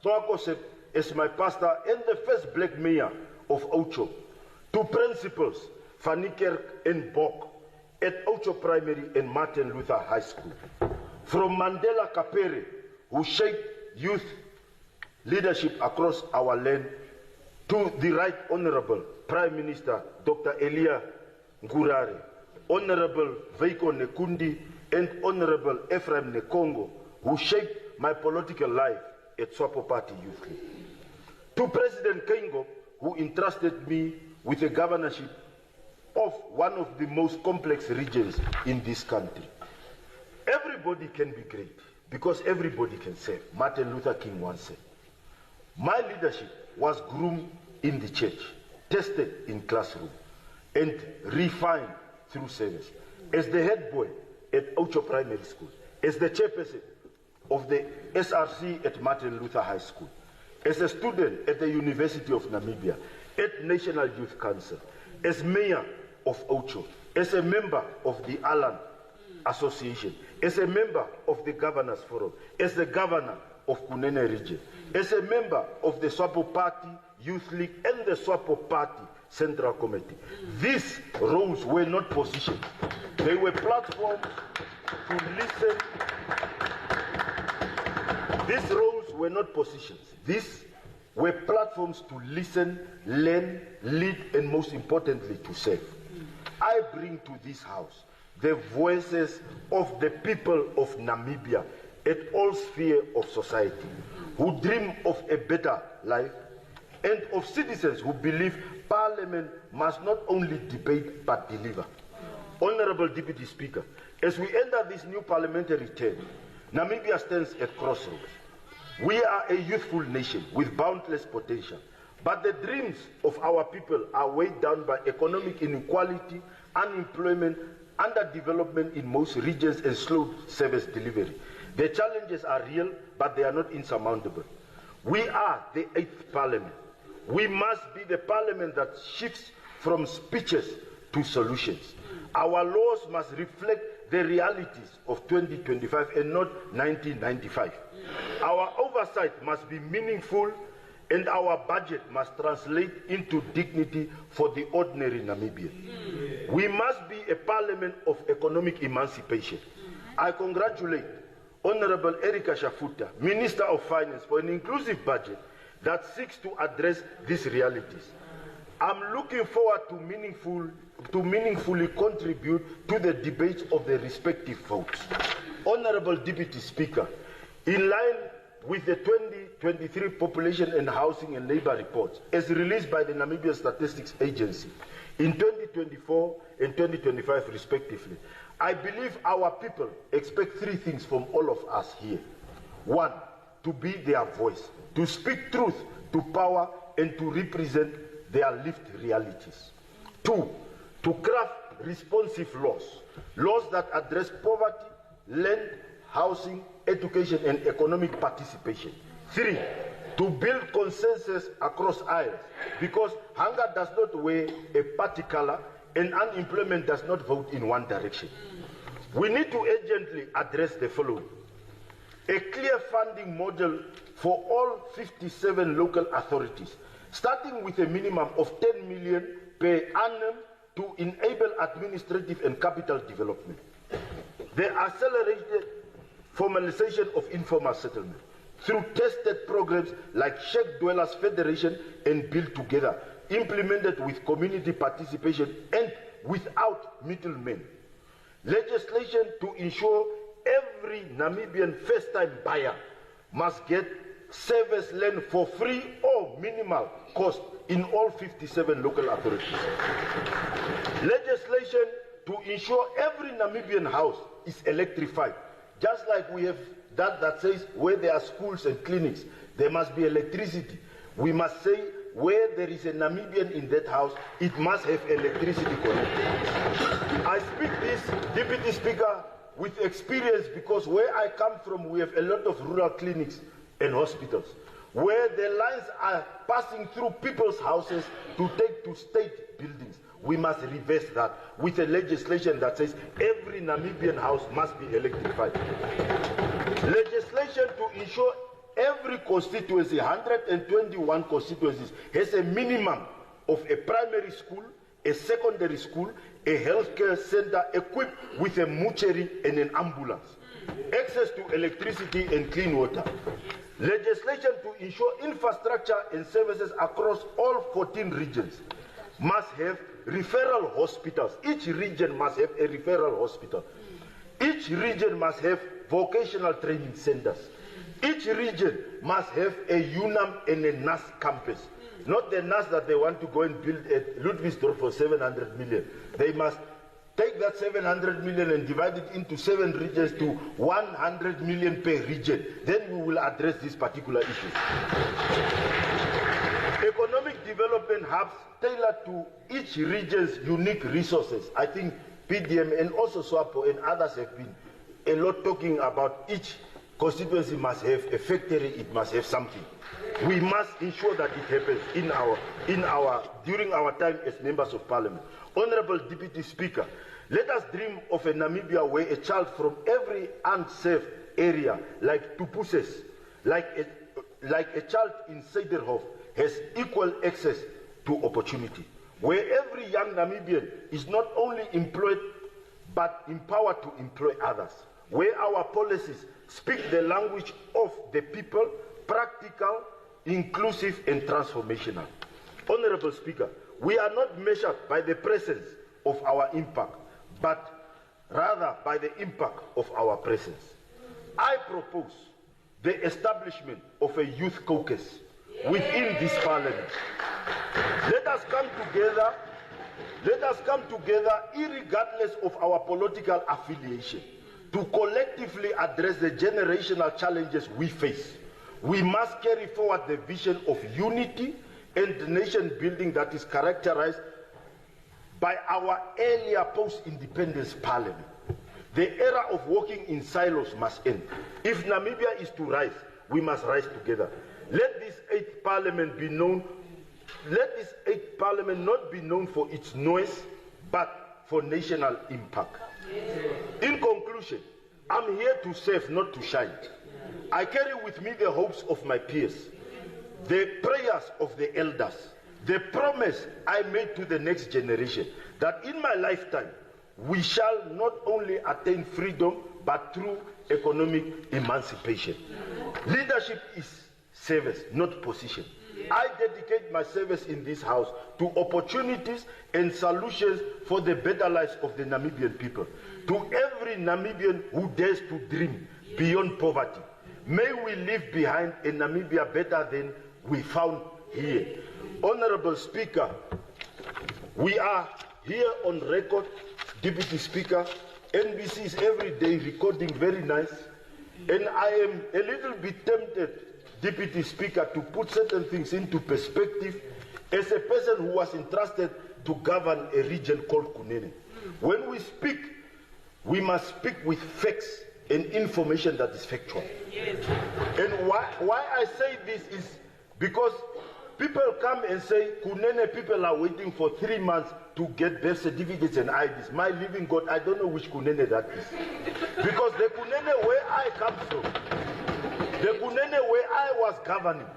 Twakosep as my pastor and the first black mayor of Ocho, to principals Faniker and Bok at Ocho Primary and Martin Luther High School, from Mandela Kapere, who shaped youth leadership across our land, to the Right Honorable Prime Minister Dr. Elia Ngurare, Honorable Veiko Nekundi, and Honorable Ephraim Nekongo, who shaped my political life at Swapo Party Youth League. To President Kengo, who entrusted me with the governorship of one of the most complex regions in this country. Everybody can be great because everybody can serve. Martin Luther King once said. My leadership was groomed in the church, tested in classroom, and refined through service. As the head boy at Ocho Primary School, as the chairperson of the SRC at Martin Luther High School, as a student at the University of Namibia, at National Youth Council, as mayor of Ocho, as a member of the Alan Association, as a member of the Governors Forum, as the governor of Kunene region, as a member of the Swapo Party Youth League and the Swapo Party Central Committee. These roles were not positions. They were platforms to listen. These roles were not positions. These were platforms to listen, learn, lead, and most importantly, to serve. I bring to this house the voices of the people of Namibia at all spheres of society, who dream of a better life, and of citizens who believe Parliament must not only debate but deliver. Honorable Deputy Speaker, as we enter this new parliamentary term, Namibia stands at crossroads. We are a youthful nation with boundless potential, but the dreams of our people are weighed down by economic inequality, unemployment, underdevelopment in most regions, and slow service delivery. The challenges are real, but they are not insurmountable. We are the 8th Parliament. We must be the Parliament that shifts from speeches to solutions. Our laws must reflect the realities of 2025 and not 1995. Our oversight must be meaningful, and our budget must translate into dignity for the ordinary Namibian. We must be a Parliament of economic emancipation. I congratulate Honorable Erika Shafuta, Minister of Finance, for an inclusive budget that seeks to address these realities. I'm looking forward to meaningfully contribute to the debates of the respective votes. Honorable Deputy Speaker, in line with the 2023 Population and Housing and Labour Reports, as released by the Namibia Statistics Agency in 2024 and 2025 respectively, I believe our people expect 3 things from all of us here. 1, to be their voice, to speak truth to power and to represent their lived realities. 2, to craft responsive laws that address poverty, land, housing, education, and economic participation. 3, to build consensus across aisles, because hunger does not wear a party color and unemployment does not vote in one direction. We need to urgently address the following: a clear funding model for all 57 local authorities, starting with a minimum of 10 million per annum to enable administrative and capital development. The accelerated formalization of informal settlement through tested programs like Sheikh Dwellers Federation and Build Together, implemented with community participation and without middlemen. Legislation to ensure every Namibian first-time buyer must get service land for free or minimal cost in all 57 local authorities. Legislation to ensure every Namibian house is electrified, just like we have that says where there are schools and clinics, there must be electricity. We must say where there is a Namibian in that house, it must have electricity connected. I speak this, Deputy Speaker, with experience, because where I come from, we have a lot of rural clinics and hospitals, where the lines are passing through people's houses to take to state buildings. We must reverse that with a legislation that says every Namibian house must be electrified. Legislation to ensure every constituency, 121 constituencies, has a minimum of a primary school, a secondary school, a healthcare center equipped with a mortuary and an ambulance, access to electricity and clean water. Legislation to ensure infrastructure and services across all 14 regions must have referral hospitals. Each region must have a referral hospital. Each region must have vocational training centers. Each region must have a UNAM and a NAS campus. Not the NAS that they want to go and build at Ludwigsdorf for 700 million. They must take that 700 million and divide it into 7 regions to 100 million per region. Then we will address these particular issues. Economic development hubs tailored to each region's unique resources. I think PDM and also SWAPO and others have been a lot talking about each constituency must have a factory, it must have something. We must ensure that it happens during our time as members of parliament. Honorable Deputy Speaker, let us dream of a Namibia where a child from every unsafe area, like Tupuses, like a child in Sederhof, has equal access to opportunity, where every young Namibian is not only employed but empowered to employ others, where our policies speak the language of the people, practical, inclusive and transformational. Honorable Speaker, we are not measured by the presence of our impact, but rather by the impact of our presence. I propose the establishment of a youth caucus within this parliament. Let us come together irregardless of our political affiliation, to collectively address the generational challenges we face. We must carry forward the vision of unity and nation building that is characterized by our earlier post-independence parliament. The era of working in silos must end. If Namibia is to rise, we must rise together. Let this 8th parliament be known. Let this 8th parliament not be known for its noise, but for national impact. In conclusion, I'm here to serve, not to shine. I carry with me the hopes of my peers, the prayers of the elders, the promise I made to the next generation that in my lifetime we shall not only attain freedom but through economic emancipation. Leadership is service, not position. I dedicate my service in this house to opportunities and solutions for the better lives of the Namibian people. To every Namibian who dares to dream beyond poverty, may we leave behind a Namibia better than we found here. Honorable Speaker, we are here on record, Deputy Speaker. NBC is every day recording very nice, and I am a little bit tempted, Deputy Speaker, to put certain things into perspective as a person who was entrusted to govern a region called Kunene. When we speak, we must speak with facts and information that is factual. Yes. And why I say this is because people come and say, Kunene people are waiting for 3 months to get birth certificates and IDs. My living God, I don't know which Kunene that is. Because the Kunene where I come from, the Kunene where I was governing,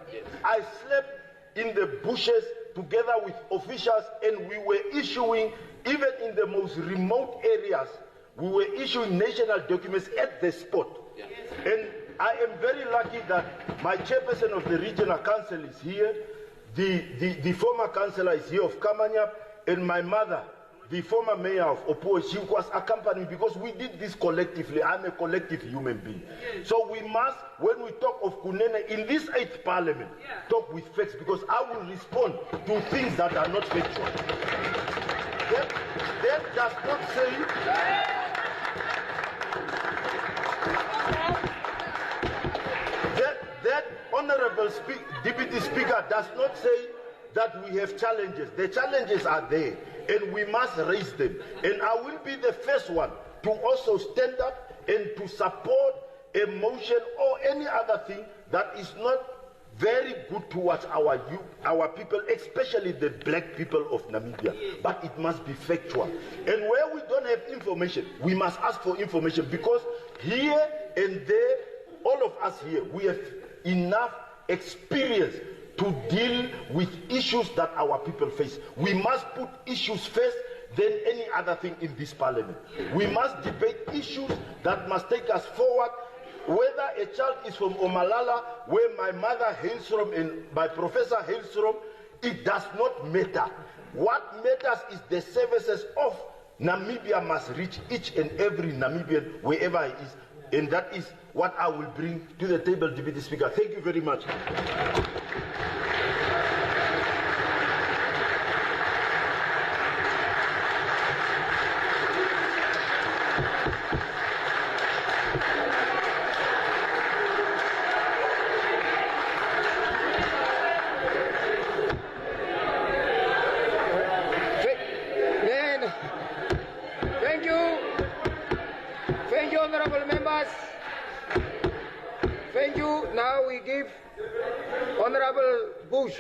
I slept in the bushes together with officials, and we were issuing, even in the most remote areas, we were issuing national documents at the spot. Yes. And I am very lucky that my chairperson of the regional council is here, the former councillor is here of Kamanyap, and my mother, the former mayor of Opuo, she was accompanying, because we did this collectively. I'm a collective human being. Yes. So we must, when we talk of Kunene in this 8th parliament, talk with facts, because I will respond to things that are not factual. That does not say... That Honorable Deputy Speaker does not say that we have challenges. The challenges are there, and we must raise them. And I will be the first one to also stand up and to support a motion or any other thing that is not very good towards our people, especially the black people of Namibia. But it must be factual. And where we don't have information, we must ask for information, because here and there, all of us here, we have enough experience to deal with issues that our people face. We must put issues first, then any other thing in this parliament. We must debate issues that must take us forward. Whether a child is from Omalala, where my mother hails from and my professor hails from, it does not matter. What matters is the services of Namibia must reach each and every Namibian wherever he is. And that is what I will bring to the table, Deputy Speaker. Thank you very much. Thank you, honorable members. Thank you. Now we give Honorable Bush.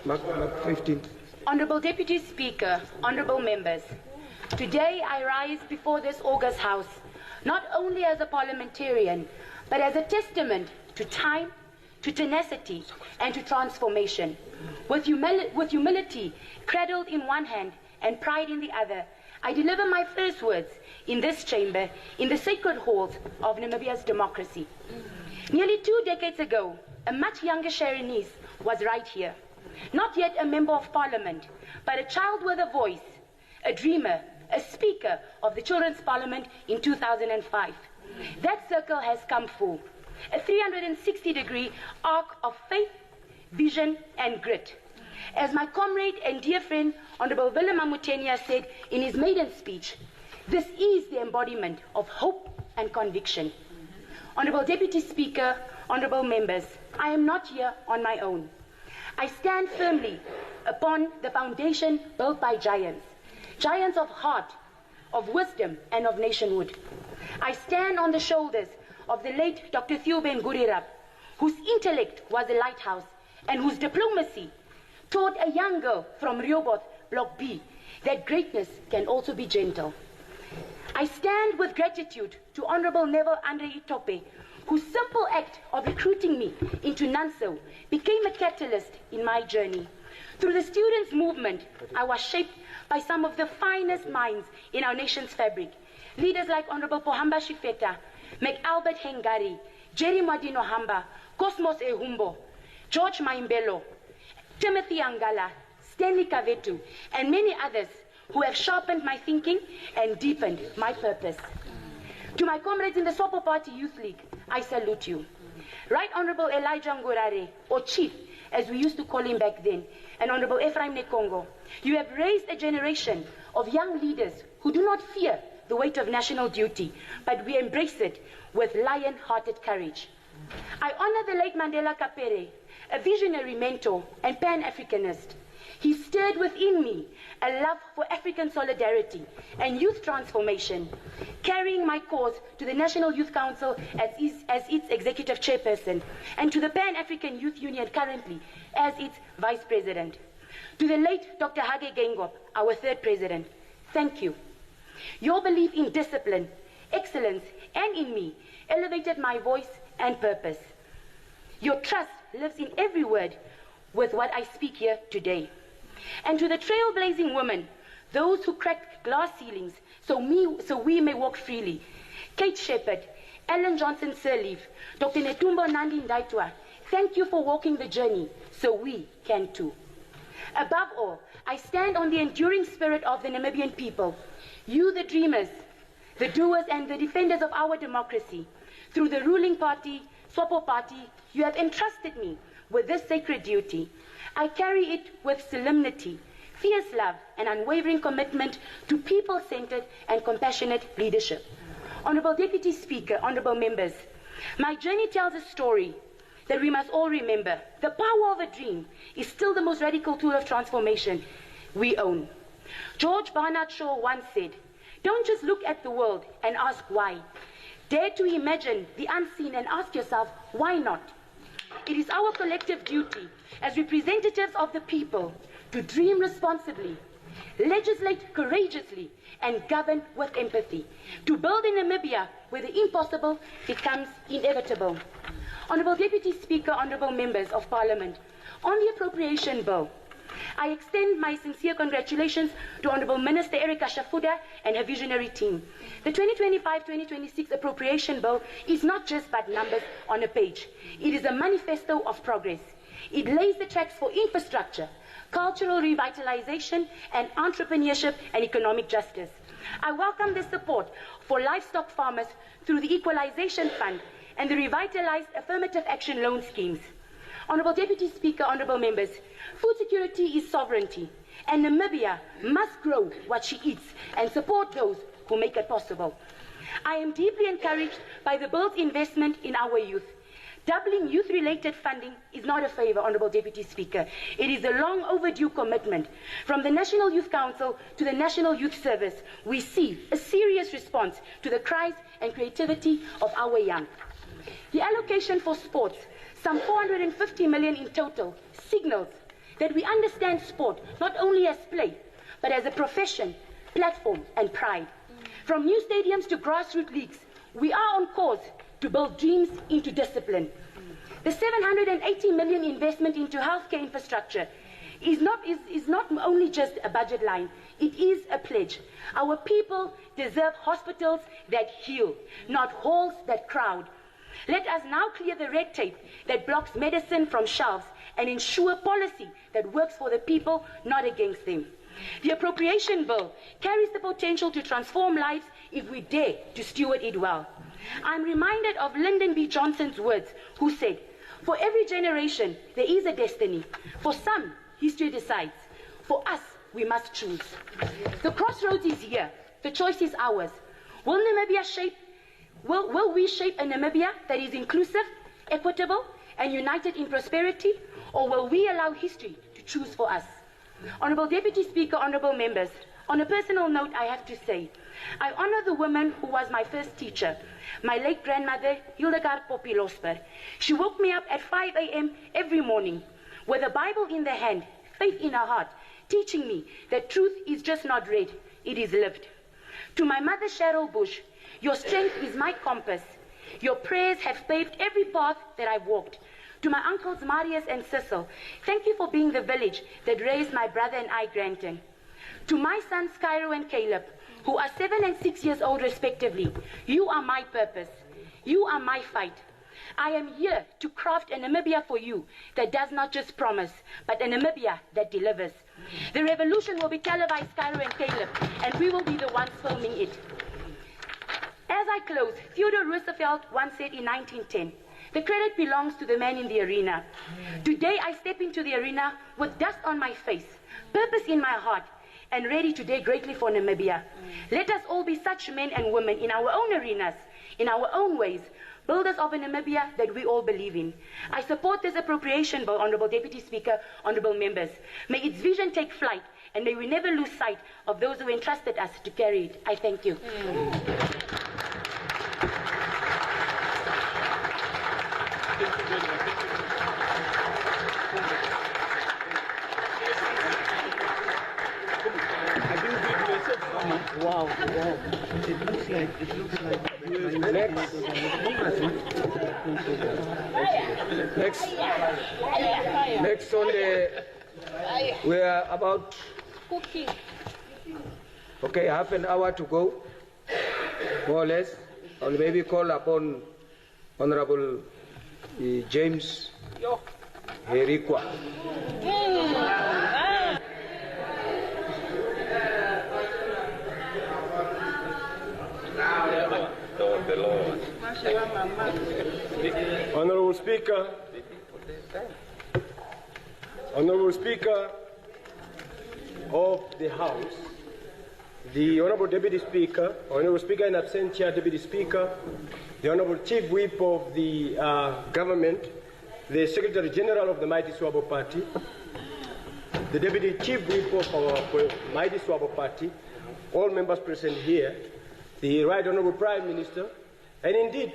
Mark 15. Honorable Deputy Speaker, honorable members, today I rise before this august House not only as a parliamentarian, but as a testament to time, to tenacity, and to transformation. With humility cradled in one hand and pride in the other, I deliver my first words in this chamber, in the sacred halls of Namibia's democracy. Nearly 2 decades ago, a much younger Sharonese was right here. Not yet a member of parliament, but a child with a voice, a dreamer, a speaker of the Children's Parliament in 2005. That circle has come full. A 360-degree arc of faith, vision, and grit. As my comrade and dear friend, Honorable Willem Mamutenya said in his maiden speech, this is the embodiment of hope and conviction. Honorable Deputy Speaker, honorable members, I am not here on my own. I stand firmly upon the foundation built by giants, giants of heart, of wisdom, and of nationhood. I stand on the shoulders of the late Dr. Theoben Gurirab, whose intellect was a lighthouse and whose diplomacy taught a young girl from Rehoboth, Block B, that greatness can also be gentle. I stand with gratitude to Honorable Neville Andre Itope, whose simple act of recruiting me into NANSO became a catalyst in my journey. Through the students' movement, I was shaped by some of the finest minds in our nation's fabric. Leaders like Honorable Pohamba Shifeta, McAlbert Hengari, Jerry Madino Hamba, Cosmos Ehumbo, George Maimbelo, Timothy Angala, Stanley Kavetu, and many others who have sharpened my thinking and deepened my purpose. To my comrades in the Sopo Party Youth League, I salute you. Right Honorable Elijah Ngurare, or Chief, as we used to call him back then, and Honorable Ephraim Nekongo, you have raised a generation of young leaders who do not fear the weight of national duty, but we embrace it with lion-hearted courage. I honor the late Mandela Kapere, a visionary mentor and Pan-Africanist. He stirred within me a love for African solidarity and youth transformation, carrying my cause to the National Youth Council as its executive chairperson, and to the Pan-African Youth Union currently as its vice president. To the late Dr. Hage Geingob, our third president, thank you. Your belief in discipline, excellence, and in me elevated my voice and purpose. Your trust lives in every word with what I speak here today. And to the trailblazing women, those who cracked glass ceilings so we may walk freely, Kate Shepherd, Ellen Johnson Sirleaf, Dr. Netumbo Nandi Ndaitwa, thank you for walking the journey so we can too. Above all, I stand on the enduring spirit of the Namibian people. You, the dreamers, the doers, and the defenders of our democracy. Through the ruling party, Sopo Party, you have entrusted me with this sacred duty. I carry it with solemnity, fierce love, and unwavering commitment to people-centered and compassionate leadership. Honorable Deputy Speaker, honorable members, my journey tells a story that we must all remember. The power of a dream is still the most radical tool of transformation we own. George Bernard Shaw once said, don't just look at the world and ask why. Dare to imagine the unseen and ask yourself, why not? It is our collective duty as representatives of the people to dream responsibly, legislate courageously, and govern with empathy, to build in Namibia where the impossible becomes inevitable. Honourable Deputy Speaker, honourable members of Parliament, on the appropriation bill, I extend my sincere congratulations to Honourable Minister Erica Shafuda and her visionary team. The 2025-2026 appropriation bill is not just but numbers on a page. It is a manifesto of progress. It lays the tracks for infrastructure, cultural revitalization, and entrepreneurship and economic justice. I welcome the support for livestock farmers through the Equalization Fund and the revitalized affirmative action loan schemes. Honourable Deputy Speaker, honourable members, food security is sovereignty, and Namibia must grow what she eats and support those who make it possible. I am deeply encouraged by the bill's investment in our youth. Doubling youth-related funding is not a favour, Honourable Deputy Speaker. It is a long overdue commitment. From the National Youth Council to the National Youth Service, we see a serious response to the cries and creativity of our young. The allocation for sports, some 450 million in total, signals that we understand sport not only as play, but as a profession, platform, and pride. From new stadiums to grassroots leagues, we are on course to build dreams into discipline. The 780 million investment into healthcare infrastructure is not only just a budget line, it is a pledge. Our people deserve hospitals that heal, not halls that crowd. Let us now clear the red tape that blocks medicine from shelves and ensure policy that works for the people, not against them. The appropriation bill carries the potential to transform lives if we dare to steward it well. I'm reminded of Lyndon B. Johnson's words, who said, "For every generation, there is a destiny. For some, history decides. For us, we must choose." The crossroads is here. The choice is ours. Will we shape a Namibia that is inclusive, equitable, and united in prosperity, or will we allow history to choose for us? Honourable Deputy Speaker, honourable members, on a personal note, I have to say, I honour the woman who was my first teacher, my late grandmother, Hildegard Poppy Losper. She woke me up at 5 a.m. every morning with a Bible in the hand, faith in her heart, teaching me that truth is just not read, it is lived. To my mother, Cheryl Bush, your strength is my compass. Your prayers have paved every path that I've walked. To my uncles Marius and Cecil, thank you for being the village that raised my brother and I, Granton. To my sons Cairo and Caleb, who are 7 and 6 years old respectively, you are my purpose. You are my fight. I am here to craft a Namibia for you that does not just promise, but a Namibia that delivers. The revolution will be televised, Cairo and Caleb, and we will be the ones filming it. As I close, Theodore Roosevelt once said in 1910, "The credit belongs to the man in the arena." Today I step into the arena with dust on my face, purpose in my heart, and ready to dare greatly for Namibia. Let us all be such men and women in our own arenas, in our own ways, builders of a Namibia that we all believe in. I support this appropriation bill, Honourable Deputy Speaker, honourable members. May its vision take flight, and may we never lose sight of those who entrusted us to carry it. I thank you. Wow, wow. It looks like Next on the, we are about, okay, half an hour to go, more or less. I'll maybe call upon Honorable James Herikwa. Honourable Speaker of the House, the Honourable Deputy Speaker, Honourable Speaker in absentia, Deputy Speaker, the Honourable Chief Whip of the Government, the Secretary General of the Mighty Swabo Party, the Deputy Chief Whip of our Mighty Swabo Party, all members present here, the Right Honourable Prime Minister, and indeed,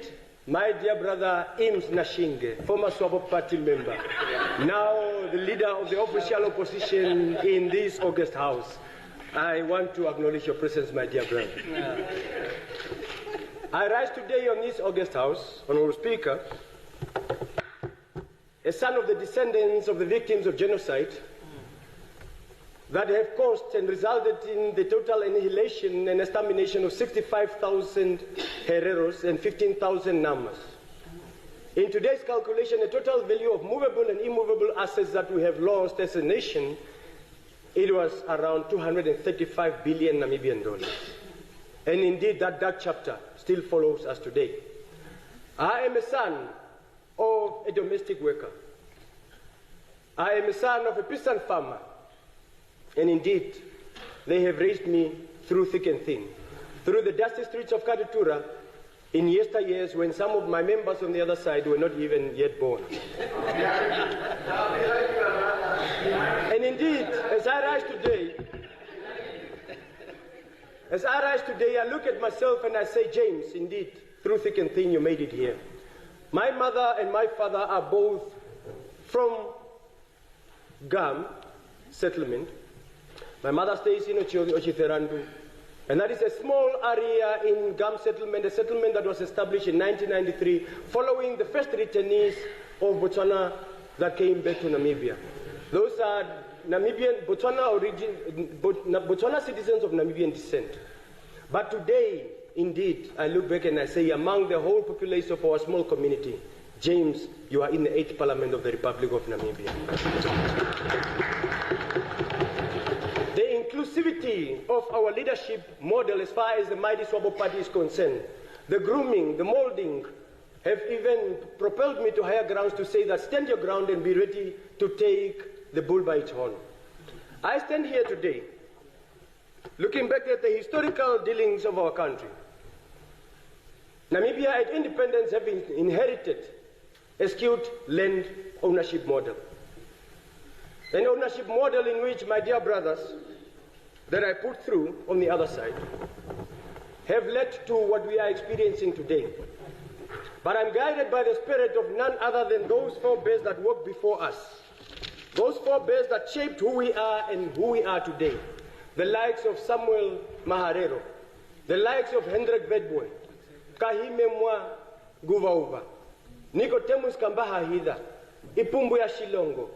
my dear brother Ims Nashinge, former Swabo Party member, now the leader of the official opposition in this August House. I want to acknowledge your presence, my dear brother. I rise today on this August House, Honorable Speaker, a son of the descendants of the victims of genocide that have caused and resulted in the total annihilation and extermination of 65,000 Hereros and 15,000 Namas. In today's calculation, the total value of movable and immovable assets that we have lost as a nation, it was around 235 billion Namibian dollars. And indeed, that dark chapter still follows us today. I am a son of a domestic worker. I am a son of a peasant farmer. And indeed, they have raised me through thick and thin, through the dusty streets of Katutura, in yesteryears when some of my members on the other side were not even yet born. And indeed, as I rise today, I look at myself and I say, James, indeed, through thick and thin, you made it here. My mother and my father are both from Gam settlement. My mother stays in Ochitherandu, and that is a small area in Gam settlement, a settlement that was established in 1993 following the first returnees of Botswana that came back to Namibia. Those are Botswana citizens of Namibian descent. But today, indeed, I look back and I say, among the whole population of our small community, James, you are in the 8th Parliament of the Republic of Namibia. The inclusivity of our leadership model as far as the Mighty Swabo Party is concerned, the grooming, the molding, have even propelled me to higher grounds to say that stand your ground and be ready to take the bull by its horn. I stand here today looking back at the historical dealings of our country. Namibia at independence have inherited a skewed land ownership model. An ownership model in which my dear brothers that I put through on the other side have led to what we are experiencing today. But I'm guided by the spirit of none other than those forebears that walked before us. Those forebears that shaped who we are and who we are today. The likes of Samuel Maharero, the likes of Hendrik Witbooi, Kahime Mwa Guvauva, Nicodemus Kambaha Hida, Ipumbu ya Shilongo,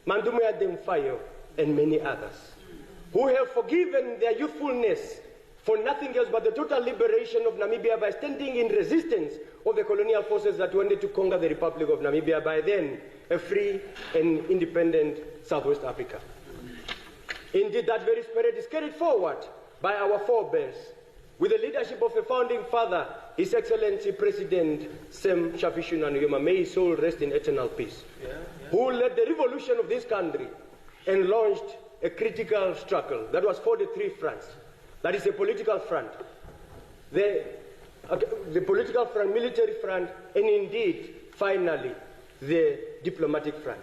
Mandumu ya Demfayo, and many others, who have forgiven their youthfulness for nothing else but the total liberation of Namibia by standing in resistance of the colonial forces that wanted to conquer the Republic of Namibia, by then a free and independent Southwest Africa. Indeed, that very spirit is carried forward by our forebears, with the leadership of the founding father, His Excellency President Sam Shafishuna Nujoma, may his soul rest in eternal peace, who led the revolution of this country and launched a critical struggle that was 43 fronts. That is a political front, the political front, military front, and indeed, finally, the diplomatic front.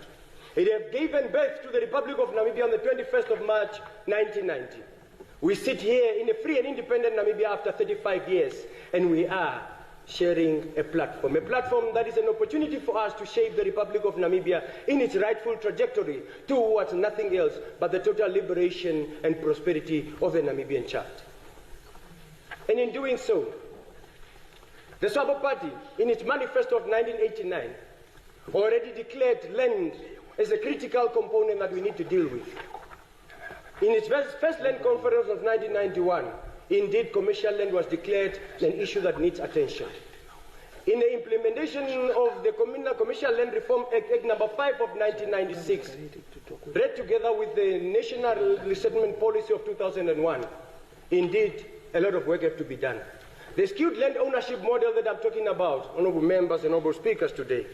It has given birth to the Republic of Namibia on the 21st of March, 1990. We sit here in a free and independent Namibia after 35 years, and we are sharing a platform that is an opportunity for us to shape the Republic of Namibia in its rightful trajectory towards nothing else but the total liberation and prosperity of the Namibian child. And in doing so, the Swabo Party, in its manifesto of 1989, already declared land as a critical component that we need to deal with. In its first land conference of 1991, indeed, commercial land was declared an issue that needs attention. In the implementation of the Commercial Land Reform Act, Act number 5 of 1996, read together with the National Resettlement Policy of 2001, indeed, a lot of work has to be done. The skewed land ownership model that I'm talking about, honorable members and honorable speakers today,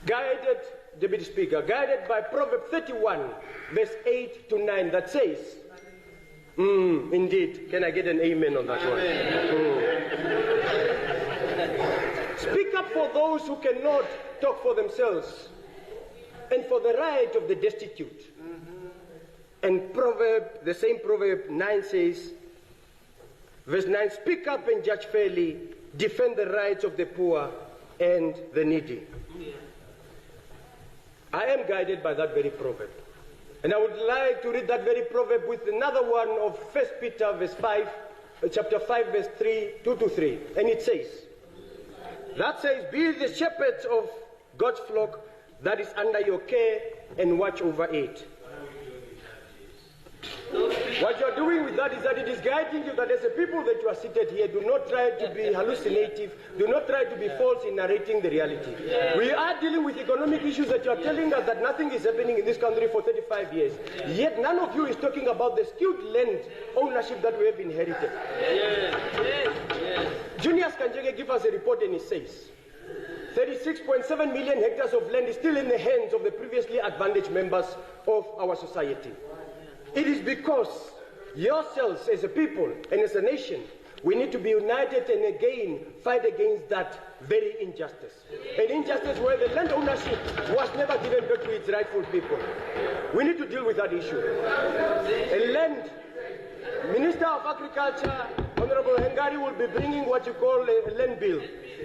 guided, Deputy Speaker, guided by Proverbs 31, verse 8 to 9, that says, indeed, can I get an amen on that one? Speak up for those who cannot talk for themselves, and for the right of the destitute. And the same Proverb 9 says, verse 9, speak up and judge fairly, defend the rights of the poor and the needy. I am guided by that very proverb. And I would like to read that very proverb with another one of 1 Peter chapter 5, verse 2 to 3. And it says, that says, be the shepherds of God's flock that is under your care and watch over it. What you're doing with that is that it is guiding you that as a people that you are seated here, do not try to be hallucinative, do not try to be false in narrating the reality. We are dealing with economic issues that you are telling us that nothing is happening in this country for 35 years. Yet none of you is talking about the skewed land ownership that we have inherited. Junius Kanjenge gives us a report and he says, 36.7 million hectares of land is still in the hands of the previously advantaged members of our society. It is because yourselves as a people and as a nation, we need to be united and again fight against that very injustice. An injustice where the land ownership was never given back to its rightful people. We need to deal with that issue. Minister of Agriculture, Honorable Hengari, will be bringing what you call a land bill.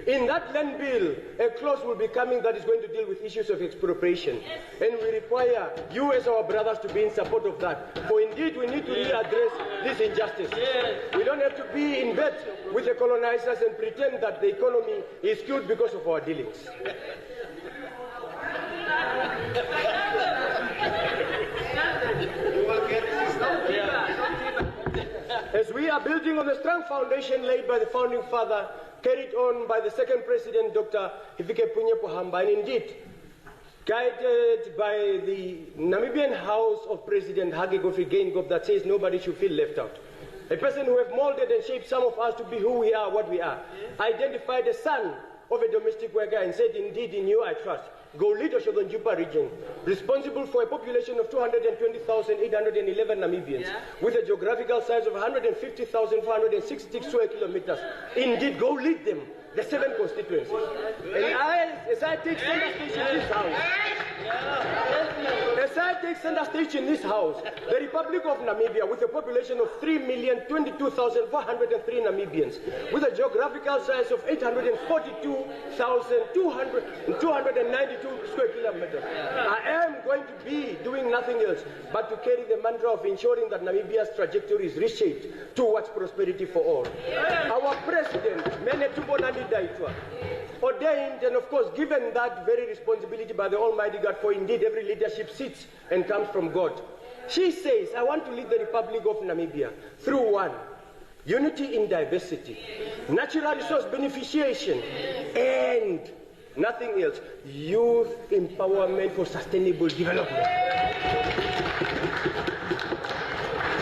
In that land bill, a clause will be coming that is going to deal with issues of expropriation. And we require you as our brothers to be in support of that. For indeed, we need to readdress this injustice. We don't have to be in bed with the colonizers and pretend that the economy is skewed because of our dealings. As we are building on the strong foundation laid by the founding father, carried on by the second president, Dr. Hifikepunye Pohamba, and indeed guided by the Namibian House of President Hage Godfrey Geingob that says nobody should feel left out. A person who have molded and shaped some of us to be who we are, what we are, identified the son of a domestic worker and said, indeed, in you I trust. Go lead Oshodonjupa region, responsible for a population of 220,811 Namibians, with a geographical size of 150,466 square kilometers. Indeed, go lead them, the 7 constituencies. And as I take center stage in this house, in this house, the Republic of Namibia, with a population of 3,022,403 Namibians, with a geographical size of 842,292 square kilometers. I am going to be doing nothing else but to carry the mantra of ensuring that Namibia's trajectory is reshaped towards prosperity for all. Our president, Menetumbo Nandi Ndaitwah, ordained and of course given that very responsibility by the Almighty God, for indeed every leadership sits and comes from God. She says, I want to lead the Republic of Namibia through one, unity in diversity, natural resource beneficiation, and nothing else, youth empowerment for sustainable development.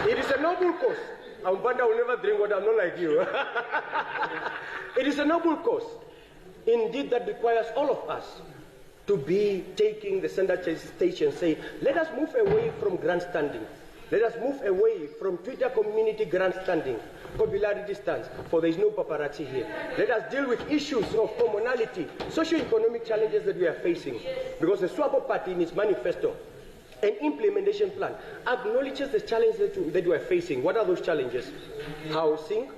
It is a noble cause. Ambanda will never drink what I'm not like you. It is a noble cause. Indeed, that requires all of us to be taking the center stage and say, let us move away from grandstanding. Let us move away from Twitter community grandstanding, popularity stands, for there is no paparazzi here. Let us deal with issues of commonality, socio-economic challenges that we are facing. Because the SWAPO party in its manifesto and implementation plan acknowledges the challenges that we are facing. What are those challenges? Housing,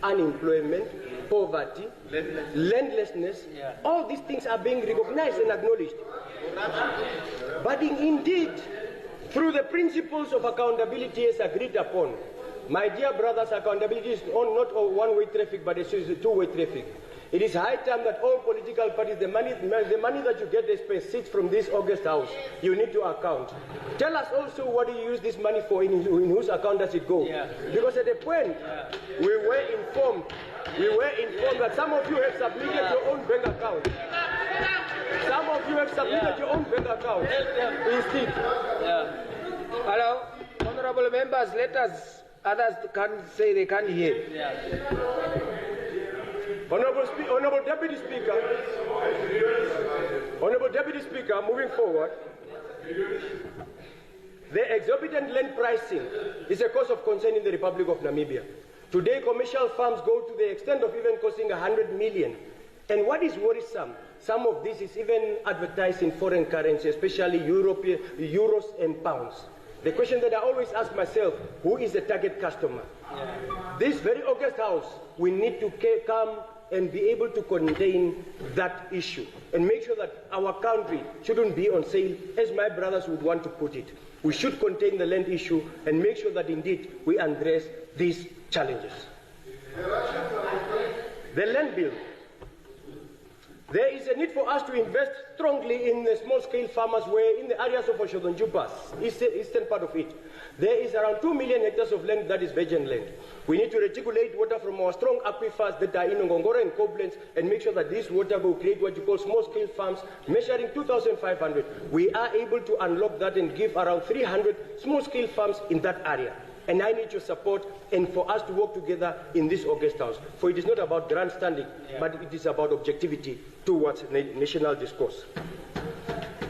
unemployment, poverty, landlessness, all these things are being recognized and acknowledged. But indeed, through the principles of accountability as agreed upon, my dear brothers, accountability is not a one-way traffic, but it's a two-way traffic. It is high time that all political parties, the money that you get as proceeds from this August House, you need to account. Tell us also what you use this money for, in whose account does it go? Because at a point, we were informed that some of you have submitted your own bank account. Some of you have submitted your own bank account. Instead. Hello, honorable members, let us, others can't say they can't hear. Honorable Deputy Speaker, moving forward, the exorbitant land pricing is a cause of concern in the Republic of Namibia. Today, commercial farms go to the extent of even costing 100 million. And what is worrisome, some of this is even advertised in foreign currency, especially euros and pounds. The question that I always ask myself, who is the target customer? This very August House, we need to come and be able to contain that issue and make sure that our country shouldn't be on sale, as my brothers would want to put it. We should contain the land issue and make sure that indeed we address these challenges. The land bill. There is a need for us to invest strongly in the small-scale farmers where in the areas of Oshodonjupas, eastern part of it, there is around 2 million hectares of land that is virgin land. We need to reticulate water from our strong aquifers that are in Ngongoro and Koblenz and make sure that this water will create what you call small-scale farms measuring 2,500. We are able to unlock that and give around 300 small-scale farms in that area. And I need your support and for us to work together in this August House. For it is not about grandstanding, but it is about objectivity towards national discourse.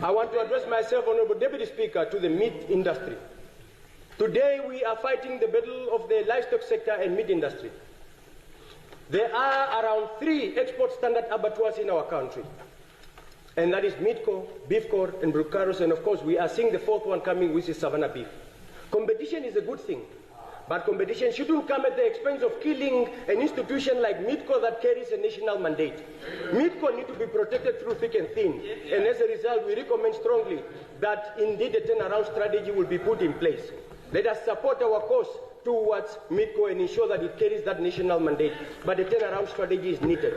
I want to address myself, Honorable Deputy Speaker, to the meat industry. Today we are fighting the battle of the livestock sector and meat industry. There are around 3 export standard abattoirs in our country. And that is Meatco, Beefco, and Brucaros, and of course we are seeing the 4th one coming, which is Savannah Beef. Competition is a good thing, but competition shouldn't come at the expense of killing an institution like Meatco that carries a national mandate. Meatco need to be protected through thick and thin, and as a result, we recommend strongly that indeed a turnaround strategy will be put in place. Let us support our cause towards Meatco and ensure that it carries that national mandate, but a turnaround strategy is needed.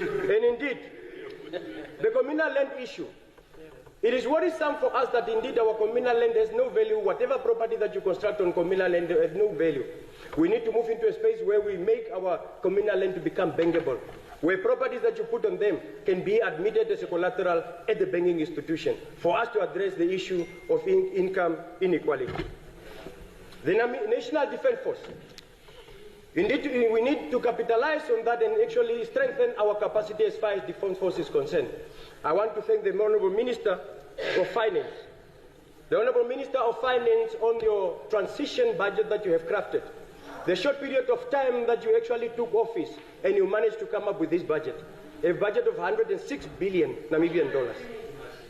And indeed, the communal land issue. It is worrisome for us that indeed our communal land has no value. Whatever property that you construct on communal land has no value. We need to move into a space where we make our communal land to become bankable, where properties that you put on them can be admitted as a collateral at the banking institution for us to address the issue of income inequality. The National Defence Force. Indeed, we need to capitalize on that and actually strengthen our capacity as far as Defence Force is concerned. I want to thank the Honourable Minister of Finance. The Honourable Minister of Finance on your transition budget that you have crafted. The short period of time that you actually took office and you managed to come up with this budget. A budget of 106 billion Namibian dollars.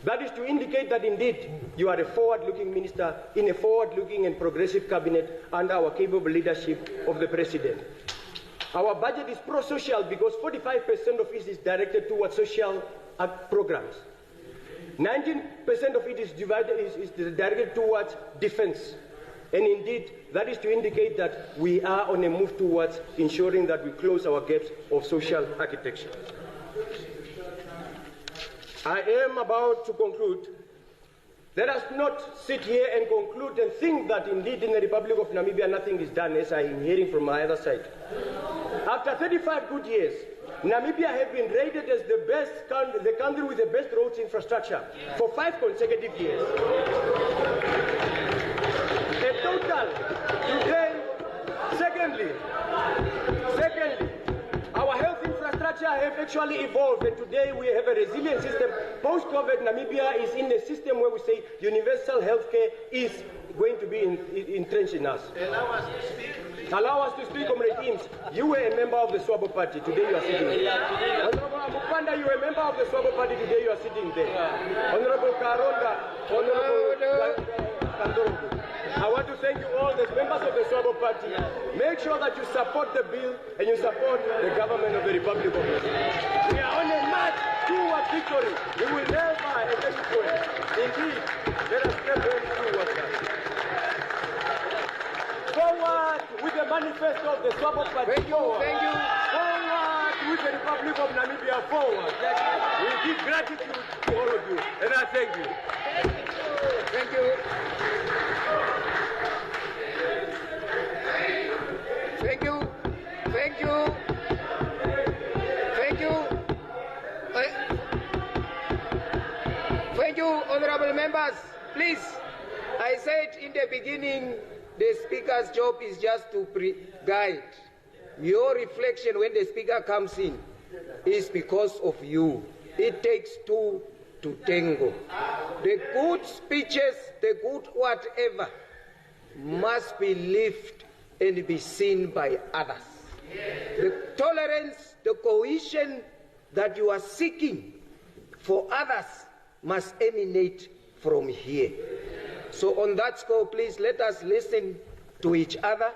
That is to indicate that indeed you are a forward-looking minister in a forward-looking and progressive cabinet under our capable leadership of the President. Our budget is pro-social because 45% of it is directed towards social programs. 19% of it is directed towards defense. And indeed, that is to indicate that we are on a move towards ensuring that we close our gaps of social architecture. I am about to conclude. Let us not sit here and conclude and think that indeed in the Republic of Namibia nothing is done, as I am hearing from my other side. After 35 good years, Namibia has been rated as the country with the best roads infrastructure for 5 consecutive years. A total today. Secondly, our health infrastructure have actually evolved, and today we have a resilient system. Post-COVID, Namibia is in a system where we say universal healthcare is going to be entrenched in us. Allow us to speak, Comrade Eames. You were a member of the Swabo Party. Today you are sitting there. Honorable Mukanda, you were a member of the Swabo Party. Today you are sitting there. Honorable Karonda, Honorable Kandongo. I want to thank you all, the members of the Swabo Party. Make sure that you support the bill and you support the government of the Republic of Namibia. We are on a march towards victory. We will never at any point. Indeed, let us step towards that. Forward with the manifesto of the Swabo Party. Thank you. Forward with the Republic of Namibia. Forward. We give gratitude to all of you, and I thank you. Thank you. Thank you. Thank you. Thank you. Thank you, honorable members. Please, I said in the beginning, the speaker's job is just to guide. Your reflection when the speaker comes in is because of you. It takes two to tango. The good speeches, the good whatever, must be lived and be seen by others. The tolerance, the cohesion that you are seeking for others must emanate from here. So on that score, please let us listen to each other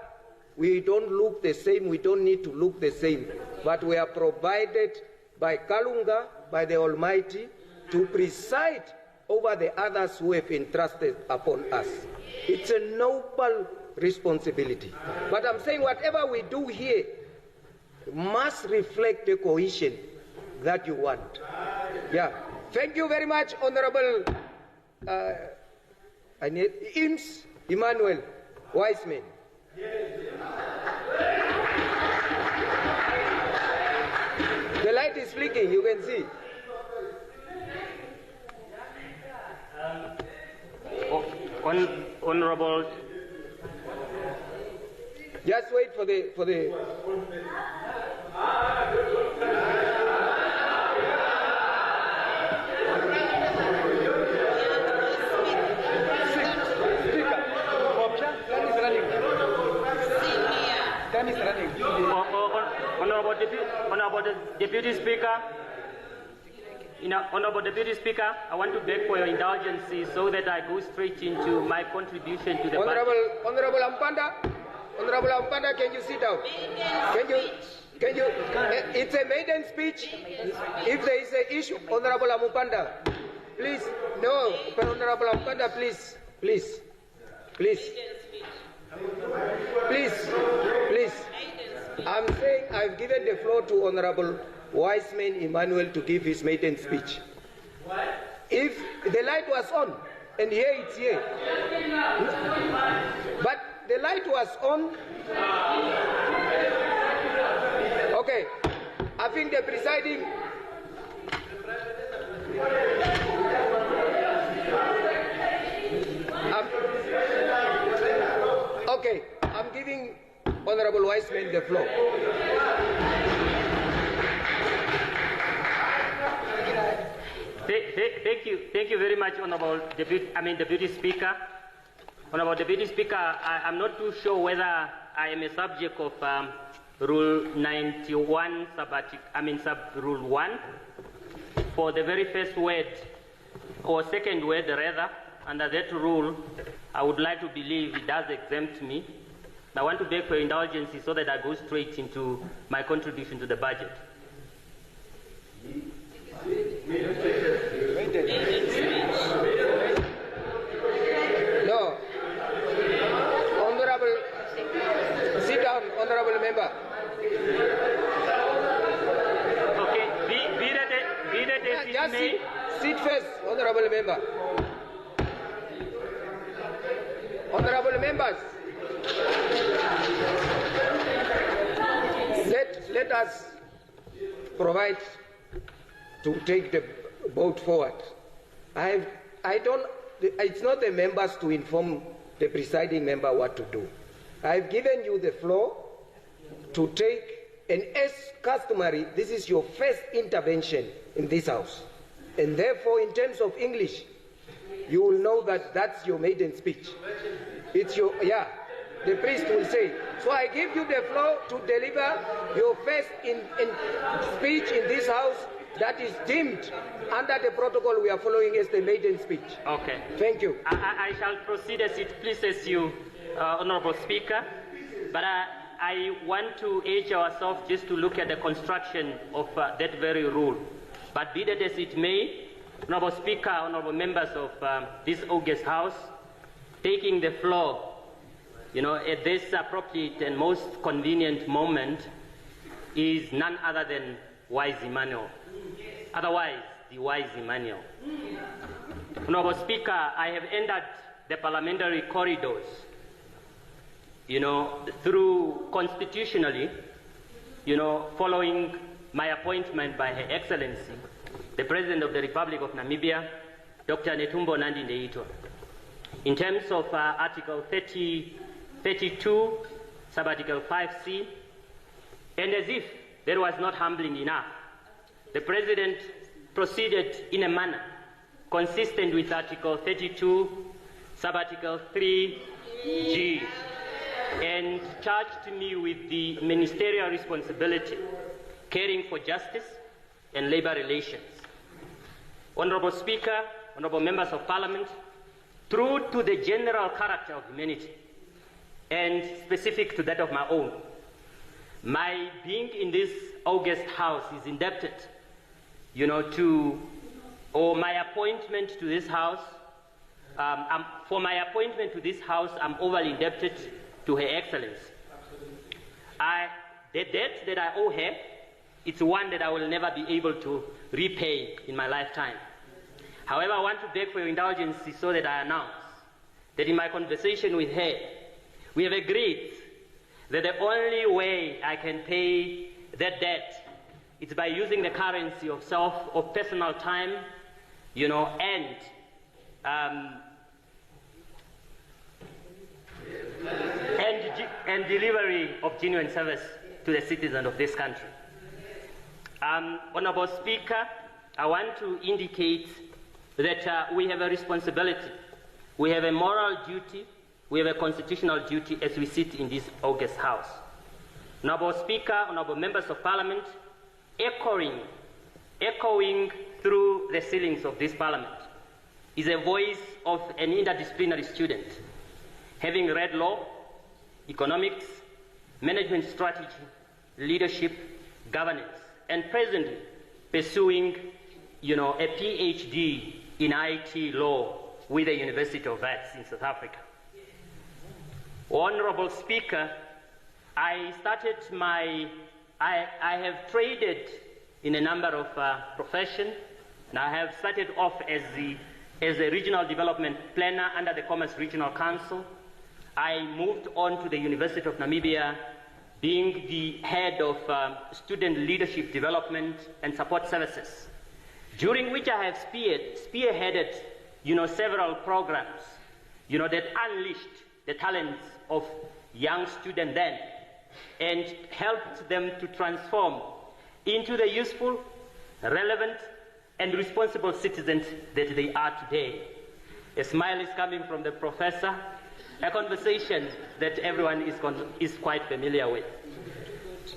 we don't look the same, we don't need to look the same, but we are provided by Kalunga, by the Almighty, to preside over the others who have entrusted upon us. It's a noble responsibility. But I'm saying whatever we do here must reflect the cohesion that you want. Yeah. Thank you very much, Honorable Ims Emmanuel Wiseman. The light is flicking, you can see. Honorable. Just wait for the Honorable Deputy Speaker, Honorable Deputy Speaker, I want to beg for your indulgence so that I go straight into my contribution to the budget. Honorable Ampanda, can you sit down? Can you? It's a maiden speech. If there is an issue, Honorable Ampanda, please. No, Honorable Ampanda, please. I'm saying I've given the floor to Honorable Wiseman Emmanuel to give his maiden speech. If the light was on, and here it's here, but the light was on. Okay, I think the presiding. Okay, I'm giving Honorable Wiseman the floor. Thank you very much, Honorable Deputy Speaker. Honorable Deputy Speaker, I'm not too sure whether I am a subject of Rule 91, Sub-Rule 1. For the very first word, or second word rather, under that rule, I would like to believe it does exempt me. I want to beg for indulgence so that I go straight into my contribution to the budget. No. Honorable, sit down, Honorable Member. Okay, be that as it may. Sit first, Honorable Member. Honorable Members, let us provide to take the vote forward. It's not the members to inform the presiding member what to do. I've given you the floor to take, and as customary, this is your first intervention in this House. And therefore, in terms of English, you will know that that's your maiden speech. It's your, the priest will say. So I give you the floor to deliver your first speech in this House that is deemed under the protocol we are following as the maiden speech. Okay. Thank you. I shall proceed as it pleases you, Honorable Speaker, but I want to urge ourselves just to look at the construction of that very rule. But be that as it may, Honorable Speaker, honorable members of this august House, taking the floor, at this appropriate and most convenient moment is none other than Wise Emmanuel. Otherwise, the Wise Emmanuel. Honorable Speaker, I have entered the parliamentary corridors, through constitutionally, following my appointment by Her Excellency, the President of the Republic of Namibia, Dr. Netumbo Nandi-Ndaitwah. In terms of Article 32, Sub-Article 5C, and as if that was not humbling enough, the President proceeded in a manner consistent with Article 32, Sub-Article 3G, and charged me with the ministerial responsibility caring for justice and labor relations. Honorable Speaker, honorable members of Parliament, true to the general character of humanity and specific to that of my own. My being in this august house is indebted, or my appointment to this house, for my appointment to this house, I'm overly indebted to Her Excellency. The debt that I owe her, it's one that I will never be able to repay in my lifetime. However, I want to beg for your indulgence so that I announce that in my conversation with her, we have agreed that the only way I can pay that debt is by using the currency of personal time, and delivery of genuine service to the citizens of this country. Honorable Speaker, I want to indicate that we have a responsibility, we have a moral duty, we have a constitutional duty as we sit in this august house. Honorable Speaker, honorable members of Parliament, echoing through the ceilings of this Parliament is a voice of an interdisciplinary student, having read law, economics, management strategy, leadership, governance, and presently pursuing, a PhD in IT law with the University of Wits in South Africa. Honorable Speaker, I have traded in a number of professions, and I have started off as a regional development planner under the Commerce Regional Council. I moved on to the University of Namibia, being the head of student leadership development and support services, during which I have spearheaded, several programs, that unleashed the talents of young students then and helped them to transform into the useful, relevant, and responsible citizens that they are today. A smile is coming from the professor, a conversation that everyone is quite familiar with.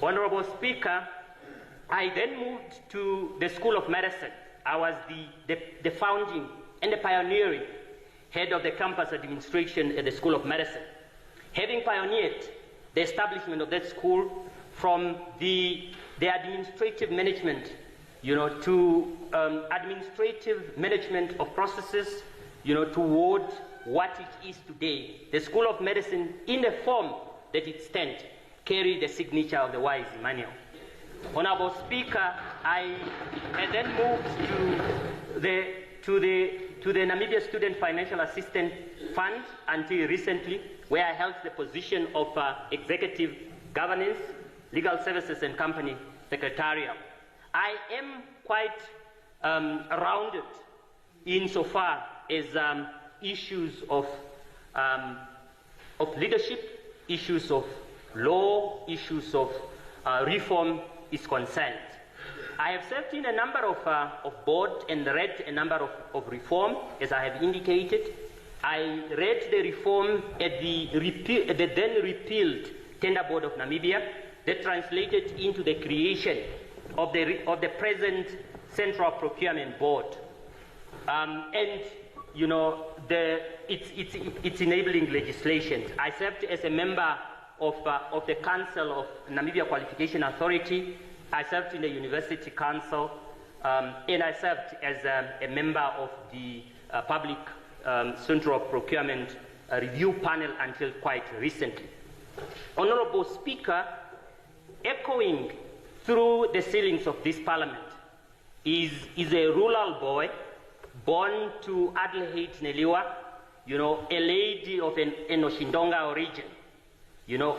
Honorable Speaker, I then moved to the School of Medicine. I was the founding and the pioneering head of the campus administration at the School of Medicine, having pioneered the establishment of that school from the administrative management, to administrative management of processes, toward what it is today. The School of Medicine, in the form that it stands, carry the signature of the wise Emmanuel. Honorable Speaker, I then moved to the Namibia Student Financial Assistance Fund until recently, where I held the position of Executive Governance, Legal Services and Company Secretarial. I am quite rounded insofar as issues of leadership, issues of law, issues of reform is concerned. I have served in a number of boards and read a number of reform, as I have indicated. I read the reform at the then repealed Tender Board of Namibia that translated into the creation of the present Central Procurement Board. It's enabling legislation. I served as a member of the Council of Namibia Qualification Authority. I served in the University Council, and I served as a member of the Public Central Procurement Review Panel until quite recently. Honorable Speaker, echoing through the ceilings of this Parliament is a rural boy born to Adelheid Neliwa, a lady of an Oshindonga origin,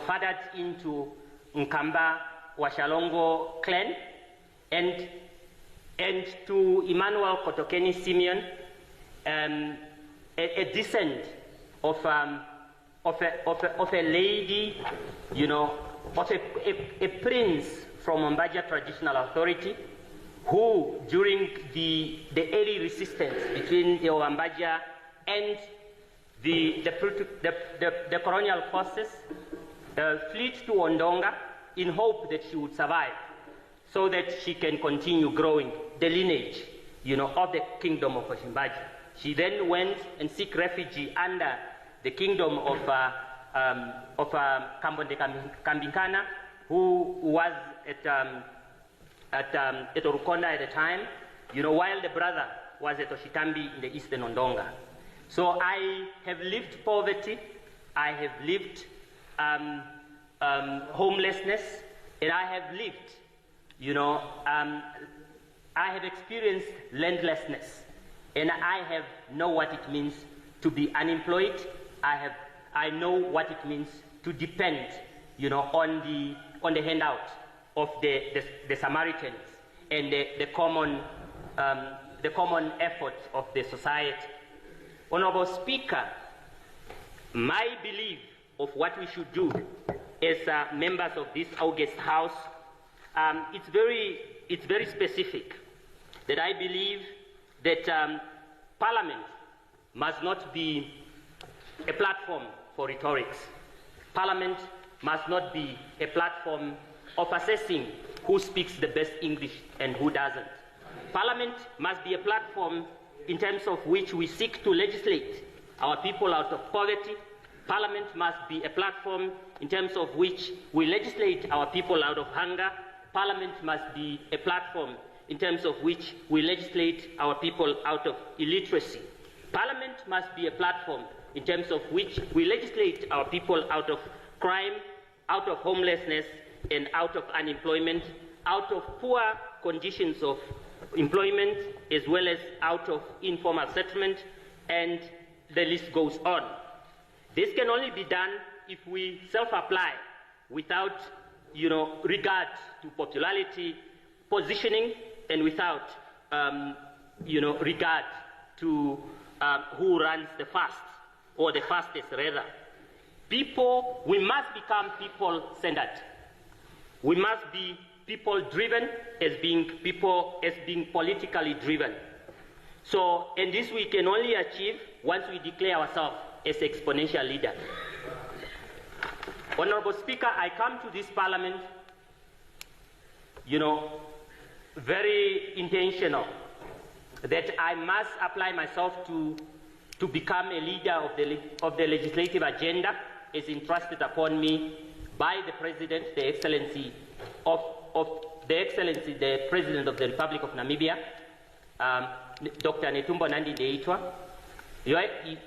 fathered into Nkamba Washalongo clan, and to Emmanuel Kotokeni Simeon, a descent of a lady, of a prince from Mombaja Traditional Authority, who during the early resistance between the Wambaja and the colonial forces fled to Ondonga in hope that she would survive, so that she can continue growing the lineage, of the kingdom of Oshimbaji. She then went and seek refuge under the kingdom of Kambonde Kambingana, who was at Orukonda at the time, while the brother was at Oshitambi in the eastern Ondonga. So I have lived poverty, I have lived homelessness, and I have lived, I have experienced landlessness, and I know what it means to be unemployed. I know what it means to depend, on the handout of the Samaritans and the common efforts of the society. Honorable Speaker, my belief of what we should do as members of this August House, it's very specific. That I believe that Parliament must not be a platform for rhetorics. Parliament must not be a platform of assessing who speaks the best English and who doesn't. Parliament must be a platform in terms of which we seek to legislate our people out of poverty. Parliament must be a platform in terms of which we legislate our people out of hunger. Parliament must be a platform in terms of which we legislate our people out of illiteracy. Parliament must be a platform in terms of which we legislate our people out of crime, out of homelessness, and out of unemployment, out of poor conditions of employment, as well as out of informal settlement, and the list goes on. This can only be done if we self-apply without, regard to popularity, positioning, and without, regard to who runs the fast, or the fastest rather. We must become people-centered. We must be people-driven as being politically driven. So, and this we can only achieve once we declare ourselves as exponential leader. Honorable Speaker, I come to this Parliament, very intentional that I must apply myself to become a leader of the legislative agenda as entrusted upon me by the President, the Excellency the President of the Republic of Namibia, Dr. Netumbo Nandi Ndaitwah.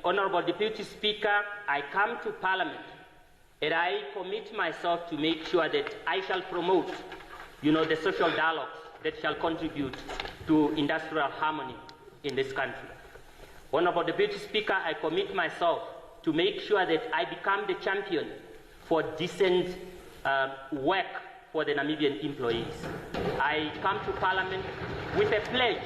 Honorable Deputy Speaker, I come to Parliament and I commit myself to make sure that I shall promote, the social dialogues that shall contribute to industrial harmony in this country. Honorable Deputy Speaker, I commit myself to make sure that I become the champion for decent work for the Namibian employees. I come to Parliament with a pledge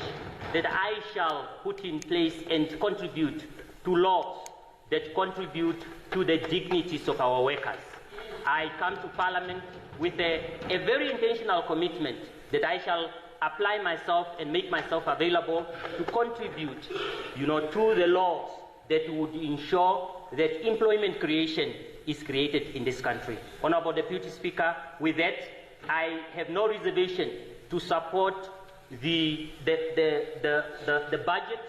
that I shall put in place and contribute to laws that contribute to the dignities of our workers. I come to Parliament with a very intentional commitment that I shall apply myself and make myself available to contribute, to the laws that would ensure that employment creation is created in this country. Honorable Deputy Speaker, with that, I have no reservation to support the budget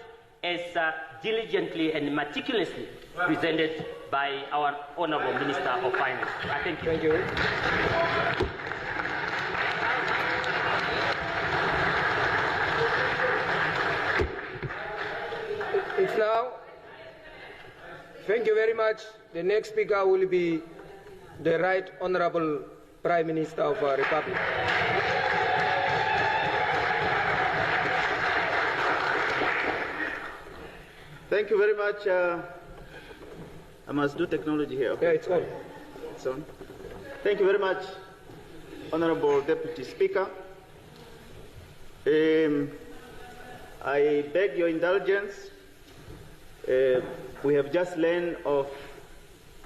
as diligently and meticulously presented by our Honorable Minister of Finance. I thank you. Thank you. It's now. Thank you very much. The next speaker will be the Right Honorable Prime Minister of our Republic. Thank you very much. I must do technology here. Okay. Yeah, it's on. It's on. Thank you very much, Honorable Deputy Speaker. I beg your indulgence. We have just learned of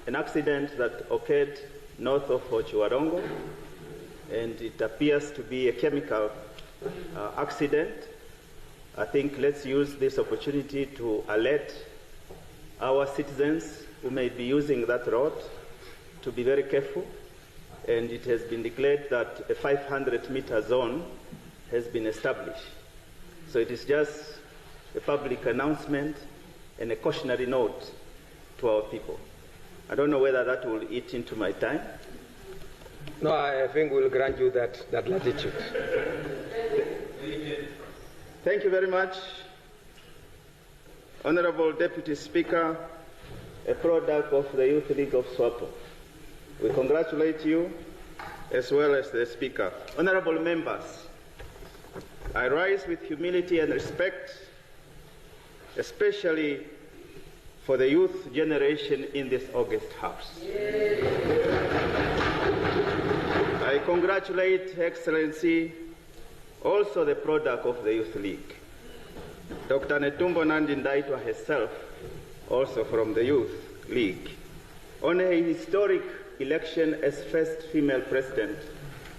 an accident that occurred north of Chiwarongo, and it appears to be a chemical accident. I think let's use this opportunity to alert our citizens who may be using that road to be very careful. And it has been declared that a 500-meter zone has been established. So it is just a public announcement and a cautionary note to our people. I don't know whether that will eat into my time. No, I think we'll grant you that latitude. Thank you very much. Honorable Deputy Speaker, a product of the Youth League of SWAPO. We congratulate you as well as the Speaker. Honorable members, I rise with humility and respect, especially for the youth generation in this august House. I congratulate Her Excellency, also the product of the Youth League, Dr. Netumbo Nandi-Ndaitwah herself, also from the Youth League, on a historic election as first female president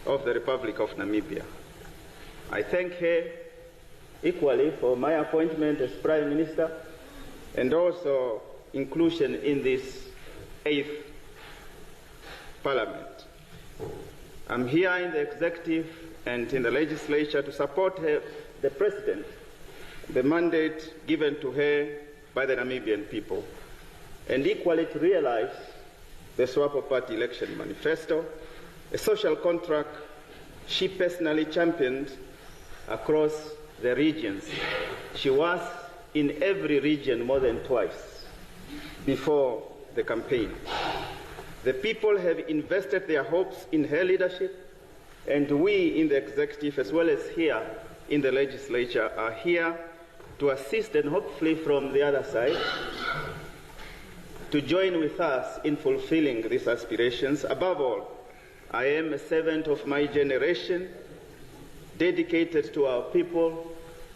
of the Republic of Namibia. I thank her equally for my appointment as Prime Minister and also inclusion in this 8th Parliament. I'm here in the executive and in the legislature to support her, the President, the mandate given to her by the Namibian people, and equally to realize the SWAPO Party election manifesto, a social contract she personally championed across the regions. She was in every region more than twice before the campaign. The people have invested their hopes in her leadership, and we in the executive as well as here in the legislature are here to assist and hopefully from the other side to join with us in fulfilling these aspirations. Above all, I am a servant of my generation, dedicated to our people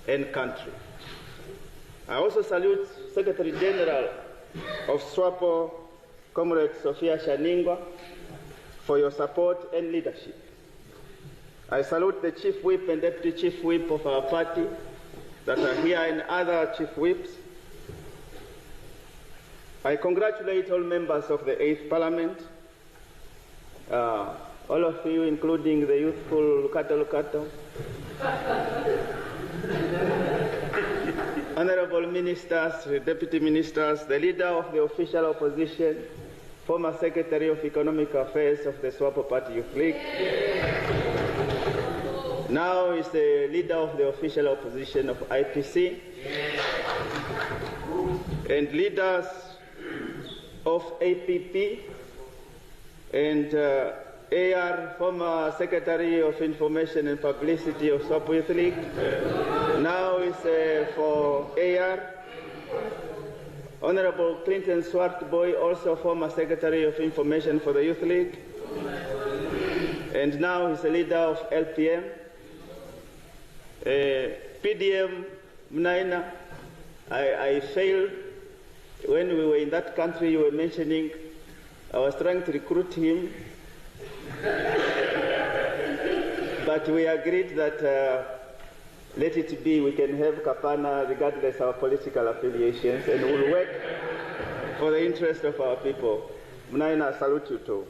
and country. I also salute Secretary General of SWAPO, Comrade Sophia Shaningwa, for your support and leadership. I salute the Chief Whip and Deputy Chief Whip of our party that are here and other Chief Whips. I congratulate all members of the 8th Parliament, all of you, including the youthful Lukato. Honorable ministers, deputy ministers, the leader of the official opposition, former Secretary of Economic Affairs of the SWAPO Party Youth League, now is the leader of the official opposition of IPC, and leaders of APP, and AR, former Secretary of Information and Publicity of SWAPO Youth League, now is for AR. Honorable Clinton Swartboy, also former Secretary of Information for the Youth League, and now he's a leader of LPM. PDM Mnaina, I failed when we were in that country you were mentioning. I was trying to recruit him, but we agreed that let it be, we can have Kapana regardless of our political affiliations, and we'll work for the interest of our people. Mnaina, I salute you too.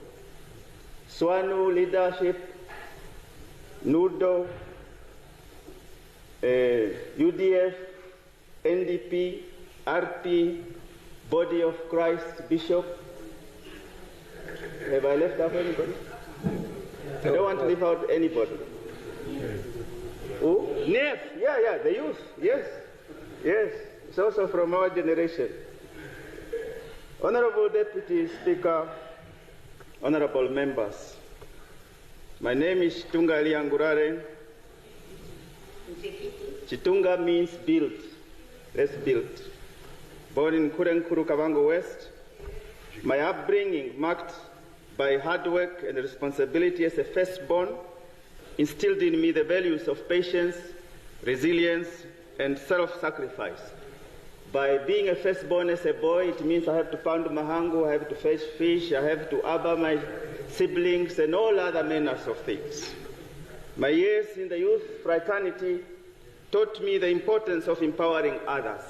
Swanu leadership, NUDO, UDF, NDP, RP, Body of Christ, Bishop. Have I left out anybody? I don't want to leave out anybody. Who? NEF, yeah, the youth, yes. It's also from our generation. Honorable Deputy Speaker, honorable members, my name is Chitunga Liangurare. Chitunga means build. Let's build. Born in Kurenkuru, Kavango West, my upbringing marked by hard work and responsibility as a firstborn instilled in me the values of patience, resilience, and self-sacrifice. By being a firstborn as a boy, it means I have to pound mahango, I have to fetch fish, I have to abba my siblings, and all other manners of things. My years in the youth fraternity taught me the importance of empowering others.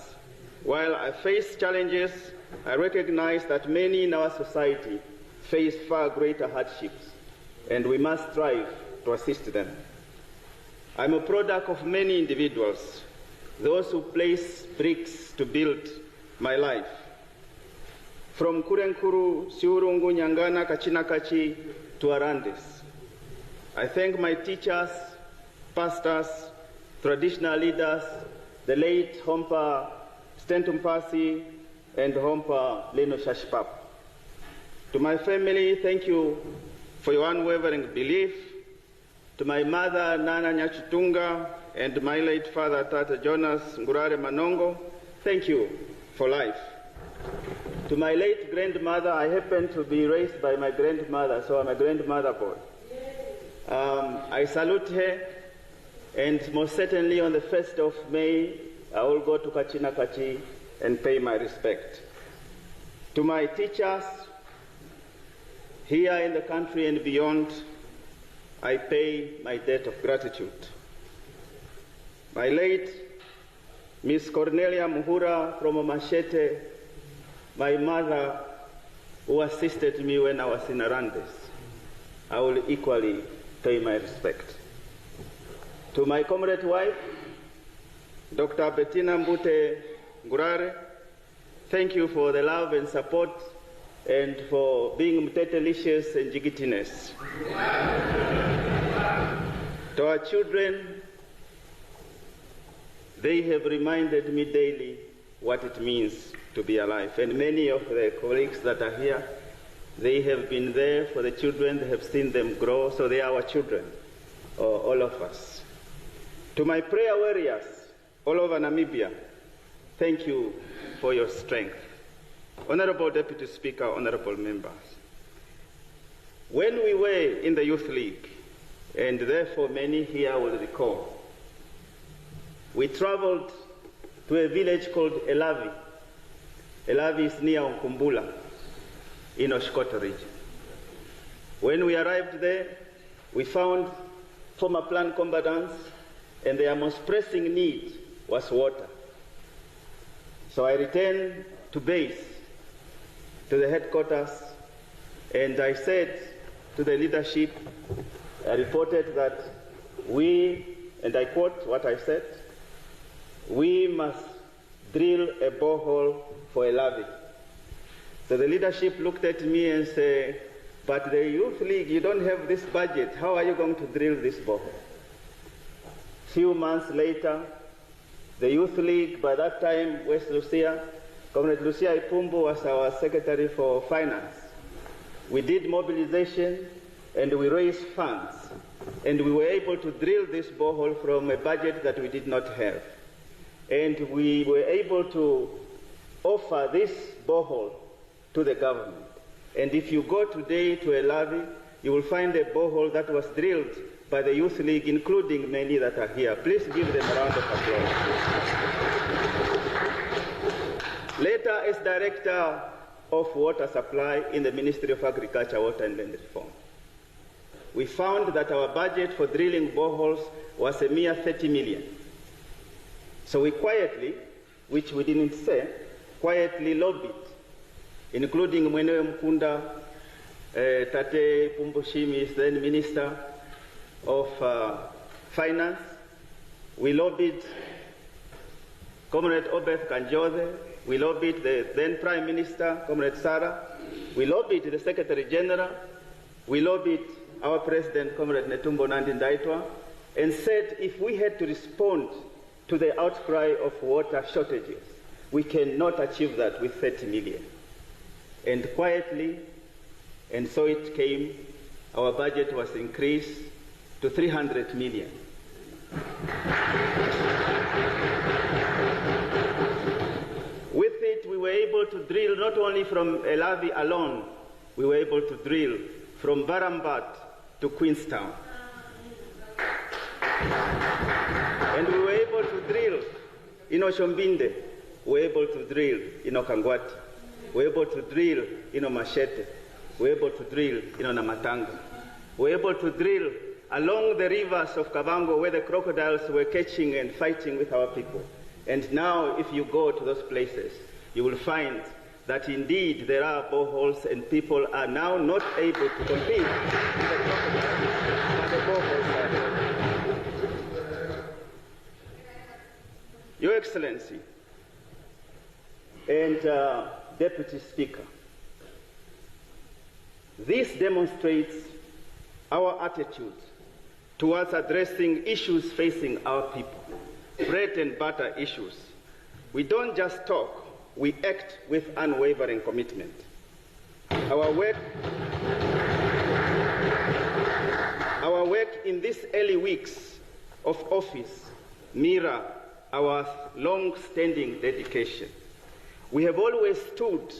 While I faced challenges, I recognize that many in our society face far greater hardships, and we must strive to assist them. I'm a product of many individuals, those who place bricks to build my life. from Kurenkuru, Siurungu, Nyangana, Kachinakachi to Arandis. I thank my teachers, pastors, traditional leaders, the late Hompa Stentum Pasi and Hompa Leno Shashpap. To my family, thank you for your unwavering belief. To my mother, Nana Nyachitunga, and my late father, Tata Jonas Ngurare Manongo, thank you for life. To my late grandmother, I happen to be raised by my grandmother, so I'm a grandmother boy. I salute her, and most certainly on the 1st of May, I will go to Kachinakachi and pay my respect. To my teachers, here in the country and beyond, I pay my debt of gratitude. My late Miss Cornelia Muhura from Machete, my mother who assisted me when I was in Arandis, I will equally pay my respect. To my comrade wife, Dr. Bettina Mbute Ngurare, thank you for the love and support and for being mtetelicious and jigitiness. To our children, they have reminded me daily what it means to be alive. And many of the colleagues that are here, they have been there for the children, they have seen them grow, so they are our children, all of us. To my prayer warriors all over Namibia, thank you for your strength. Honorable Deputy Speaker, honorable members, when we were in the Youth League, and therefore many here will recall, we traveled to a village called Elavi. Elavi is near Nkumbula in Oshkoto region. When we arrived there, we found former plant combatants, and their most pressing need was water. So I returned to base, to the headquarters, and I said to the leadership, I reported that we, and I quote what I said, we must drill a borehole for Elavi. So the leadership looked at me and said, but the Youth League, you don't have this budget. How are you going to drill this borehole? Few months later, the Youth League, by that time, West Lucia, Comrade Lucia Ipumbu was our Secretary for Finance. We did mobilization and we raised funds, and we were able to drill this borehole from a budget that we did not have. And we were able to offer this borehole to the government. And if you go today to Elavi, you will find a borehole that was drilled by the Youth League, including many that are here. Please give them a round of applause. Later, as Director of Water Supply in the Ministry of Agriculture, Water and Land Reform, we found that our budget for drilling boreholes was a mere 30 million. So we quietly, which we didn't say, quietly lobbied, including Mwenewe Mkunda, Tate Pumbushimi is then Minister of Finance. We lobbied Comrade Obeth Kanjode. We lobbied the then Prime Minister, Comrade Sarah. We lobbied the Secretary General. We lobbied our President, Comrade Netumbo Nandi Ndaitwah, and said if we had to respond to the outcry of water shortages, we cannot achieve that with 30 million. And quietly, and so it came, our budget was increased to 300 million. With it, we were able to drill not only from Elavi alone, we were able to drill from Barambat to Queenstown. And we were able to drill in Oshombinde, we were able to drill in Okangwati, we were able to drill in Machete, we were able to drill in Namatanga, we were able to drill along the rivers of Kavango where the crocodiles were catching and fighting with our people. And now if you go to those places, you will find that indeed there are boreholes and people are now not able to compete with the crocodiles, but the boreholes are there. Your Excellency and Deputy Speaker, This demonstrates our attitude towards addressing issues facing our people, bread and butter issues. We don't just talk, we act with unwavering commitment. Our work in these early weeks of office mirror our long-standing dedication. We have always stood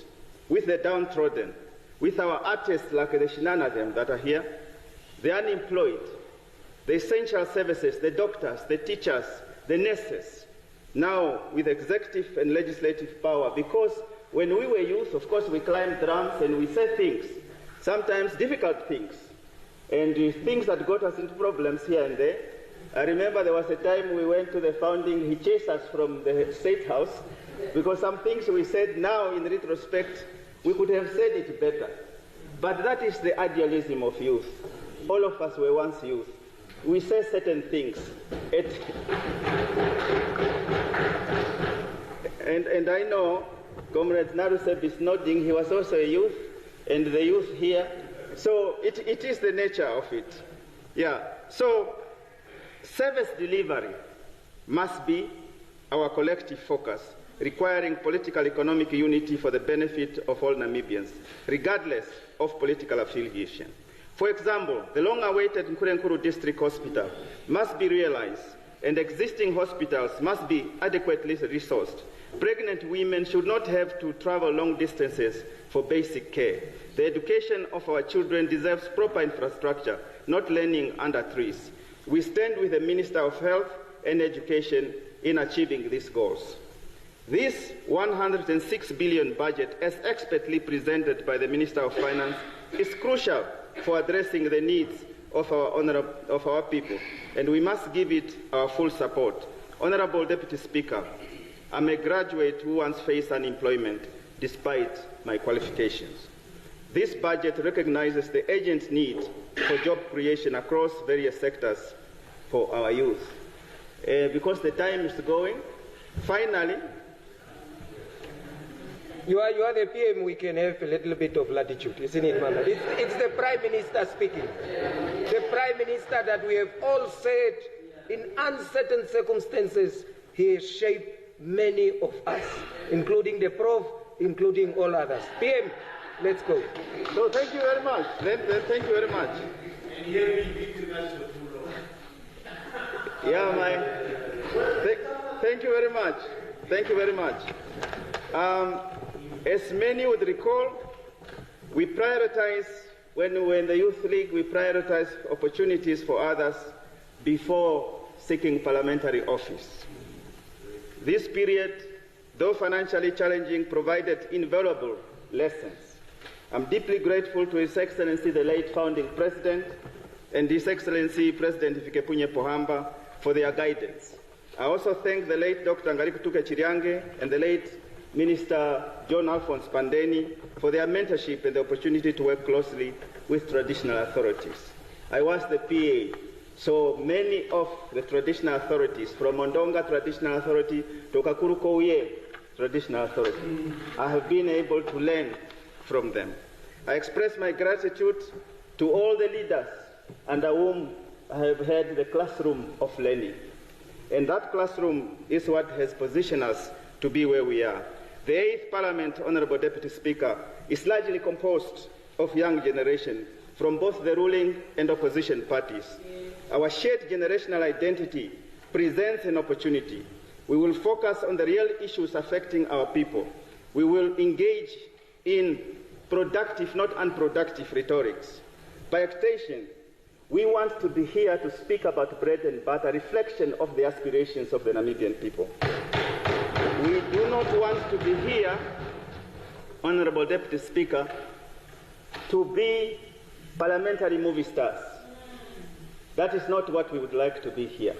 with the downtrodden, with our artists like the Shinanadem that are here, the unemployed, the essential services, the doctors, the teachers, the nurses, now with executive and legislative power, because when we were youth, of course, we climbed drums and we said things, sometimes difficult things, and things that got us into problems here and there. I remember there was a time we went to the founding, he chased us from the State House, because some things we said now in retrospect, we could have said it better. But that is the idealism of youth. All of us were once youth. We say certain things. And I know Comrade Naruseb is nodding, he was also a youth, and the youth here. So it is the nature of it. Yeah. So service delivery must be our collective focus, requiring political economic unity for the benefit of all Namibians, regardless of political affiliation. For example, the long-awaited Nkurenkuru District Hospital must be realized, and existing hospitals must be adequately resourced. Pregnant women should not have to travel long distances for basic care. The education of our children deserves proper infrastructure, not learning under trees. We stand with the Minister of Health and Education in achieving these goals. This 106 billion budget, as expertly presented by the Minister of Finance, is crucial for addressing the needs of our people, and we must give it our full support. Honorable Deputy Speaker, I'm a graduate who once faced unemployment despite my qualifications. This budget recognizes the urgent need for job creation across various sectors for our youth. Because the time is going, finally, You are the PM, we can have a little bit of latitude, isn't it, Mama? It's the Prime Minister speaking. The Prime Minister that we have all said in uncertain circumstances, he has shaped many of us, including the Prof, including all others. PM, let's go. So thank you very much. Thank you very much. Yeah, thank you very much. Thank you very much. As many would recall, we prioritize, when we were in the Youth League, we prioritize opportunities for others before seeking parliamentary office. This period, though financially challenging, provided invaluable lessons. I'm deeply grateful to His Excellency, the late founding President, and His Excellency, President Hifikepunye Pohamba, for their guidance. I also thank the late Dr. Ngarikutuke Chiryange and the late Minister John Alphonse Pandeni for their mentorship and the opportunity to work closely with traditional authorities. I was the PA, so many of the traditional authorities, from Mondonga Traditional Authority to Kakuru Kouye Traditional Authority, I have been able to learn from them. I express my gratitude to all the leaders under whom I have had the classroom of learning. And that classroom is what has positioned us to be where we are. The 8th Parliament, Honourable Deputy Speaker, is largely composed of young generation from both the ruling and opposition parties. Our shared generational identity presents an opportunity. We will focus on the real issues affecting our people. We will engage in productive, not unproductive rhetorics. By extension, we want to be here to speak about bread and butter, a reflection of the aspirations of the Namibian people. We do not want to be here, Honourable Deputy Speaker, to be parliamentary movie stars. That is not what we would like to be here.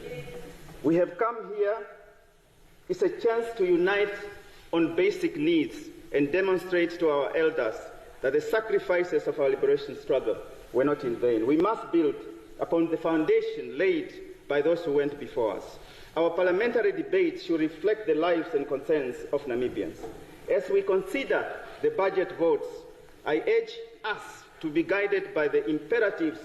We have come here, it's a chance to unite on basic needs and demonstrate to our elders that the sacrifices of our liberation struggle were not in vain. We must build upon the foundation laid by those who went before us. Our parliamentary debates should reflect the lives and concerns of Namibians. As we consider the budget votes, I urge us to be guided by the imperatives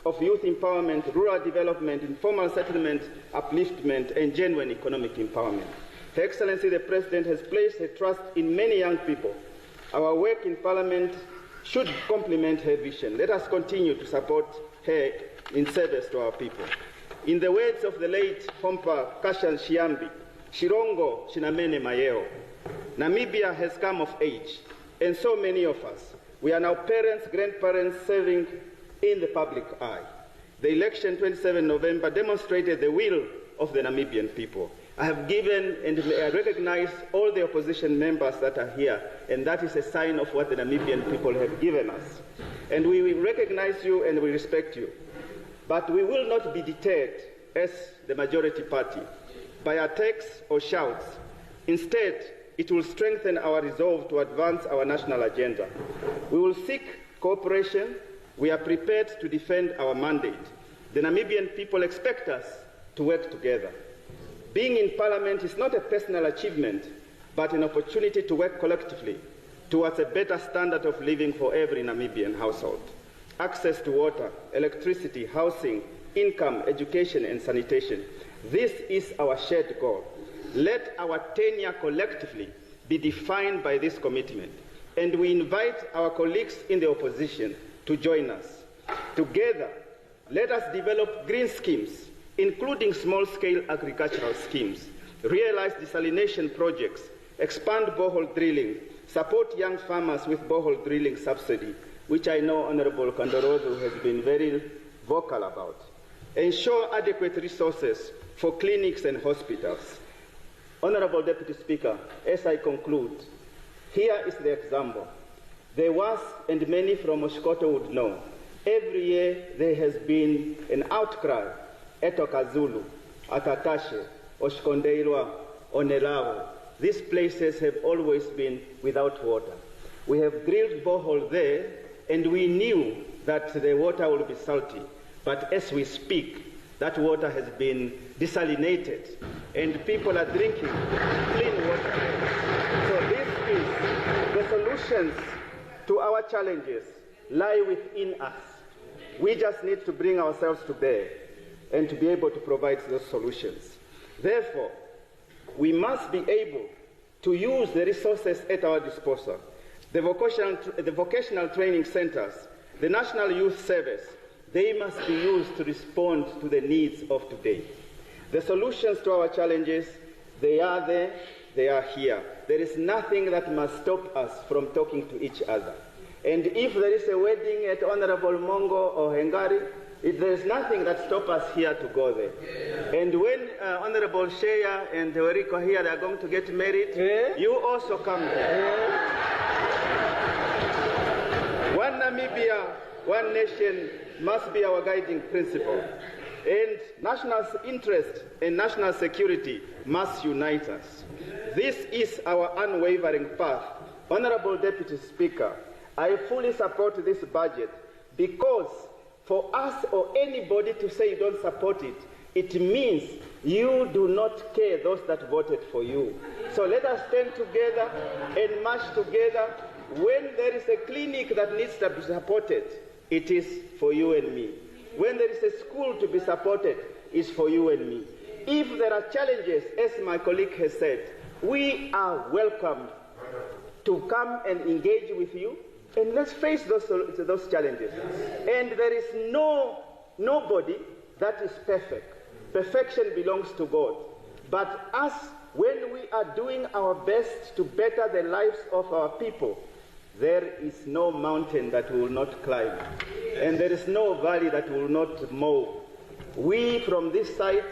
of youth empowerment, rural development, informal settlement, upliftment, and genuine economic empowerment. Her Excellency the President has placed her trust in many young people. Our work in Parliament should complement her vision. Let us continue to support her in service to our people. In the words of the late Hompa Kashan Shiambi, Shirongo Shinamene Mayeo, Namibia has come of age, and so many of us. We are now parents, grandparents serving in the public eye. The election 27 November demonstrated the will of the Namibian people. I have given and I recognize all the opposition members that are here, and that is a sign of what the Namibian people have given us. And we will recognize you and we respect you. But we will not be deterred as the majority party by attacks or shouts. Instead, it will strengthen our resolve to advance our national agenda. We will seek cooperation. We are prepared to defend our mandate. The Namibian people expect us to work together. Being in Parliament is not a personal achievement, but an opportunity to work collectively towards a better standard of living for every Namibian household. Access to water, electricity, housing, income, education, and sanitation. This is our shared goal. Let our tenure collectively be defined by this commitment, and we invite our colleagues in the opposition to join us. Together, let us develop green schemes, including small-scale agricultural schemes, realize desalination projects, expand borehole drilling, support young farmers with borehole drilling subsidy, which I know Honorable Kandorozo has been very vocal about, ensure adequate resources for clinics and hospitals. Honorable Deputy Speaker, as I conclude, here is the example. There was, and many from Oshkoto would know, every year there has been an outcry at Okazulu, Atatashe, Oshkondeirwa, Onelawo. These places have always been without water. We have drilled borehole there, and we knew that the water will be salty. But as we speak, that water has been desalinated, and people are drinking clean water. So this is the solutions to our challenges lie within us. We just need to bring ourselves to bear and to be able to provide those solutions. Therefore, we must be able to use the resources at our disposal. The vocational training centers, the National Youth Service, they must be used to respond to the needs of today. The solutions to our challenges, they are there, they are here. There is nothing that must stop us from talking to each other. And if there is a wedding at Honorable Mongo or Hengari, there is nothing that stops us here to go there. And when Honorable Shea and Euriko here, they are going to get married, you also come there. One Namibia, one nation must be our guiding principle. And national interest and national security must unite us. This is our unwavering path. Honorable Deputy Speaker, I fully support this budget because for us or anybody to say you don't support it, it means you do not care those that voted for you. So let us stand together and march together. When there is a clinic that needs to be supported, it is for you and me. When there is a school to be supported, it's for you and me. If there are challenges, as my colleague has said, we are welcome to come and engage with you, and let's face those challenges. And there is nobody that is perfect. Perfection belongs to God. But us, when we are doing our best to better the lives of our people, there is no mountain that we will not climb, and there is no valley that we will not mow. We from this side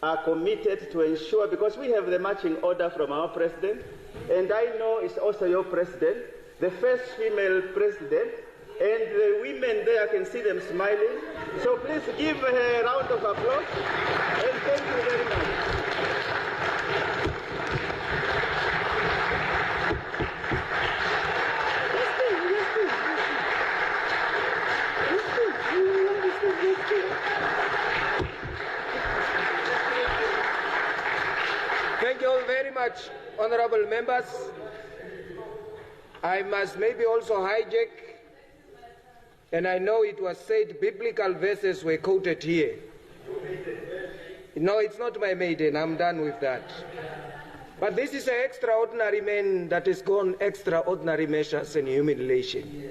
are committed to ensure, because we have the marching order from our president, and I know it's also your president, the first female president, and the women there, I can see them smiling. So please give her a round of applause, and thank you very much. Thank you all very much, honorable members. I must maybe also hijack And I know it was said biblical verses were quoted here. No, it's not my maiden. I'm done with that. But this is an extraordinary man that has gone extraordinary measures in humiliation.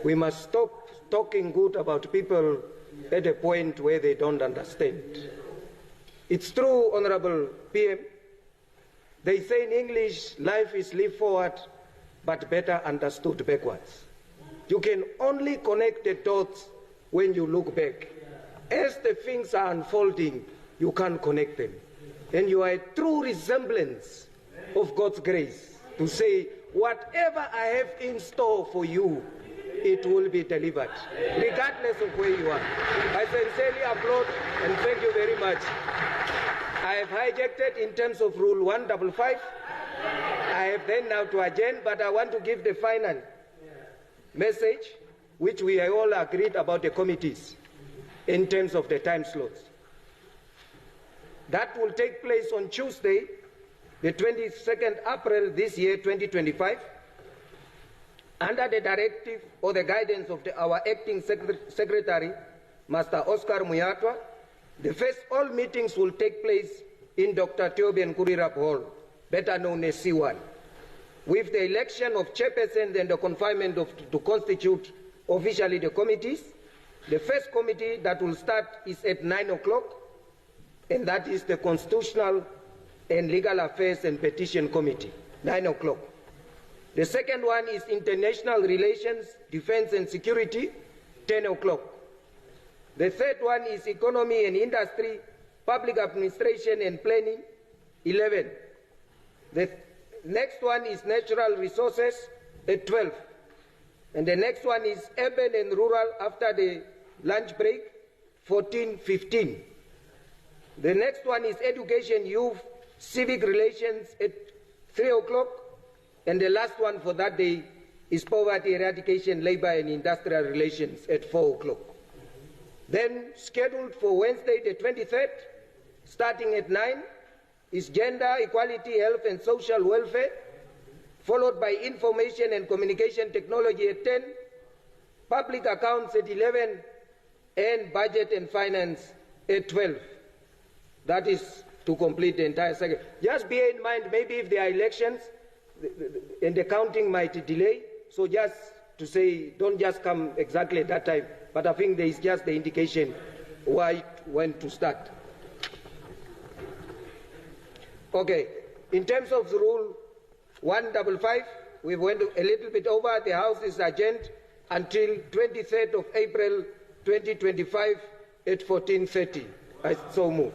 We must stop talking good about people at a point where they don't understand. It's true, Honorable PM. They say in English, life is lived forward, but better understood backwards. You can only connect the dots when you look back. As the things are unfolding, you can't connect them. And you are a true resemblance of God's grace to say, whatever I have in store for you, it will be delivered, regardless of where you are. I sincerely applaud and thank you very much. I have hijacked it in terms of Rule 155. I have then now to adjourn, but I want to give the final message, which we all agreed about the committees in terms of the time slots. That will take place on Tuesday, the 22nd April this year, 2025, under the directive or the guidance of our acting secretary, Master Oscar Muyatwa. The first all meetings will take place in Dr. Theoben Kurirap Hall, better known as C1, with the election of chairpersons and the confinement to constitute officially the committees. The first committee that will start is at 9 o'clock, and that is the Constitutional and Legal Affairs and Petition Committee, 9 o'clock. The second one is International Relations, Defense and Security, 10 o'clock. The third one is Economy and Industry, Public Administration and Planning, 11. The next one is Natural Resources at 12. And the next one is Urban and Rural after the lunch break, 14:15. The next one is Education, Youth, Civic Relations at 3 o'clock. And the last one for that day is Poverty Eradication, Labor and Industrial Relations at 4 o'clock. Then scheduled for Wednesday the 23rd, starting at 9, is Gender, Equality, Health and Social Welfare, followed by Information and Communication Technology at 10, Public Accounts at 11, and Budget and Finance at 12. That is to complete the entire cycle. Just bear in mind, maybe if there are elections, and the counting might delay, so just to say, don't just come exactly at that time, but I think there is just the indication why, when to start. Okay, in terms of the Rule 155, we went a little bit over. The House is adjourned until 23rd of April 2025 at 14:30. I so move.